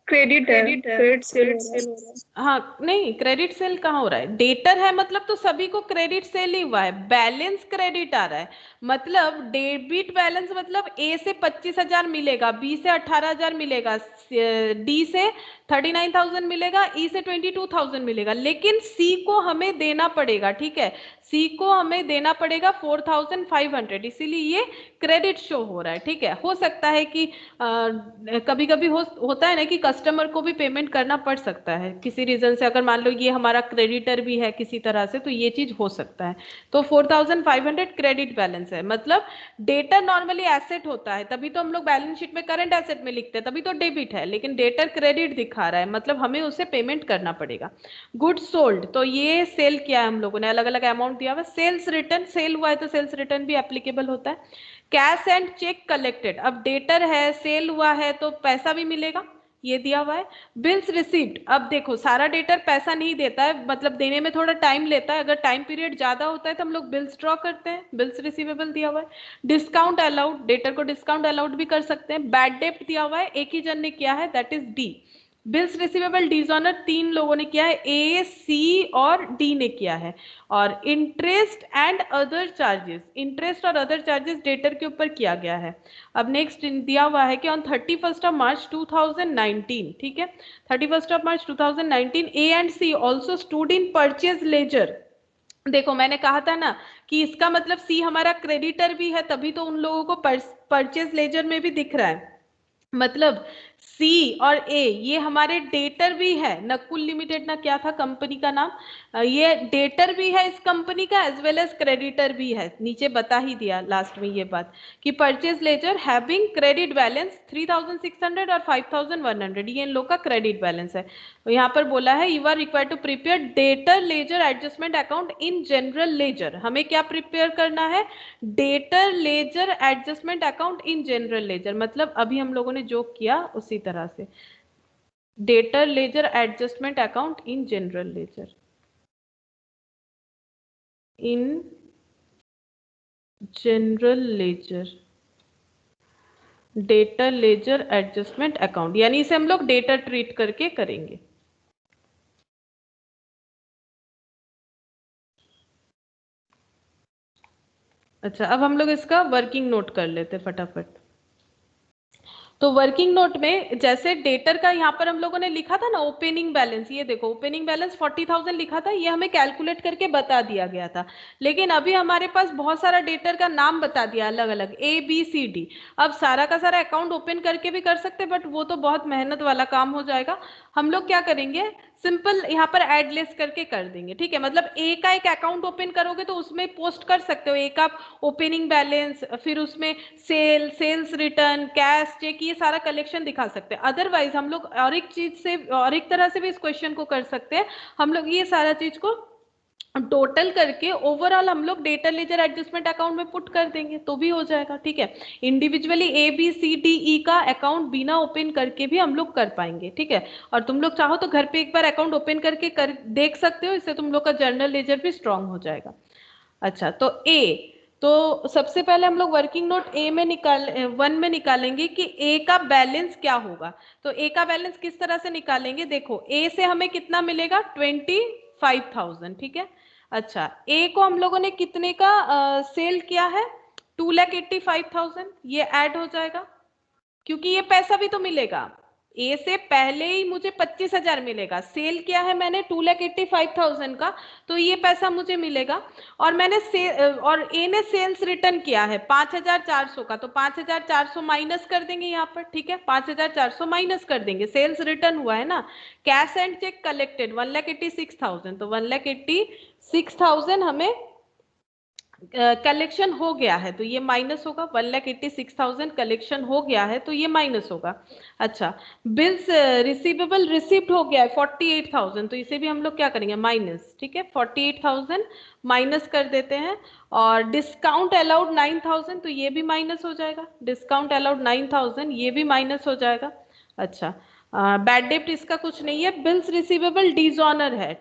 क्रेडिट है, क्रेडिट सेल हो रहा है। हाँ नहीं क्रेडिट सेल कहाँ हो रहा है, डेटर है मतलब तो सभी को क्रेडिट सेल ही हुआ है। बैलेंस क्रेडिट आ रहा है मतलब डेबिट बैलेंस मतलब A से 25,000 मिलेगा, B से 18,000 मिलेगा, D से 39,000 मिलेगा, E से 22,000 मिलेगा, लेकिन C को हमें देना पड़ेगा, ठीक है, C को हमें देना पड़ेगा 4,500, इसीलिए ये क्रेडिट शो हो रहा है, ठीक है। हो सकता है कि कभी कभी होता है ना कि कस्टमर को भी पेमेंट करना पड़ सकता है किसी रीजन से, अगर मान लो ये हमारा क्रेडिटर भी है किसी तरह से, तो ये चीज हो सकता है। तो 4,500 क्रेडिट बैलेंस है, मतलब डेटर नॉर्मली एसेट होता है, तभी तो हम लोग बैलेंस शीट में करंट एसेट में लिखते हैं, तभी तो डेबिट है, लेकिन डेटर क्रेडिट दिखा रहा है मतलब हमें उसे पेमेंट करना पड़ेगा। गुड्स सोल्ड, तो ये सेल किया है हम लोगों ने, अलग अलग अमाउंट दिया हुआ। सेल्स रिटर्न, सेल हुआ है तो सेल्स रिटर्न भी एप्लीकेबल होता है। कैश एंड चेक कलेक्टेड, अब डेटर है, सेल हुआ है तो पैसा भी मिलेगा, ये दिया हुआ है। बिल्स रिसीव्ड, अब देखो सारा डेटर पैसा नहीं देता है, मतलब देने में थोड़ा टाइम लेता है, अगर टाइम पीरियड ज्यादा होता है तो हम लोग बिल्स ड्रॉ करते हैं, बिल्स रिसीवेबल दिया हुआ है। डिस्काउंट अलाउड, डेटर को डिस्काउंट अलाउड भी कर सकते हैं। बैड डेब्ट दिया हुआ है, एक ही जन ने किया है that is D. Bills receivable dishonour 3 लोगों ने किया है, ए, सी और डी ने किया है। और interest and other charges, interest और अदर चार्जेस डेटर के ऊपर किया गया है। अब नेक्स्ट दिया हुआ है कि ऑन 31 मार्च 2019, ठीक है, 31 March 2019 A and C also stood in purchase ledger. देखो मैंने कहा था ना कि इसका मतलब सी हमारा क्रेडिटर भी है, तभी तो उन लोगों को परचेज लेजर में भी दिख रहा है, मतलब सी और ए ये हमारे डेटर भी है, नकुल लिमिटेड ना क्या था कंपनी का नाम, ये डेटर भी है इस कंपनी का एज वेल एज क्रेडिटर भी है, नीचे बता ही दिया लास्ट में ये बात कि purchase laser having credit balance 3600 और 5100 ये इन लोग का क्रेडिट बैलेंस है। तो यहाँ पर बोला है you are required to prepare debtor ledger adjustment account in general ledger, हमें क्या प्रिपेयर करना है, debtor ledger adjustment account in general ledger, मतलब अभी हम लोगों ने जो किया उसी तरह से, debtor ledger adjustment account in general ledger, in general ledger, debtor ledger adjustment account, यानी इसे हम लोग डेटा ट्रीट करके करेंगे। अच्छा अब हम लोग इसका वर्किंग नोट कर लेते फटाफट। तो वर्किंग नोट में जैसे डेटर का यहाँ पर हम लोगों ने लिखा था ना ओपनिंग बैलेंस, ये देखो ओपनिंग बैलेंस 40,000 लिखा था, ये हमें कैलकुलेट करके बता दिया गया था, लेकिन अभी हमारे पास बहुत सारा डेटर का नाम बता दिया अलग अलग ए बी सी डी। अब सारा का सारा अकाउंट ओपन करके भी कर सकते बट वो तो बहुत मेहनत वाला काम हो जाएगा। हम लोग क्या करेंगे, सिंपल यहाँ पर एड लेस करके कर देंगे, ठीक है। मतलब ए का एक अकाउंट ओपन करोगे तो उसमें पोस्ट कर सकते हो एक आप ओपनिंग बैलेंस, फिर उसमें सेल्स रिटर्न, कैश चेक, ये सारा कलेक्शन दिखा सकते हैं। अदरवाइज हम लोग और एक चीज से और एक तरह से भी इस क्वेश्चन को कर सकते हैं, हम लोग ये सारा चीज को टोटल करके ओवरऑल हम लोग डेटा लेजर एडजस्टमेंट अकाउंट में पुट कर देंगे तो भी हो जाएगा, ठीक है। Individually A B C D E का अकाउंट बिना ओपन करके भी हम लोग कर पाएंगे, ठीक है। और तुम लोग चाहो तो घर पे एक बार अकाउंट ओपन करके कर देख सकते हो, इससे तुम लोग का जर्नल लेजर भी स्ट्रांग हो जाएगा। अच्छा तो ए, तो सबसे पहले हम लोग वर्किंग नोट ए में वन में निकालेंगे कि ए का बैलेंस क्या होगा। तो ए का बैलेंस किस तरह से निकालेंगे, देखो ए से हमें कितना मिलेगा 25,000, ठीक है। अच्छा ए को हम लोगों ने कितने का सेल किया है 2,85,000, ये ऐड हो जाएगा क्योंकि ये पैसा भी तो मिलेगा, ए से पहले ही मुझे 25,000 मिलेगा, सेल किया है मैंने 2,85,000 का तो ये पैसा मुझे मिलेगा। और और ए ने सेल्स रिटर्न किया है 5,400 का, तो 5,400 माइनस कर देंगे यहाँ पर, ठीक है। 5,400 माइनस कर देंगे, सेल्स रिटर्न हुआ है ना। कैश एंड चेक कलेक्टेड 1,86,000, तो 1,86,000 हमें कलेक्शन हो गया है तो ये माइनस होगा, 1,86,000 कलेक्शन हो गया है तो ये माइनस होगा। अच्छा बिल्स रिसीवेबल रिसिप्ट हो गया है 48,000, तो इसे भी हम लोग क्या करेंगे माइनस, ठीक है। 48,000 माइनस कर देते हैं। और डिस्काउंट अलाउड 9,000, तो ये भी माइनस हो जाएगा, डिस्काउंट अलाउड 9,000 ये भी माइनस हो जाएगा। अच्छा बैड डेप्ट इसका कुछ नहीं है, बिल्स रिसीवेबल डिसऑनर है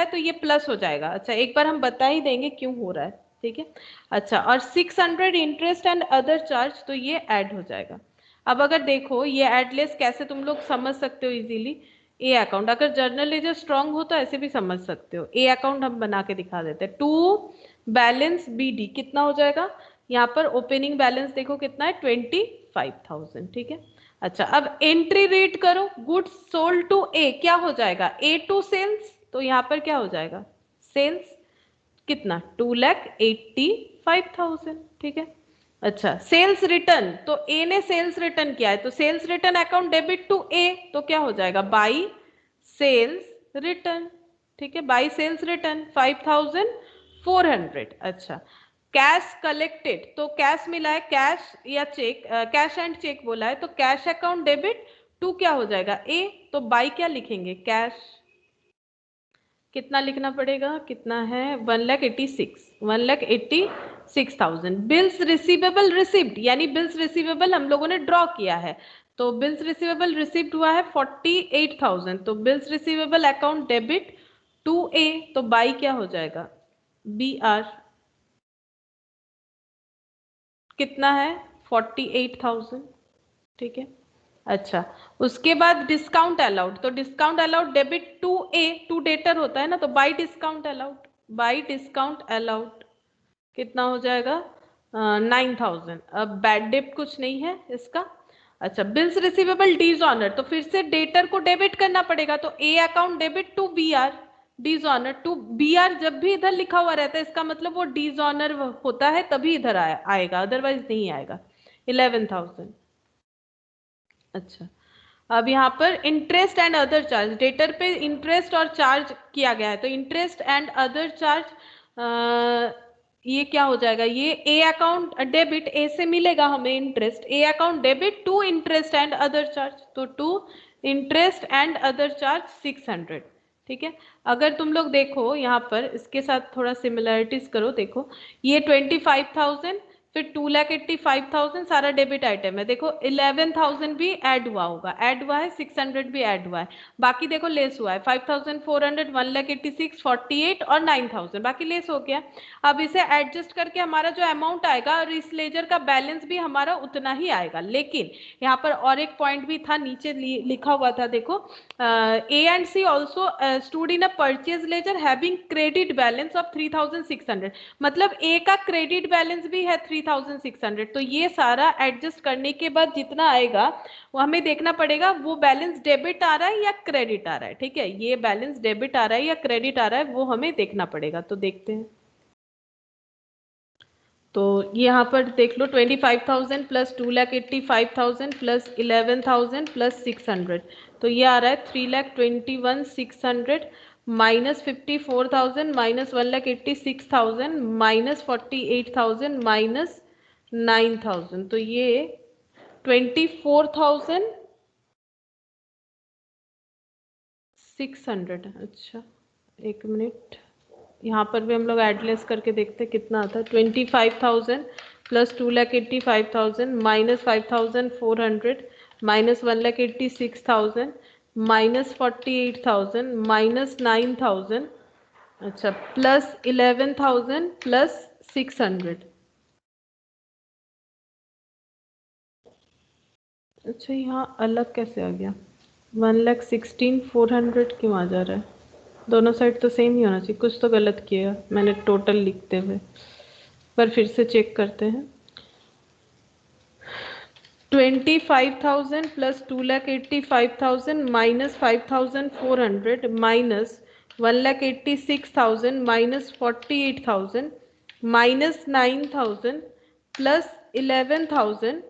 तो ये प्लस हो जाएगा। अच्छा एक बार हम बता ही देंगे क्यों हो रहा है, ठीक है। अच्छा और 600 इंटरेस्ट एंड अदर चार्ज, तो ये ऐड हो जाएगा। अब अगर देखो ये एडलेस कैसे तुम लोग समझ सकते हो इजीली, ए अकाउंट अगर जर्नल लेजर स्ट्रांग हो तो ऐसे भी समझ सकते हो। ए अकाउंट हम बना के दिखा देते हैं, टू बैलेंस बी डी कितना हो जाएगा, यहाँ पर ओपनिंग बैलेंस देखो कितना है 25,000, ठीक है। अच्छा अब एंट्री रीड करो, गुड्स सोल्ड टू ए क्या हो जाएगा, ए टू सेल्स, तो यहाँ पर क्या हो जाएगा सेल्स कितना 2,85,000, ठीक है। अच्छा सेल्स रिटर्न, तो ए ने सेल्स रिटर्न किया है तो sales return account debit to A, तो क्या हो जाएगा बाई सेल्स रिटर्न, ठीक है, बाई सेल्स रिटर्न 5,400। अच्छा कैश कलेक्टेड, तो कैश मिला है, कैश या चेक, कैश एंड चेक बोला है तो कैश अकाउंट डेबिट टू क्या हो जाएगा ए, तो बाई क्या लिखेंगे कैश, कितना लिखना पड़ेगा, कितना है 1,86,000। बिल्स रिसीवेबल रिसिप्ट, यानी बिल्स रिसीवेबल हम लोगों ने ड्रॉ किया है तो बिल्स रिसीवेबल रिसिप्ट हुआ है 48,000, तो bills receivable account debit to A, तो बाई क्या हो जाएगा बी आर, कितना है 48,000, ठीक है। अच्छा उसके बाद डिस्काउंट अलाउड, तो discount allowed debit to A, to debtor होता है ना, तो बाई डिस्काउंट अलाउड कितना हो जाएगा 9,000। अब बैड डेट कुछ नहीं है इसका। अच्छा बिल्स रिसीवेबल डिसऑनर, तो फिर से डेटर को डेबिट करना पड़ेगा, तो A account debit to B R, dishonour to B R, जब भी इधर लिखा हुआ रहता है इसका मतलब वो डिसऑनर होता है तभी इधर आएगा, अदरवाइज नहीं आएगा 11,000। अच्छा अब यहाँ पर interest and other charge, debtor पे इंटरेस्ट और चार्ज किया गया है, तो इंटरेस्ट एंड अदर चार्ज ये क्या हो जाएगा, ये ए अकाउंट डेबिट, ए से मिलेगा हमें interest, A account debit to interest and other charge, तो to interest and other charge 600, ठीक है। अगर तुम लोग देखो यहाँ पर इसके साथ थोड़ा सिमिलरिटीज करो, देखो ये 25,000 फिर 2,85,000 सारा डेबिट आइटम है, देखो 11,000 भी ऐड हुआ होगा, ऐड हुआ है, 600 भी ऐड हुआ है, बाकी देखो लेस हुआ है 5,400, 1,86,000, 48 और 9,000 बाकी लेस हो गया। अब इसे एडजस्ट करके हमारा जो अमाउंट आएगा और इस लेजर का बैलेंस भी हमारा उतना ही आएगा, लेकिन यहाँ पर और एक पॉइंट भी था, नीचे लिखा हुआ था, देखो A and C also stood in a purchase ledger having credit balance of 3,600, मतलब A का क्रेडिट बैलेंस भी है 3,600, तो ये सारा एडजस्ट करने के बाद जितना आएगा वो हमें देखना पड़ेगा वो बैलेंस डेबिट आ रहा है या क्रेडिट आ रहा है, ठीक है, ये बैलेंस डेबिट आ रहा है या क्रेडिट आ रहा है वो हमें देखना पड़ेगा। तो देखते हैं, तो यहाँ पर देख लो 25,000 प्लस 2,85,000 प्लस 11,000 प्लस 600, तो ये आ रहा है 3,21,600 माइनस 54,000 माइनस 1,86,000 माइनस 48,000 माइनस 9,000, तो ये 24,600। अच्छा एक मिनट, यहाँ पर भी हम लोग एडलेस करके देखते हैं कितना आता है, 25,000 plus 2,85,000 minus 5,400 minus 1,86,000 minus 48,000 minus 9,000, अच्छा प्लस 11,000 प्लस 600, अच्छा यहाँ अलग कैसे आ गया, 1,16,400 क्यों आ जा रहा है, दोनों साइड तो सेम ही होना चाहिए, कुछ तो गलत किया मैंने टोटल लिखते हुए, पर फिर से चेक करते हैं। 25,000 plus 2,85,000 minus 5,400 minus 1,86,000 minus 48,000 minus 9,000 plus 11,000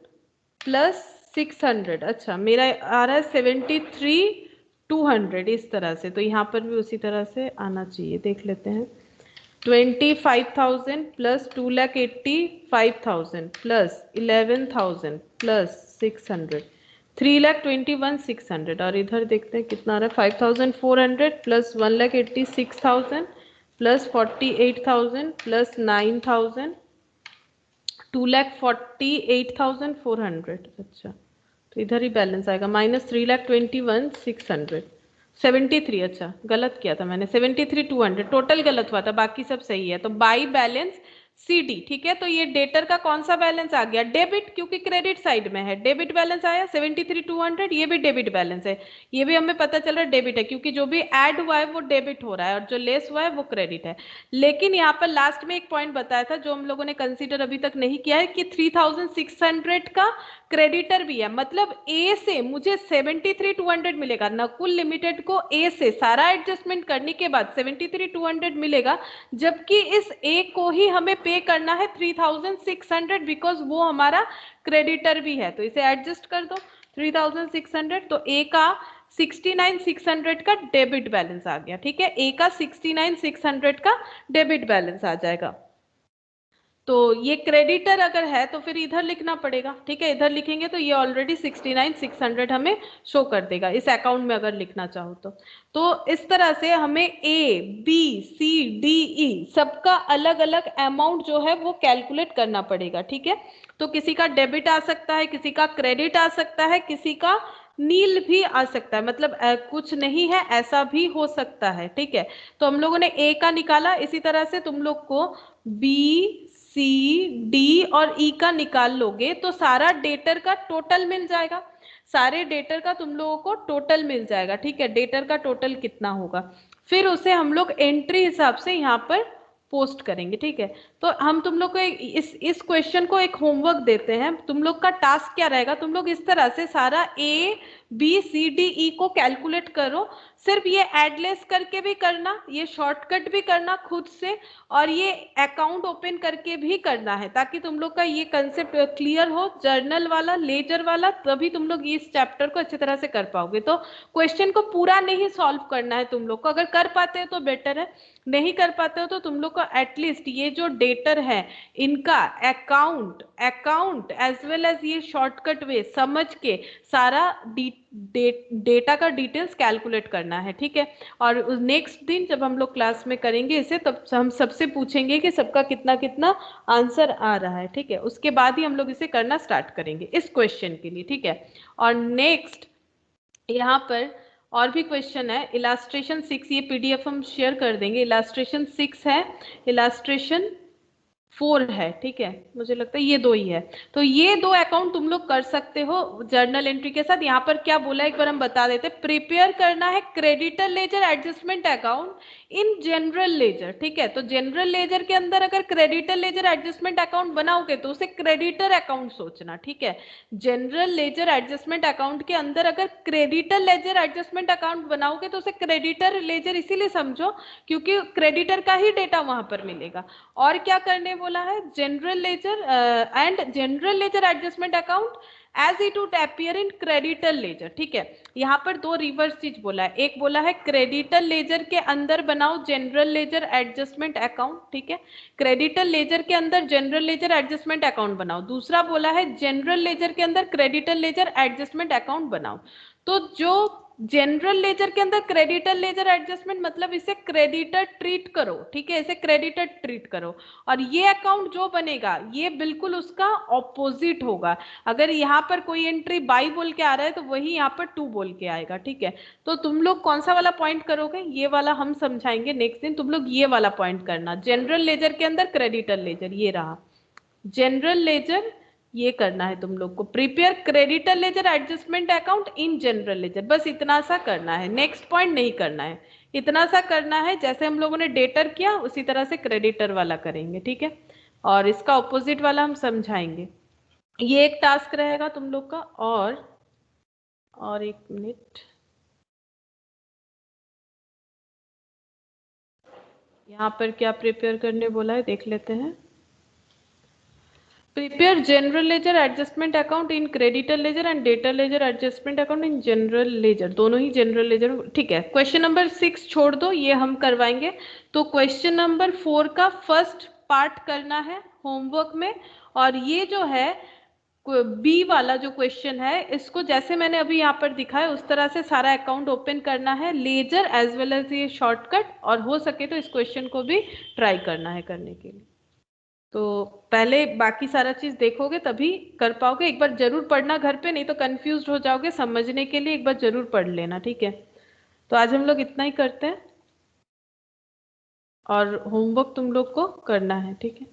plus 600, अच्छा मेरा आ रहा है 73,200 इस तरह से, तो यहाँ पर भी उसी तरह से आना चाहिए, देख लेते हैं। 25,000 प्लस 2,85,000 प्लस 11,000 प्लस 600, 3,21,600, और इधर देखते हैं कितना आ रहा है, 5,400 प्लस 1,86,000 प्लस 48,000 प्लस 9,000, 2,48,400, अच्छा तो इधर ही बैलेंस आएगा माइनस 3,21,600, 73, अच्छा गलत किया था मैंने, 73,200 टोटल गलत हुआ था, बाकी सब सही है, तो बाई बैलेंस CD, ठीक है, तो ये डेटर का कौन सा बैलेंस आ गया, डेबिट, क्योंकि क्रेडिट साइड में है, डेबिट बैलेंस आया 73,200, ये भी डेबिट बैलेंस है, ये भी हमें पता चल रहा है डेबिट है, क्योंकि जो भी ऐड हुआ है वो डेबिट हो रहा है और जो लेस हुआ है वो क्रेडिट है। लेकिन यहाँ पर लास्ट में एक पॉइंट बताया था जो हम लोगों ने कंसीडर अभी तक नहीं किया है कि 3,600 का क्रेडिटर भी है, मतलब ए से मुझे 73,200 मिलेगा, नकुल लिमिटेड को ए से सारा एडजस्टमेंट करने के बाद 73,200 मिलेगा, जबकि इस ए को ही हमें पे करना है 3,600, बिकॉज वो हमारा क्रेडिटर भी है, तो इसे एडजस्ट कर दो 3,600, तो ए का 69,600 का डेबिट बैलेंस आ गया, ठीक है, ए का 69,600 का डेबिट बैलेंस आ जाएगा। तो ये क्रेडिटर अगर है तो फिर इधर लिखना पड़ेगा, ठीक है, इधर लिखेंगे तो ये ऑलरेडी 69,600 हमें शो कर देगा इस अकाउंट में अगर लिखना चाहो तो इस तरह से हमें ए बी सी डी ई सबका अलग अलग अमाउंट जो है वो कैलकुलेट करना पड़ेगा, ठीक है, तो किसी का डेबिट आ सकता है, किसी का क्रेडिट आ सकता है, किसी का नील भी आ सकता है, मतलब कुछ नहीं है ऐसा भी हो सकता है, ठीक है, तो हम लोगों ने ए का निकाला, इसी तरह से तुम लोग को बी सी डी और ई का निकाल लोगे तो सारा डेटर का टोटल मिल जाएगा, सारे डेटर का तुम लोगों को टोटल मिल जाएगा, ठीक है, डेटर का टोटल कितना होगा, फिर उसे हम लोग एंट्री हिसाब से यहाँ पर पोस्ट करेंगे, ठीक है, तो हम तुम लोग को इस क्वेश्चन को एक होमवर्क देते हैं, तुम लोग का टास्क क्या रहेगा, तुम लोग इस तरह से सारा ए BCDE को कैलकुलेट करो। सिर्फ ये एडलेस करके भी करना, ये शॉर्टकट भी करना खुद से, और ये अकाउंट ओपन करके भी करना है, ताकि तुम लोग का ये कंसेप्ट क्लियर हो, जर्नल वाला, लेजर वाला, तभी तुम लोग इस चैप्टर को अच्छी तरह से कर पाओगे। तो क्वेश्चन को पूरा नहीं सॉल्व करना है तुम लोग को, अगर कर पाते हो तो बेटर है, नहीं कर पाते हो तो तुम लोग को एटलीस्ट ये जो डेटर है इनका अकाउंट एज वेल एज ये शॉर्टकट वे समझ के सारा डेटा का डिटेल्स कैलकुलेट करना है, ठीक है। और नेक्स्ट दिन जब हम लोग क्लास में करेंगे इसे, तब हम सबसे पूछेंगे कि सबका कितना कितना आंसर आ रहा है, ठीक है। उसके बाद ही हम लोग इसे करना स्टार्ट करेंगे इस क्वेश्चन के लिए, ठीक है। और नेक्स्ट यहाँ पर और भी क्वेश्चन है, इलास्ट्रेशन 6, ये पीडीएफ हम शेयर कर देंगे। इलास्ट्रेशन 6 है, इलास्ट्रेशन 4 है, ठीक है, मुझे लगता है ये दो ही है। तो ये दो अकाउंट तुम लोग कर सकते हो जर्नल एंट्री के साथ। यहाँ पर क्या बोला एक बार हम बता देते, प्रिपेयर करना है creditor ledger adjustment account in general ledger, ठीक है। तो जनरल लेजर के अंदर अगर क्रेडिटर लेजर एडजस्टमेंट अकाउंट बनाओगे तो उसे क्रेडिटर अकाउंट सोचना, ठीक है। जनरल लेजर एडजस्टमेंट अकाउंट के अंदर अगर क्रेडिटर लेजर एडजस्टमेंट अकाउंट बनाओगे तो उसे क्रेडिटर लेजर इसीलिए समझो क्योंकि क्रेडिटर का ही डेटा वहां पर मिलेगा। और क्या करने बोला है, general ledger and general ledger adjustment account as it would appear in creditor ledger, ठीक है। यहाँ पर दो रिवर्स चीज बोला है, एक बोला है क्रेडिटर लेजर के अंदर बनाओ जनरल लेजर एडजस्टमेंट अकाउंट, ठीक है। क्रेडिटर लेजर के अंदर जनरल लेजर एडजस्टमेंट अकाउंट बनाओ। दूसरा बोला है जनरल लेजर के अंदर क्रेडिटर लेजर एडजस्टमेंट अकाउंट बनाओ। तो जो जनरल लेजर के अंदर क्रेडिटर लेजर एडजस्टमेंट मतलब इसे क्रेडिटर ट्रीट करो, ठीक है, इसे क्रेडिटर ट्रीट करो। और ये अकाउंट जो बनेगा ये बिल्कुल उसका ऑपोजिट होगा। अगर यहाँ पर कोई एंट्री बाई बोल के आ रहा है तो वही यहाँ पर 2 बोल के आएगा, ठीक है। तो तुम लोग कौन सा वाला पॉइंट करोगे, ये वाला हम समझाएंगे नेक्स्ट दिन, तुम लोग ये वाला पॉइंट करना। जनरल लेजर के अंदर क्रेडिटर लेजर, ये रहा जनरल लेजर, ये करना है तुम लोग को, prepare creditor ledger adjustment account in general ledger, बस इतना सा करना है, नेक्स्ट पॉइंट नहीं करना है, इतना सा करना है। जैसे हम लोगों ने डेटर किया उसी तरह से क्रेडिटर वाला करेंगे, ठीक है। और इसका ऑपोजिट वाला हम समझाएंगे। ये एक टास्क रहेगा तुम लोग का। और एक मिनट, यहाँ पर क्या प्रिपेयर करने बोला है देख लेते हैं। Prepare general ledger adjustment account in creditor ledger and debtor ledger adjustment account in general ledger, दोनों ही जनरल लेजर, ठीक है। क्वेश्चन नंबर 6 छोड़ दो, ये हम करवाएंगे। तो क्वेश्चन नंबर 4 का फर्स्ट पार्ट करना है होमवर्क में। और ये जो है बी वाला जो क्वेश्चन है, इसको जैसे मैंने अभी यहाँ पर दिखाया उस तरह से सारा अकाउंट ओपन करना है, लेजर एज वेल एज ये शॉर्टकट, और हो सके तो इस क्वेश्चन को भी ट्राई करना है करने के लिए। तो पहले बाकी सारा चीज देखोगे तभी कर पाओगे, एक बार जरूर पढ़ना घर पे, नहीं तो कंफ्यूज हो जाओगे। समझने के लिए एक बार जरूर पढ़ लेना, ठीक है। तो आज हम लोग इतना ही करते हैं और होमवर्क तुम लोग को करना है, ठीक है।